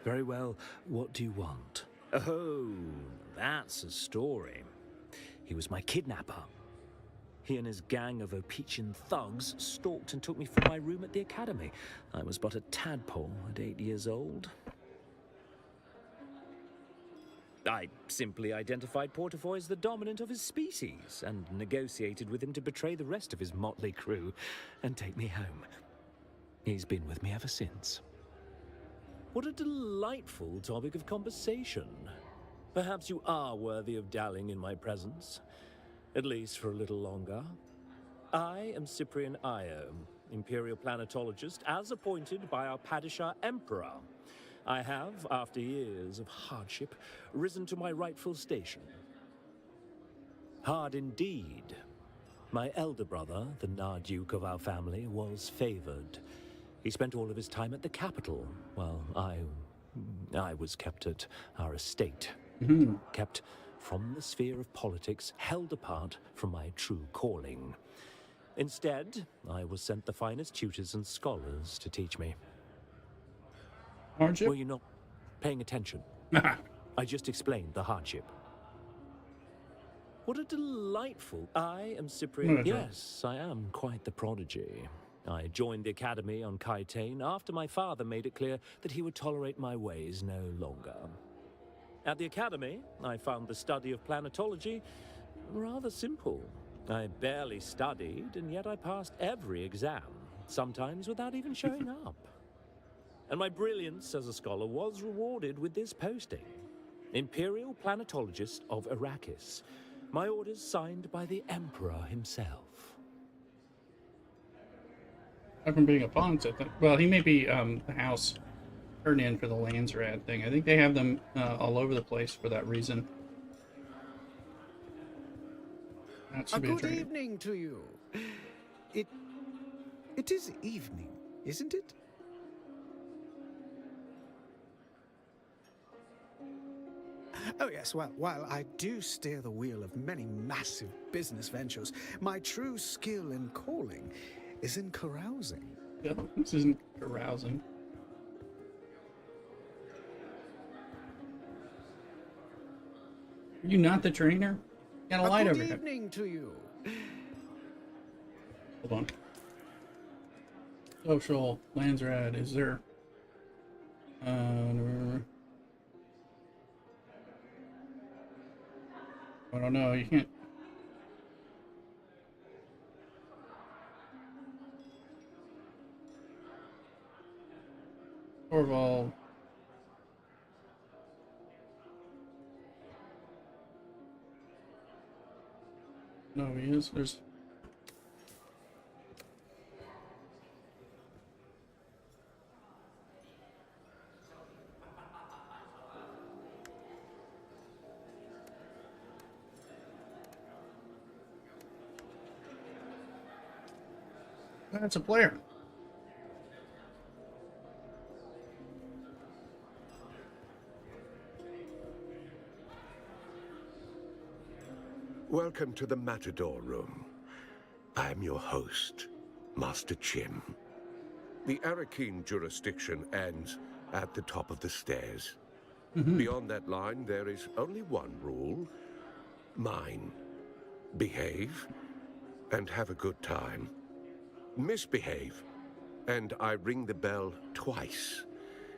Very well, what do you want? Oh, that's a story. He was my kidnapper. He and his gang of Opichan thugs stalked and took me from my room at the academy. I was but a tadpole at 8 years old. I simply identified Portafoy as the dominant of his species and negotiated with him to betray the rest of his motley crew and take me home. He's been with me ever since. What a delightful topic of conversation. Perhaps you are worthy of dallying in my presence, at least for a little longer. I am Cyprian Io, Imperial Planetologist, as appointed by our Padishah Emperor. I have, after years of hardship, risen to my rightful station. Hard indeed. My elder brother, the Narduke of our family, was favored. He spent all of his time at the capital, while I was kept at our estate. Kept from the sphere of politics, held apart from my true calling. Instead, I was sent the finest tutors and scholars to teach me. Hardship? Were you not paying attention? I just explained the hardship. What a delightful... I am Cyprian... Yes, I am quite the prodigy. I joined the academy on Kaitane after my father made it clear that he would tolerate my ways no longer. At the academy, I found the study of planetology rather simple. I barely studied, and yet I passed every exam, sometimes without even showing up. And my brilliance as a scholar was rewarded with this posting. Imperial Planetologist of Arrakis. My orders signed by the Emperor himself. I've been being opponents at that. Well, he may be the house turned in for the Landsrad thing. I think they have them all over the place for that reason. That should be a good evening to you. It is evening, isn't it? Oh yes, well, while I do steer the wheel of many massive business ventures, my true skill and calling is in carousing. Yeah, this isn't carousing. Are you not the trainer? You got a light over here. Good evening to you. Hold on. Social Landsrad, is there? I don't know. You can't. Torvald. No, he is. There's. That's a player. Welcome to the Matador Room. I am your host, Master Chim. The Arakeen jurisdiction ends at the top of the stairs. Beyond that line, there is only one rule. Mine. Behave and have a good time. Misbehave, and I ring the bell twice.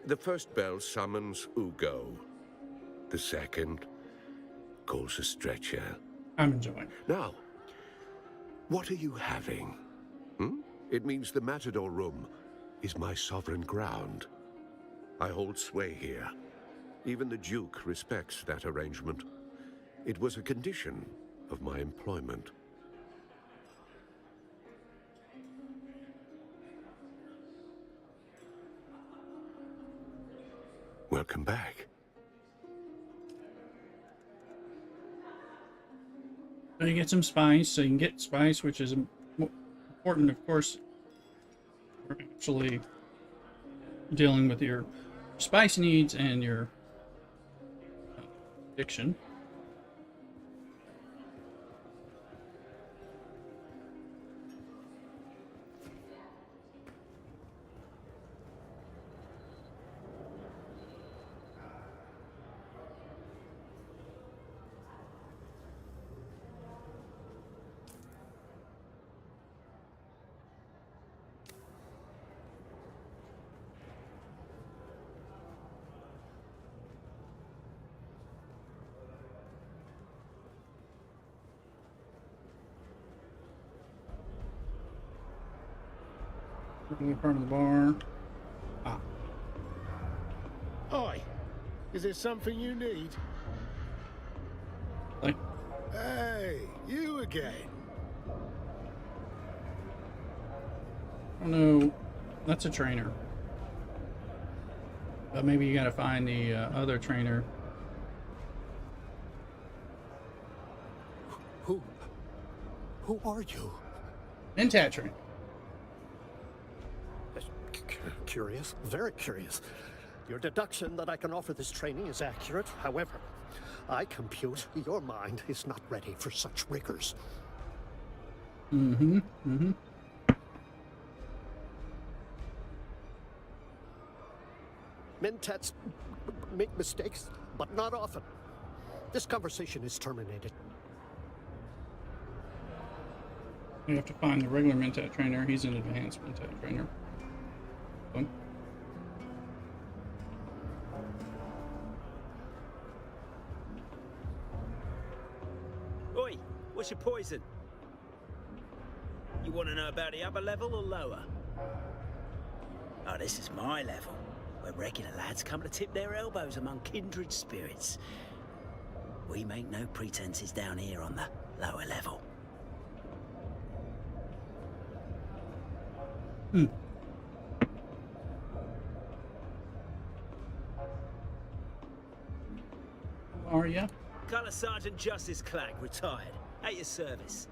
The first bell summons Ugo. The second calls a stretcher. I'm enjoying. Now, what are you having? It means the Matador Room is my sovereign ground. I hold sway here. Even the Duke respects that arrangement. It was a condition of my employment. Welcome back. So you get some spice, so you can get spice, which is important, of course, for actually dealing with your spice needs and your addiction. In front of the bar. Oi, is there something you need? Like, Hey, you again. I don't know. That's a trainer. But maybe you gotta find the other trainer. Who are you? Mentat trainer. Curious, very curious. Your deduction that I can offer this training is accurate. However, I compute your mind is not ready for such rigors. Mentats make mistakes, but not often. This conversation is terminated. You have to find the regular Mentat trainer. He's an advanced Mentat trainer. Oh. Oi, what's your poison? You want to know about the upper level or lower? Oh, this is my level, where regular lads come to tip their elbows among kindred spirits. We make no pretenses down here on the lower level. Are ya? Colour Sergeant Justice Clack, retired. At your service.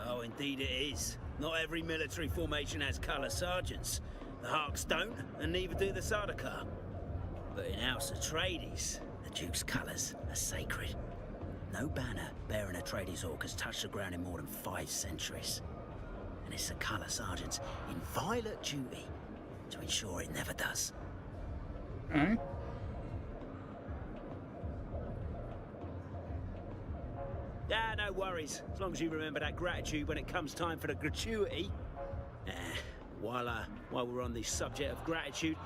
Oh, indeed it is. Not every military formation has colour sergeants. The Harks don't, and neither do the Sardaukar. But in House Atreides, the Duke's colours are sacred. No banner bearing Atreides orc has touched the ground in more than 5 centuries. And it's the colour sergeant's inviolate duty to ensure it never does. Alright. Ah, no worries. As long as you remember that gratitude when it comes time for the gratuity. While we're on the subject of gratitude,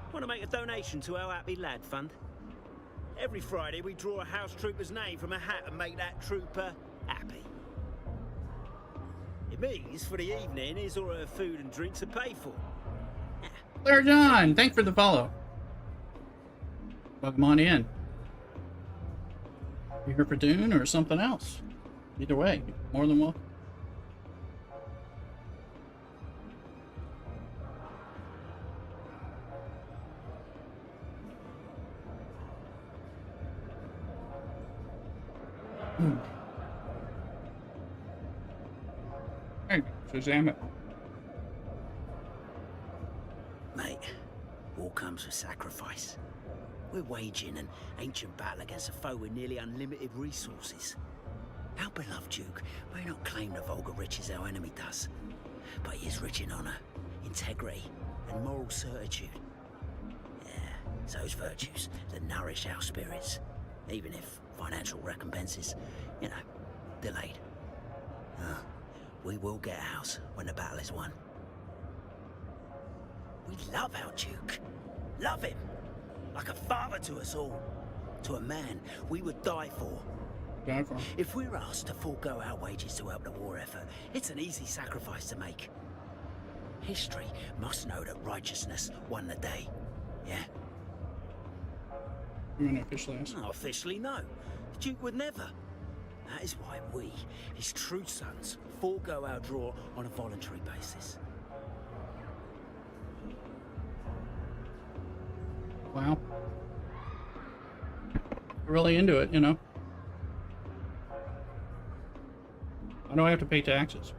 I want to make a donation to our Happy Lad Fund. Every Friday we draw a house trooper's name from a hat and make that trooper happy. It means for the evening his or her food and drinks are paid for. Claire John, thanks for the follow. Welcome on in. You here for Dune or something else? Either way, more than welcome. Shazam it. Mate, war comes with sacrifice. We're waging an ancient battle against a foe with nearly unlimited resources. Our beloved Duke may not claim the vulgar riches our enemy does, but he is rich in honor, integrity, and moral certitude. Yeah, it's those virtues that nourish our spirits, even if financial recompense is, you know, delayed. We will get ours when the battle is won. We love our Duke. Love him. Like a father to us all. To a man we would die for. Die for him. If we're asked to forego our wages to help the war effort, it's an easy sacrifice to make. History must know that righteousness won the day. Yeah? I mean, officially, yes. Not officially, no. The Duke would never. That is why we, his true sons, forego our draw on a voluntary basis. Wow. Really into it, you know. Why do I have to pay taxes?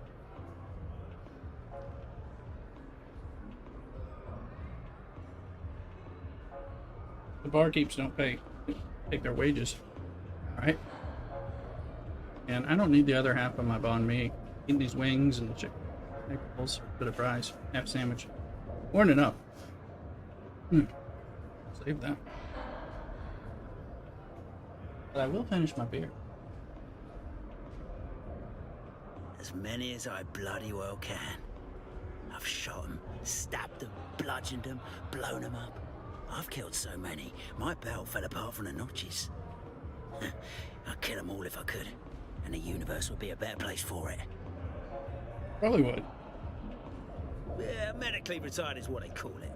The barkeeps don't take their wages. Alright. And I don't need the other half of my banh mi. Eat these wings and chicken rolls, bit of fries, half sandwich. More than enough. Save that. But I will finish my beer. As many as I bloody well can. I've shot them, stabbed them, bludgeoned them, blown them up. I've killed so many, my belt fell apart from the notches. I'd kill them all if I could, and the universe would be a better place for it. Probably would. Yeah, medically retired is what they call it.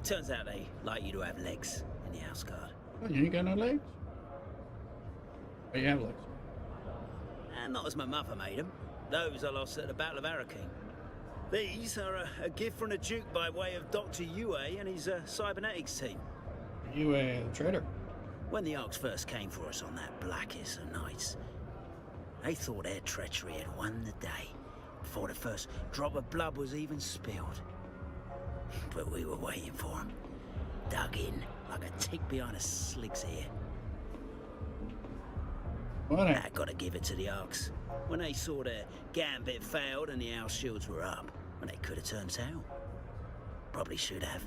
Turns out they like you to have legs in the house guard. Well, you ain't got no legs? Oh, you have legs. And not as my mother made them. Those I lost at the Battle of Arakeen. These are a gift from the Duke by way of Dr. Yue and his cybernetics team. Yue, the traitor. When the Arks first came for us on that blackest of nights, they thought their treachery had won the day before the first drop of blood was even spilled. But we were waiting for them, dug in like a tick behind a slig's ear. I gotta give it to the Arks. When they saw their gambit failed and the house shields were up, when they could have turned tail. Probably should have,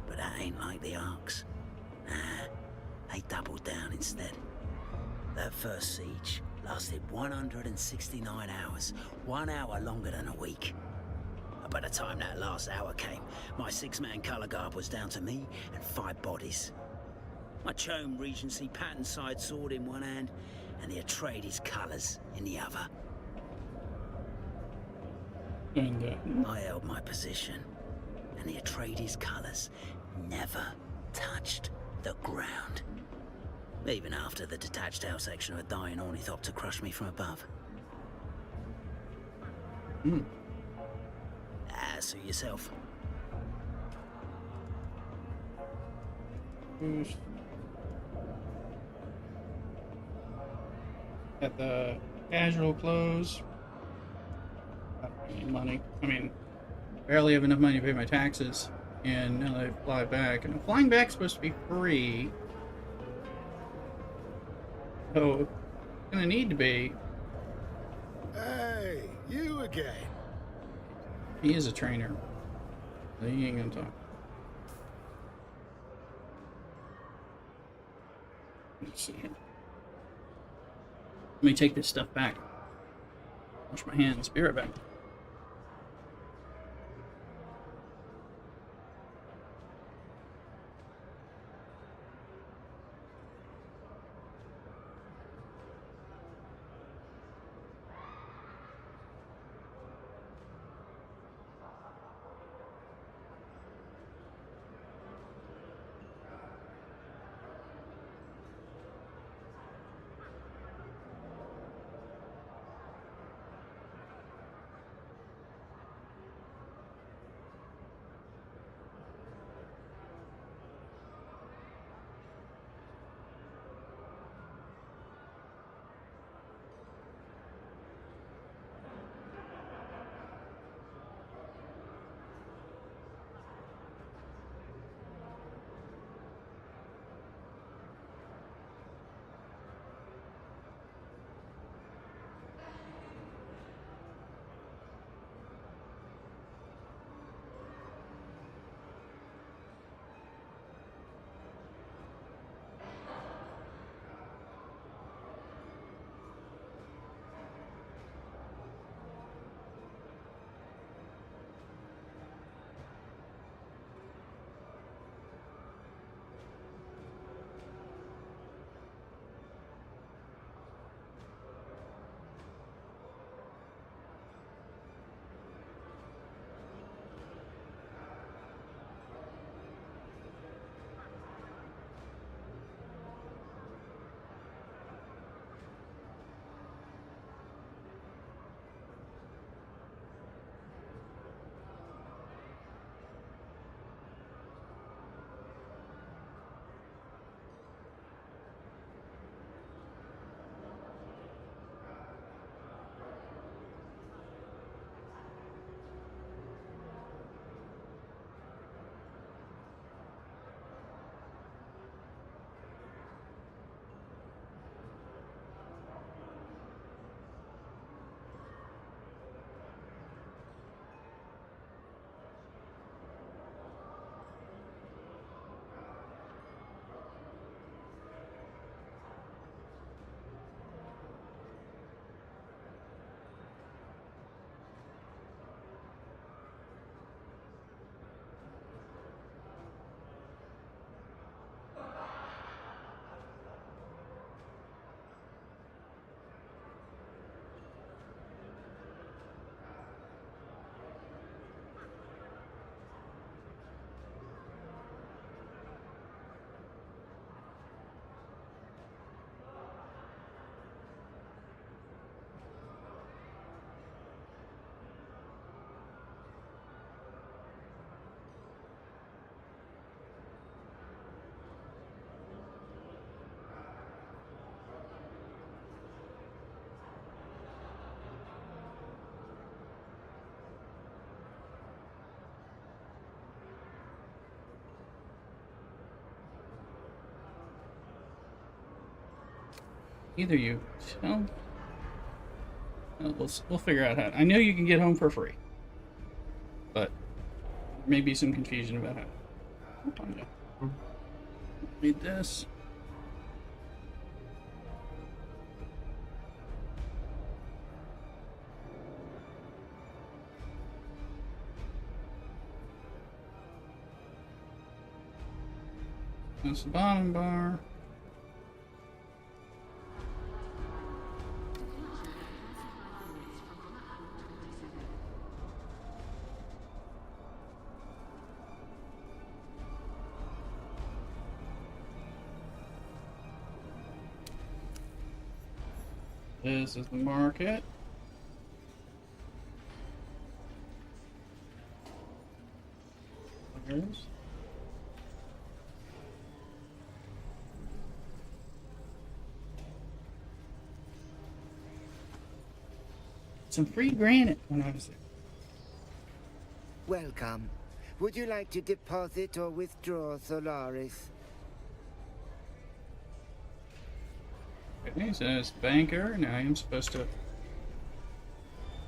but that ain't like the Arks. Nah, they doubled down instead. That first siege lasted 169 hours, 1 hour longer than a week. By the time that last hour came, my 6-man colour guard was down to me and 5 bodies. My Chome Regency pattern side sword in one hand, and the Atreides colours in the other. And I held my position, and the Atreides colours never touched the ground. Even after the detached house section of a dying ornithopter crushed me from above. Suit yourself. Got the casual clothes. Not any money. I mean, barely have enough money to pay my taxes. And now I fly back. And flying back's supposed to be free. So, it's gonna need to be. Hey, you again. He is a trainer. So he ain't gonna talk. Let's see here. Let me take this stuff back. Wash my hands. Be right back. Either you tell. We'll figure out how. I know you can get home for free, but maybe some confusion about how. Hold on, yeah. Read this. That's the bottom bar. This is the market. There's. Some free granite when I was there. Welcome. Would you like to deposit or withdraw Solaris? Okay, says banker. Now I am supposed to.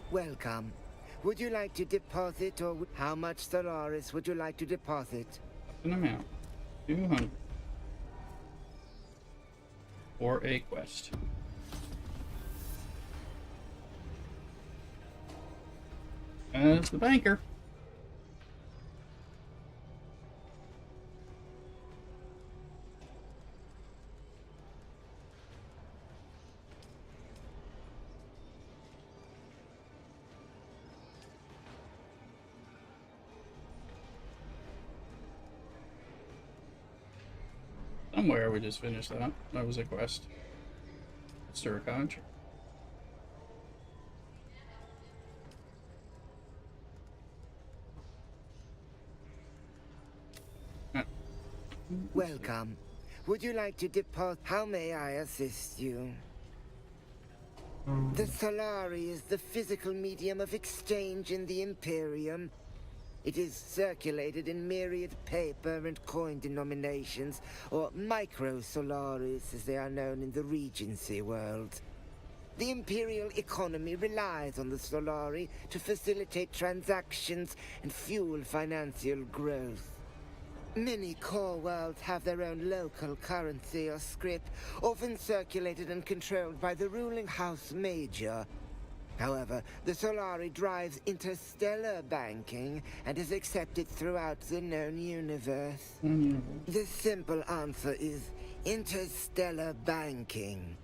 Welcome. Would you like to deposit or how much Solaris would you like to deposit? An amount. 200. For a quest. As the banker. Somewhere we just finished that. That was a quest. Stir a contract. Welcome. Would you like to deposit? How may I assist you? The Solari is the physical medium of exchange in the Imperium. It is circulated in myriad paper and coin denominations, or micro-Solaris as they are known in the Regency world. The Imperial economy relies on the Solari to facilitate transactions and fuel financial growth. Many core worlds have their own local currency or script, often circulated and controlled by the ruling House Major. However, the Solari drives interstellar banking and is accepted throughout the known universe. The simple answer is interstellar banking.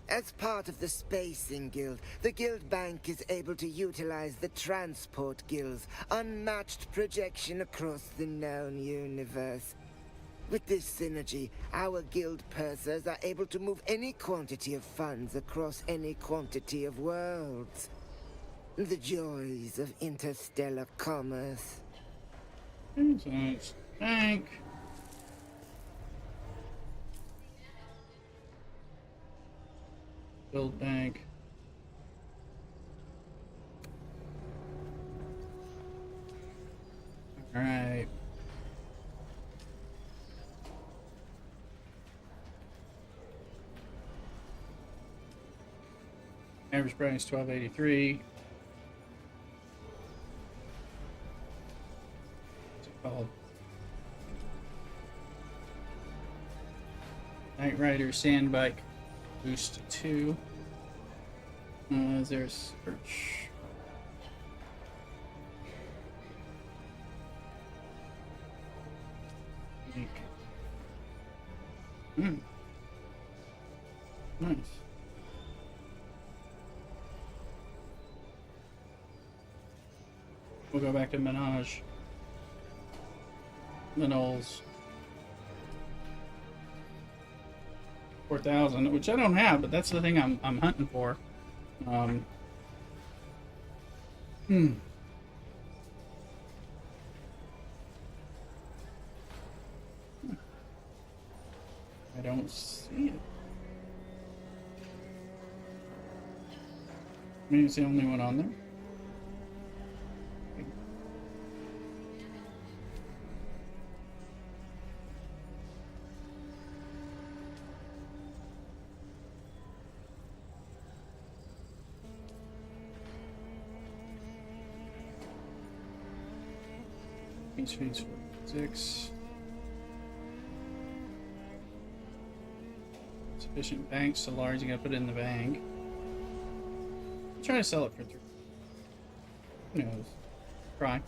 As part of the Spacing Guild, the Guild Bank is able to utilize the Transport Guild's unmatched projection across the known universe. With this synergy, our guild pursers are able to move any quantity of funds across any quantity of worlds. The joys of interstellar commerce. Bank. Build bank. All right. Average price $12.83. What's it called? Knight Rider Sandbike Boost 2. Is there a search? Nice. We'll go back to Menage. The Knolls. 4,000, which I don't have, but that's the thing I'm hunting for. I don't see it. Maybe it's the only one on there. Each phase 6. Sufficient banks so large you gotta put it in the bank. Try to sell it for 3. Who knows? Try.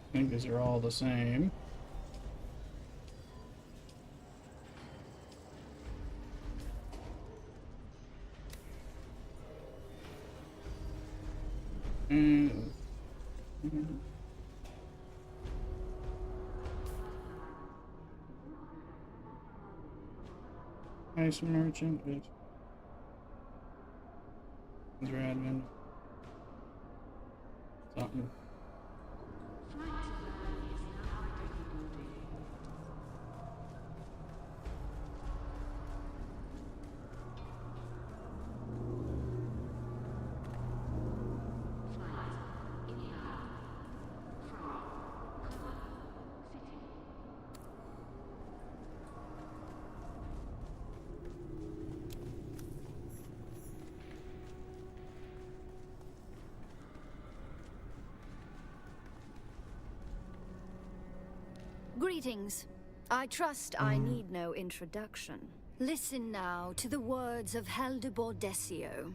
I think these are all the same. Nice merchant. Admin. Something. Greetings. I trust I need no introduction. Listen now to the words of Haldebor Desio.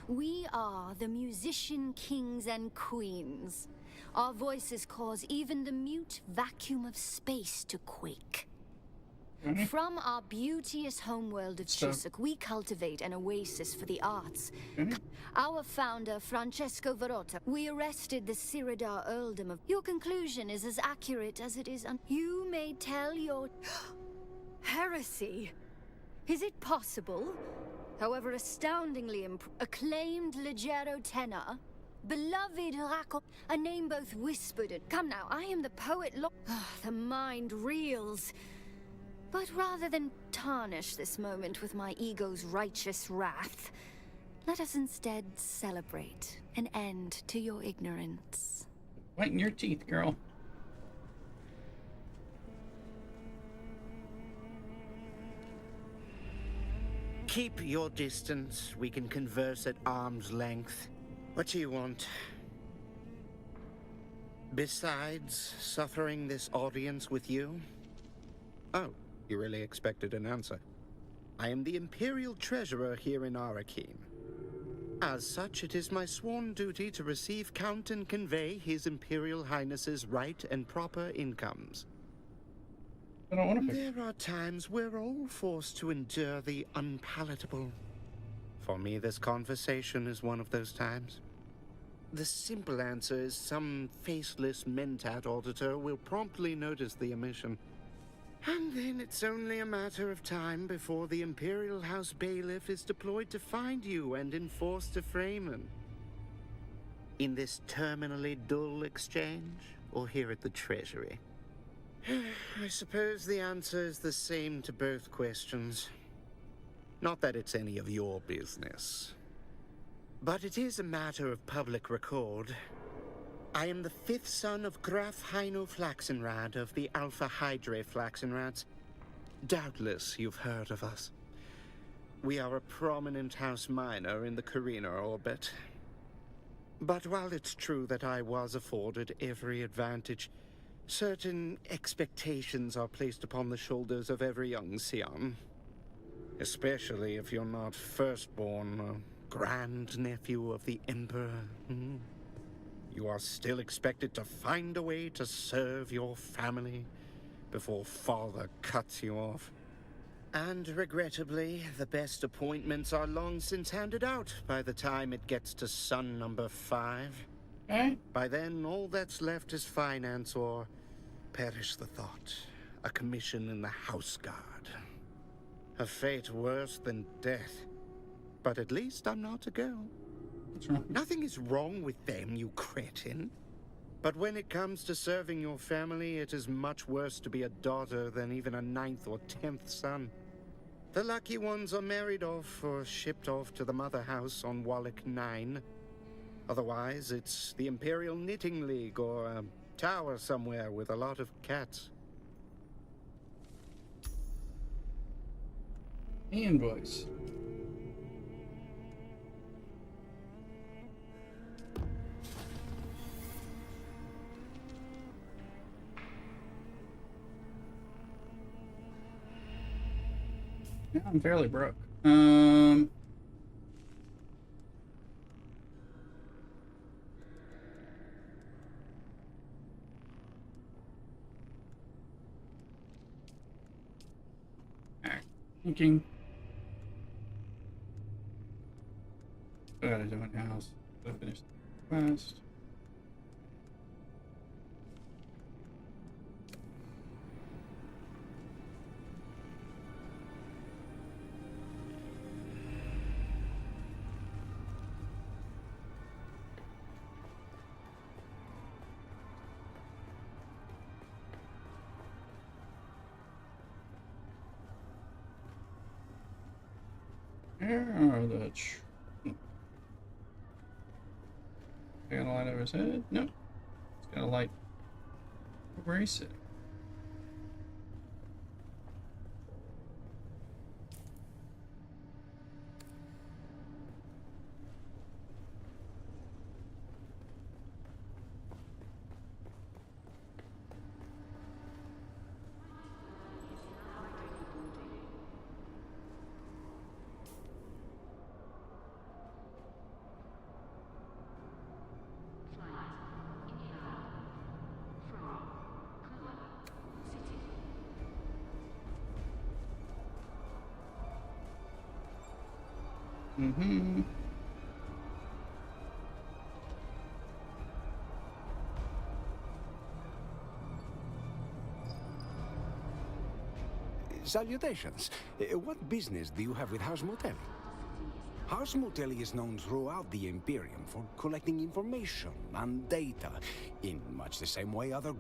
We are the musician kings and queens. Our voices cause even the mute vacuum of space to quake. From our beauteous homeworld of Chusuk, we cultivate an oasis for the arts. Our founder, Francesco Verota, we arrested the Siridar earldom of... Your conclusion is as accurate as it is You may tell your... heresy. Is it possible? However astoundingly acclaimed leggero tenor, beloved Racco, a name both whispered and... Come now, I am the poet the mind reels. But rather than tarnish this moment with my ego's righteous wrath, let us instead celebrate an end to your ignorance. Whiten your teeth, girl. Keep your distance. We can converse at arm's length. What do you want? Besides suffering this audience with you? Oh, you really expected an answer. I am the Imperial Treasurer here in Arakeen. As such, it is my sworn duty to receive, count, and convey His Imperial Highness's right and proper incomes. I don't want to There are times we're all forced to endure the unpalatable. For me, this conversation is one of those times. The simple answer is some faceless mentat auditor will promptly notice the omission. And then it's only a matter of time before the Imperial House Bailiff is deployed to find you and enforce defrayment. In this terminally dull exchange, or here at the Treasury? I suppose the answer is the same to both questions. Not that it's any of your business. But it is a matter of public record. I am the 5th son of Graf Heino Flaxenrad of the Alpha Hydrae Flaxenrads. Doubtless you've heard of us. We are a prominent house minor in the Carina orbit. But while it's true that I was afforded every advantage, certain expectations are placed upon the shoulders of every young Sion. Especially if you're not firstborn, grandnephew of the Emperor. You are still expected to find a way to serve your family before father cuts you off. And regrettably, the best appointments are long since handed out by the time it gets to son number 5. By then, all that's left is finance or, perish the thought, a commission in the House Guard. A fate worse than death. But at least I'm not a girl. Nothing is wrong with them, you cretin. But when it comes to serving your family, it is much worse to be a daughter than even a 9th or 10th son. The lucky ones are married off or shipped off to the mother house on Wallach 9. Otherwise, it's the Imperial Knitting League or a tower somewhere with a lot of cats. Invoice. Yeah, I'm fairly broke. Alright. Thinking. I gotta do a house. Gotta finish the quest. Where are the got a light over his head? Nope. It's got a light where he's sitting. Mm-hmm. Salutations. What business do you have with House Motelli? House Motelli is known throughout the Imperium for collecting information and data in much the same way other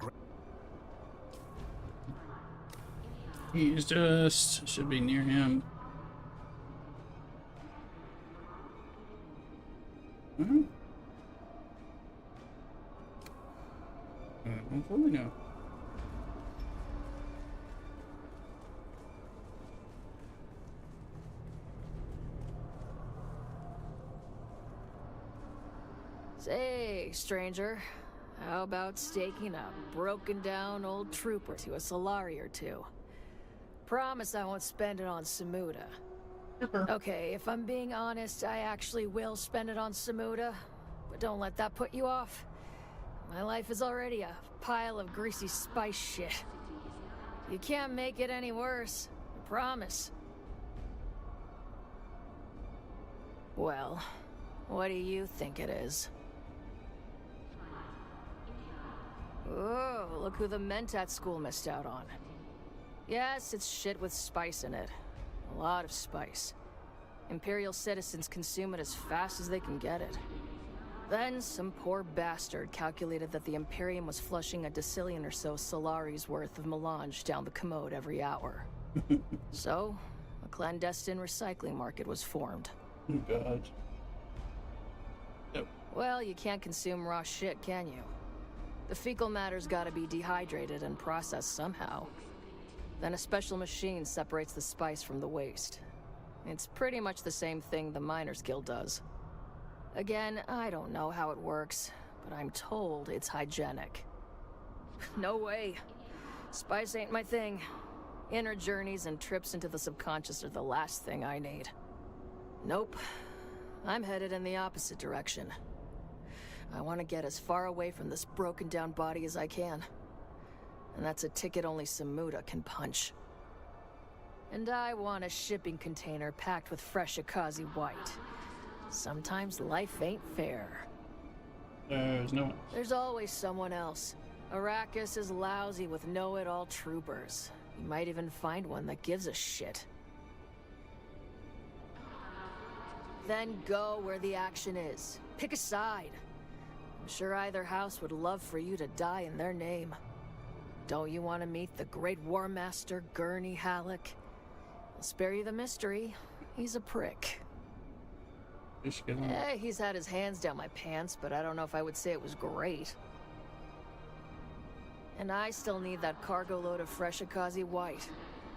He's just should be near him. Mm-hmm. Hopefully no. Say, stranger, how about staking a broken down old trooper to a Solari or two? Promise I won't spend it on Samuda. Okay, if I'm being honest, I actually will spend it on Samuda, but don't let that put you off. My life is already a pile of greasy spice shit. You can't make it any worse, I promise. Well, what do you think it is? Oh, look who the Mentat school missed out on. Yes, it's shit with spice in it. A lot of spice. Imperial citizens consume it as fast as they can get it. Then, some poor bastard calculated that the Imperium was flushing a decillion or so Solari's worth of melange down the commode every hour. So, a clandestine recycling market was formed. Oh, God. Nope. Well, you can't consume raw shit, can you? The fecal matter's gotta be dehydrated and processed somehow. Then a special machine separates the spice from the waste. It's pretty much the same thing the Miners Guild does. Again, I don't know how it works, but I'm told it's hygienic. No way. Spice ain't my thing. Inner journeys and trips into the subconscious are the last thing I need. Nope. I'm headed in the opposite direction. I want to get as far away from this broken down body as I can. And that's a ticket only Samuda can punch. And I want a shipping container packed with fresh Akazi white. Sometimes life ain't fair. There's no one. There's always someone else. Arrakis is lousy with know-it-all troopers. You might even find one that gives a shit. Then go where the action is. Pick a side. I'm sure either house would love for you to die in their name. Don't you want to meet the great War Master, Gurney Halleck? I'll spare you the mystery. He's a prick. Just get on. He's had his hands down my pants, but I don't know if I would say it was great. And I still need that cargo load of fresh Akazi White.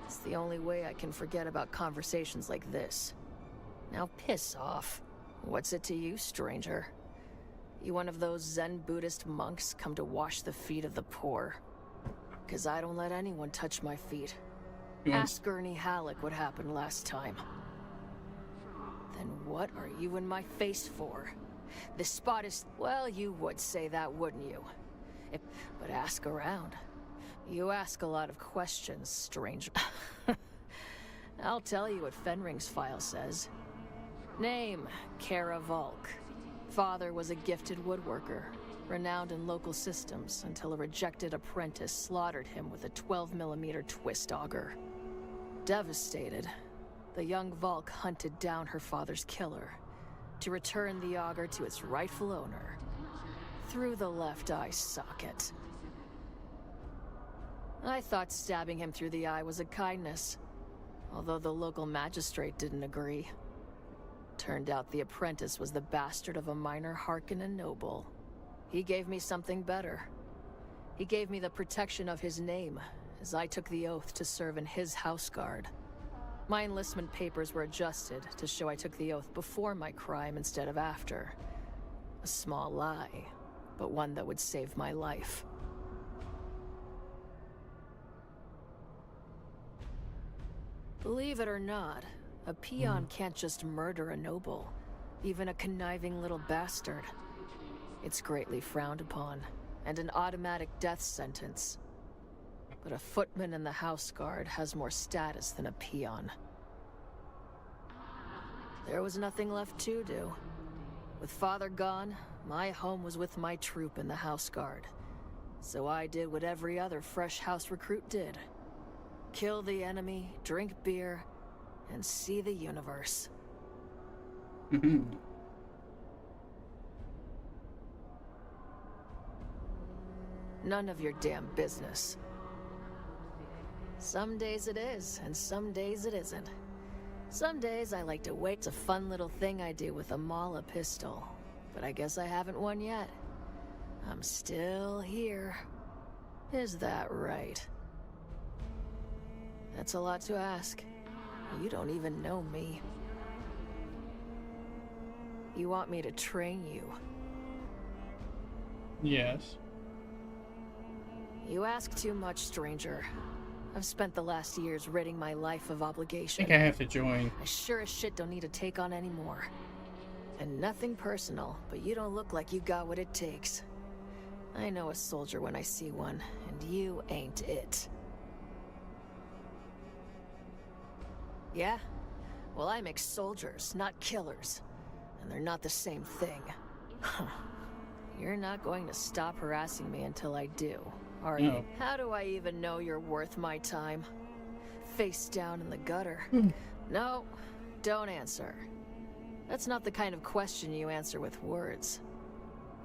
It's the only way I can forget about conversations like this. Now piss off. What's it to you, stranger? You one of those Zen Buddhist monks come to wash the feet of the poor? 'Cause I don't let anyone touch my feet. Ask Gurney Halleck what happened last time. Then what are you in my face for? This spot is... Well, you would say that, wouldn't you? But ask around. You ask a lot of questions, stranger. I'll tell you what Fenring's file says. Name, Kara Volk. Father was a gifted woodworker, renowned in local systems until a rejected apprentice slaughtered him with a 12mm twist auger. Devastated, the young Volk hunted down her father's killer to return the auger to its rightful owner through the left eye socket. I thought stabbing him through the eye was a kindness, although the local magistrate didn't agree. Turned out the apprentice was the bastard of a minor Harkonnen noble. He gave me something better. He gave me the protection of his name, as I took the oath to serve in his house guard. My enlistment papers were adjusted to show I took the oath before my crime instead of after. A small lie, but one that would save my life. Believe it or not, a peon can't just murder a noble, even a conniving little bastard. It's greatly frowned upon, and an automatic death sentence. But a footman in the house guard has more status than a peon. There was nothing left to do. With father gone, my home was with my troop in the house guard. So I did what every other fresh house recruit did. Kill the enemy, drink beer, and see the universe. None of your damn business. Some days it is, and some days it isn't. Some days I like to wait. It's a fun little thing I do with a Mala pistol, but I guess I haven't won yet. I'm still here. Is that right? That's a lot to ask. You don't even know me. You want me to train you? Yes. You ask too much, stranger. I've spent the last years ridding my life of I obligation. think I have to join. I sure as shit don't need to take on anymore. And nothing personal, but you don't look like you got what it takes. I know a soldier when I see one, and you ain't it. Yeah? Well, I make soldiers, not killers. And they're not the same thing. You're not going to stop harassing me until I do, are you? How do I even know you're worth my time? Face down in the gutter. No, don't answer. That's not the kind of question you answer with words.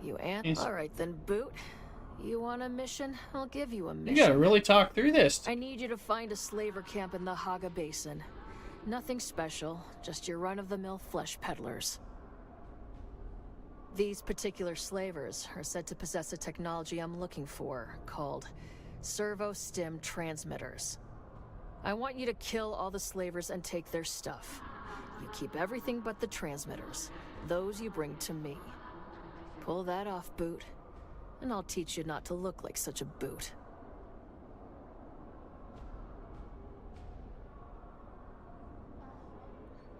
You answer. All right then, Boot. You want a mission? I'll give you a mission. You gotta really talk through this. I need you to find a slaver camp in the Haga Basin. Nothing special, just your run-of-the-mill flesh peddlers. These particular slavers are said to possess a technology I'm looking for, called servo-stim transmitters. I want you to kill all the slavers and take their stuff. You keep everything but the transmitters. Those you bring to me. Pull that off, Boot, and I'll teach you not to look like such a boot.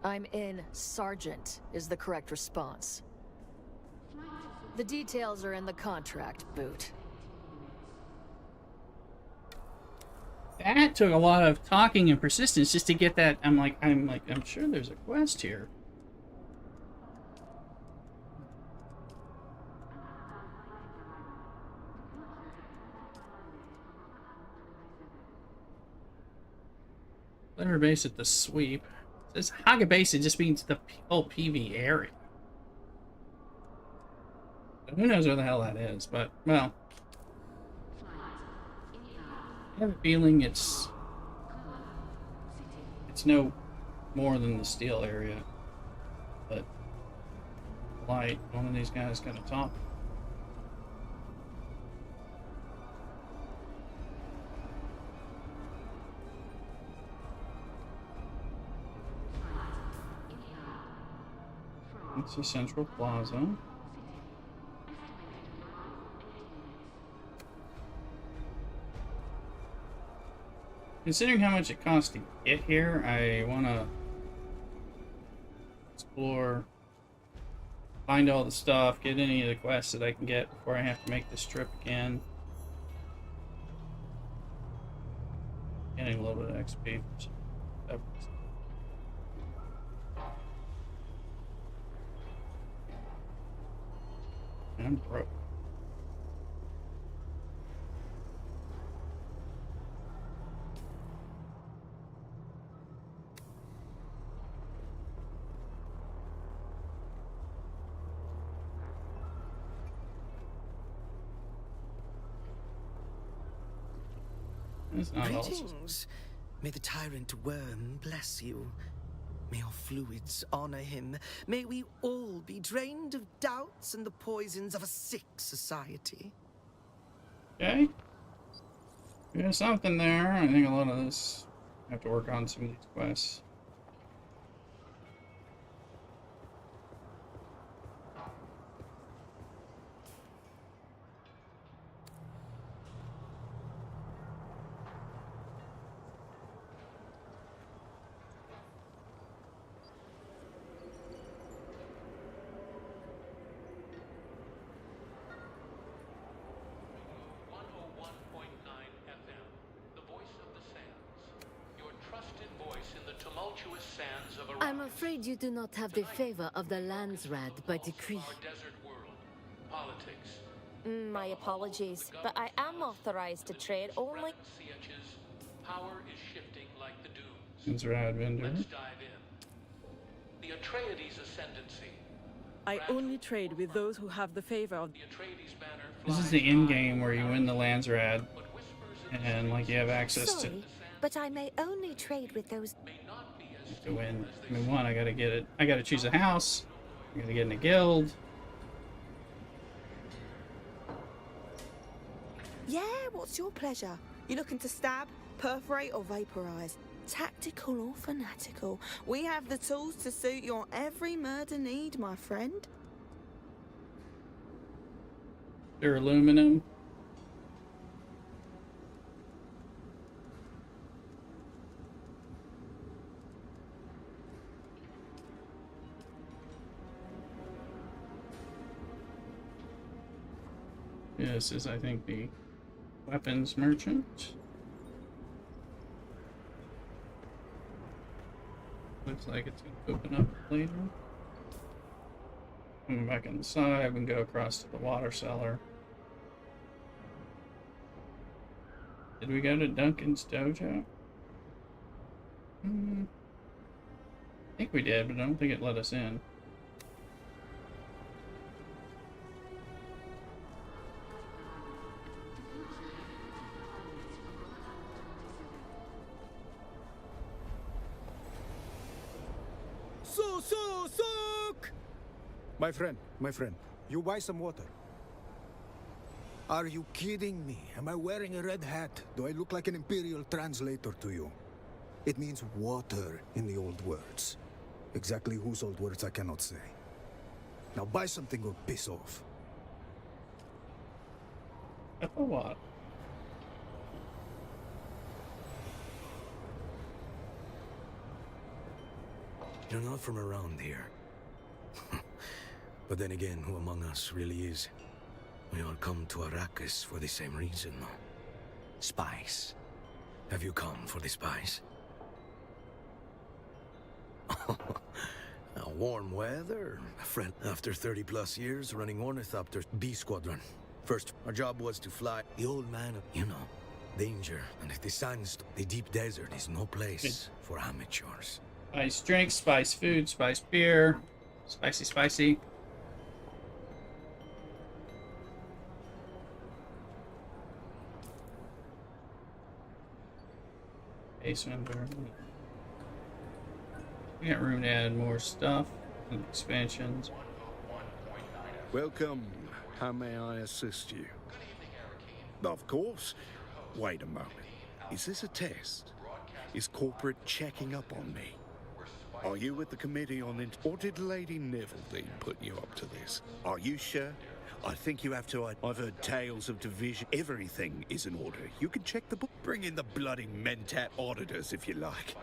I'm in, Sergeant, is the correct response. The details are in the contract, Boot. That took a lot of talking and persistence just to get that. I'm sure there's a quest here. Letter base at the sweep. This Haga Basin just means the whole PV area. Who knows where the hell that is, but, well. I have a feeling it's no more than the steel area. But light. One of these guys got to talk. It's a Central Plaza. Considering how much it costs to get here, I want to explore, find all the stuff, get any of the quests that I can get before I have to make this trip again. Getting a little bit of XP for some stuff. I'm broke. That's not all. Greetings. May the tyrant worm bless you. May our fluids honor him. May we all be drained of doubts and the poisons of a sick society. Okay. There's something there. I think a lot of this, I have to work on some of these quests. I'm afraid you do not have the favor of the Landsrad by decree. My apologies, but I am authorized to trade only. Power is shifting like the dunes. Landsrad vendor. Let's dive in. The Atreides ascendancy. I only trade with those who have the favor of the Atreides banner. This is the end game where you win the Landsrad, and like you have access Sorry, but I may only trade with those. to win. I mean, one, I gotta get it. I gotta choose a house. I gotta get in a guild. Yeah, what's your pleasure? You looking to stab, perforate, or vaporize? Tactical or fanatical? We have the tools to suit your every murder need, my friend. They're aluminum. This is, I think, the weapons merchant. Looks like it's going to open up later. Coming back on the side, we can go across to the water cellar. Did we go to Duncan's dojo? I think we did, but I don't think it let us in. Sook! My friend, you buy some water. Are you kidding me? Am I wearing a red hat? Do I look like an Imperial translator to you? It means water in the old words. Exactly whose old words I cannot say. Now buy something or piss off. For what? You're not from around here. But then again, who among us really is? We all come to Arrakis for the same reason, no? Spice. Have you come for the spice? Now, warm weather. A friend after 30 plus years running Ornithopter B Squadron. First, our job was to fly the old man, you know, danger. And if the sandstorm, the deep desert is no place for amateurs. Spice drinks, spice food, spice beer. Spicy, spicy. Basement door. We got room to add more stuff and expansions. Welcome. How may I assist you? Of course. Wait a moment. Is this a test? Is corporate checking up on me? Are you with the committee on it? Or did Lady Neville put you up to this? Are you sure? I think you have to. I've heard tales of division. Everything is in order. You can check the book. Bring in the bloody mentat auditors if you like.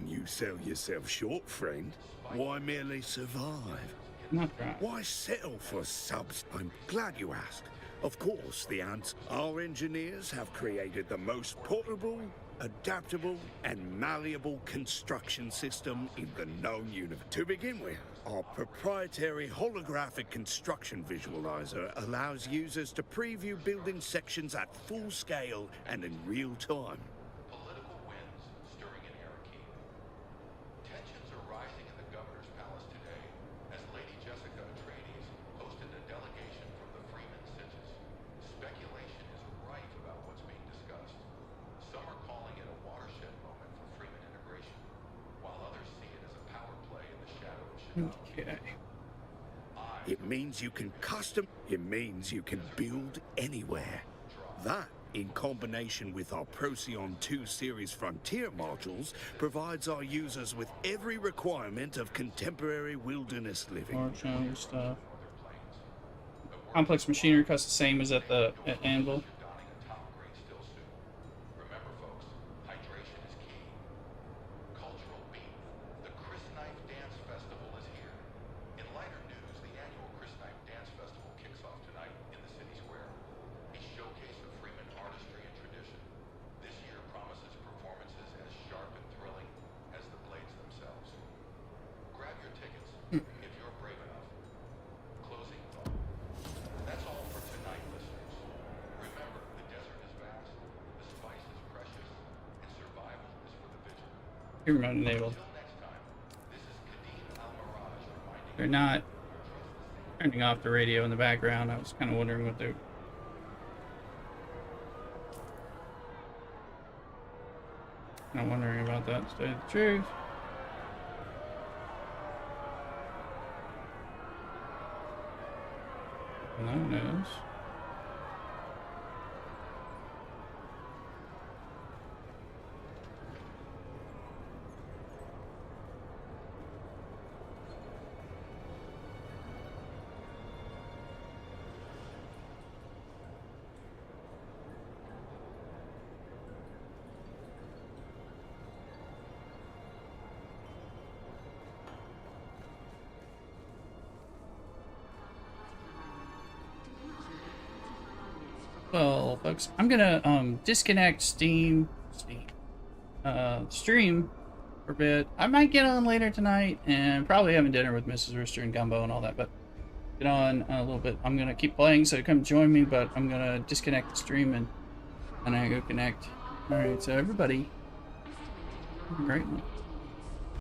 You sell yourself short, friend. Why merely survive? Not right. Why settle for subs? I'm glad you asked. Of course, the answer. Our engineers have created the most portable, adaptable, and malleable construction system in the known universe. To begin with, our proprietary holographic construction visualizer allows users to preview building sections at full scale and in real time. Political winds stirring in Arakeen. Tensions are rising in the governor's palace today as Lady Jessica Atreides hosted a delegation from the Freeman Sitges. Speculation is rife about what's being discussed. Some are calling it a watershed moment for Freeman integration, while others see it as a power play in the shadow of Chicago. Okay. It means you can custom. It means you can build anywhere. That, in combination with our Procyon 2 series Frontier modules, provides our users with every requirement of contemporary wilderness living. More challenge stuff. Complex machinery costs the same as at the Anvil. Remember, folks, hydration is key. Cultural beat. The Chris Knife Dance Festival is here. In lighter news, the annual Chris Knife Dance Festival kicks off tonight in the city square. A showcase of Freeman artistry and tradition. This year promises performances as sharp and thrilling as the blades themselves. Grab your tickets if you're brave enough. Closing thought. That's all for tonight, listeners. Remember, the desert is vast, the spice is precious, and survival is for the vigilant. Your remote enabled. They're not turning off the radio in the background. I was kind of wondering what they're. Not wondering about that, to tell you the truth. No one knows. Well, folks, I'm gonna disconnect stream for a bit. I might get on later tonight and probably having dinner with Mrs. Rooster and Gumbo and all that, but get on a little bit. I'm gonna keep playing, so come join me, but I'm gonna disconnect the stream and I go connect. All right, so everybody, have a great one.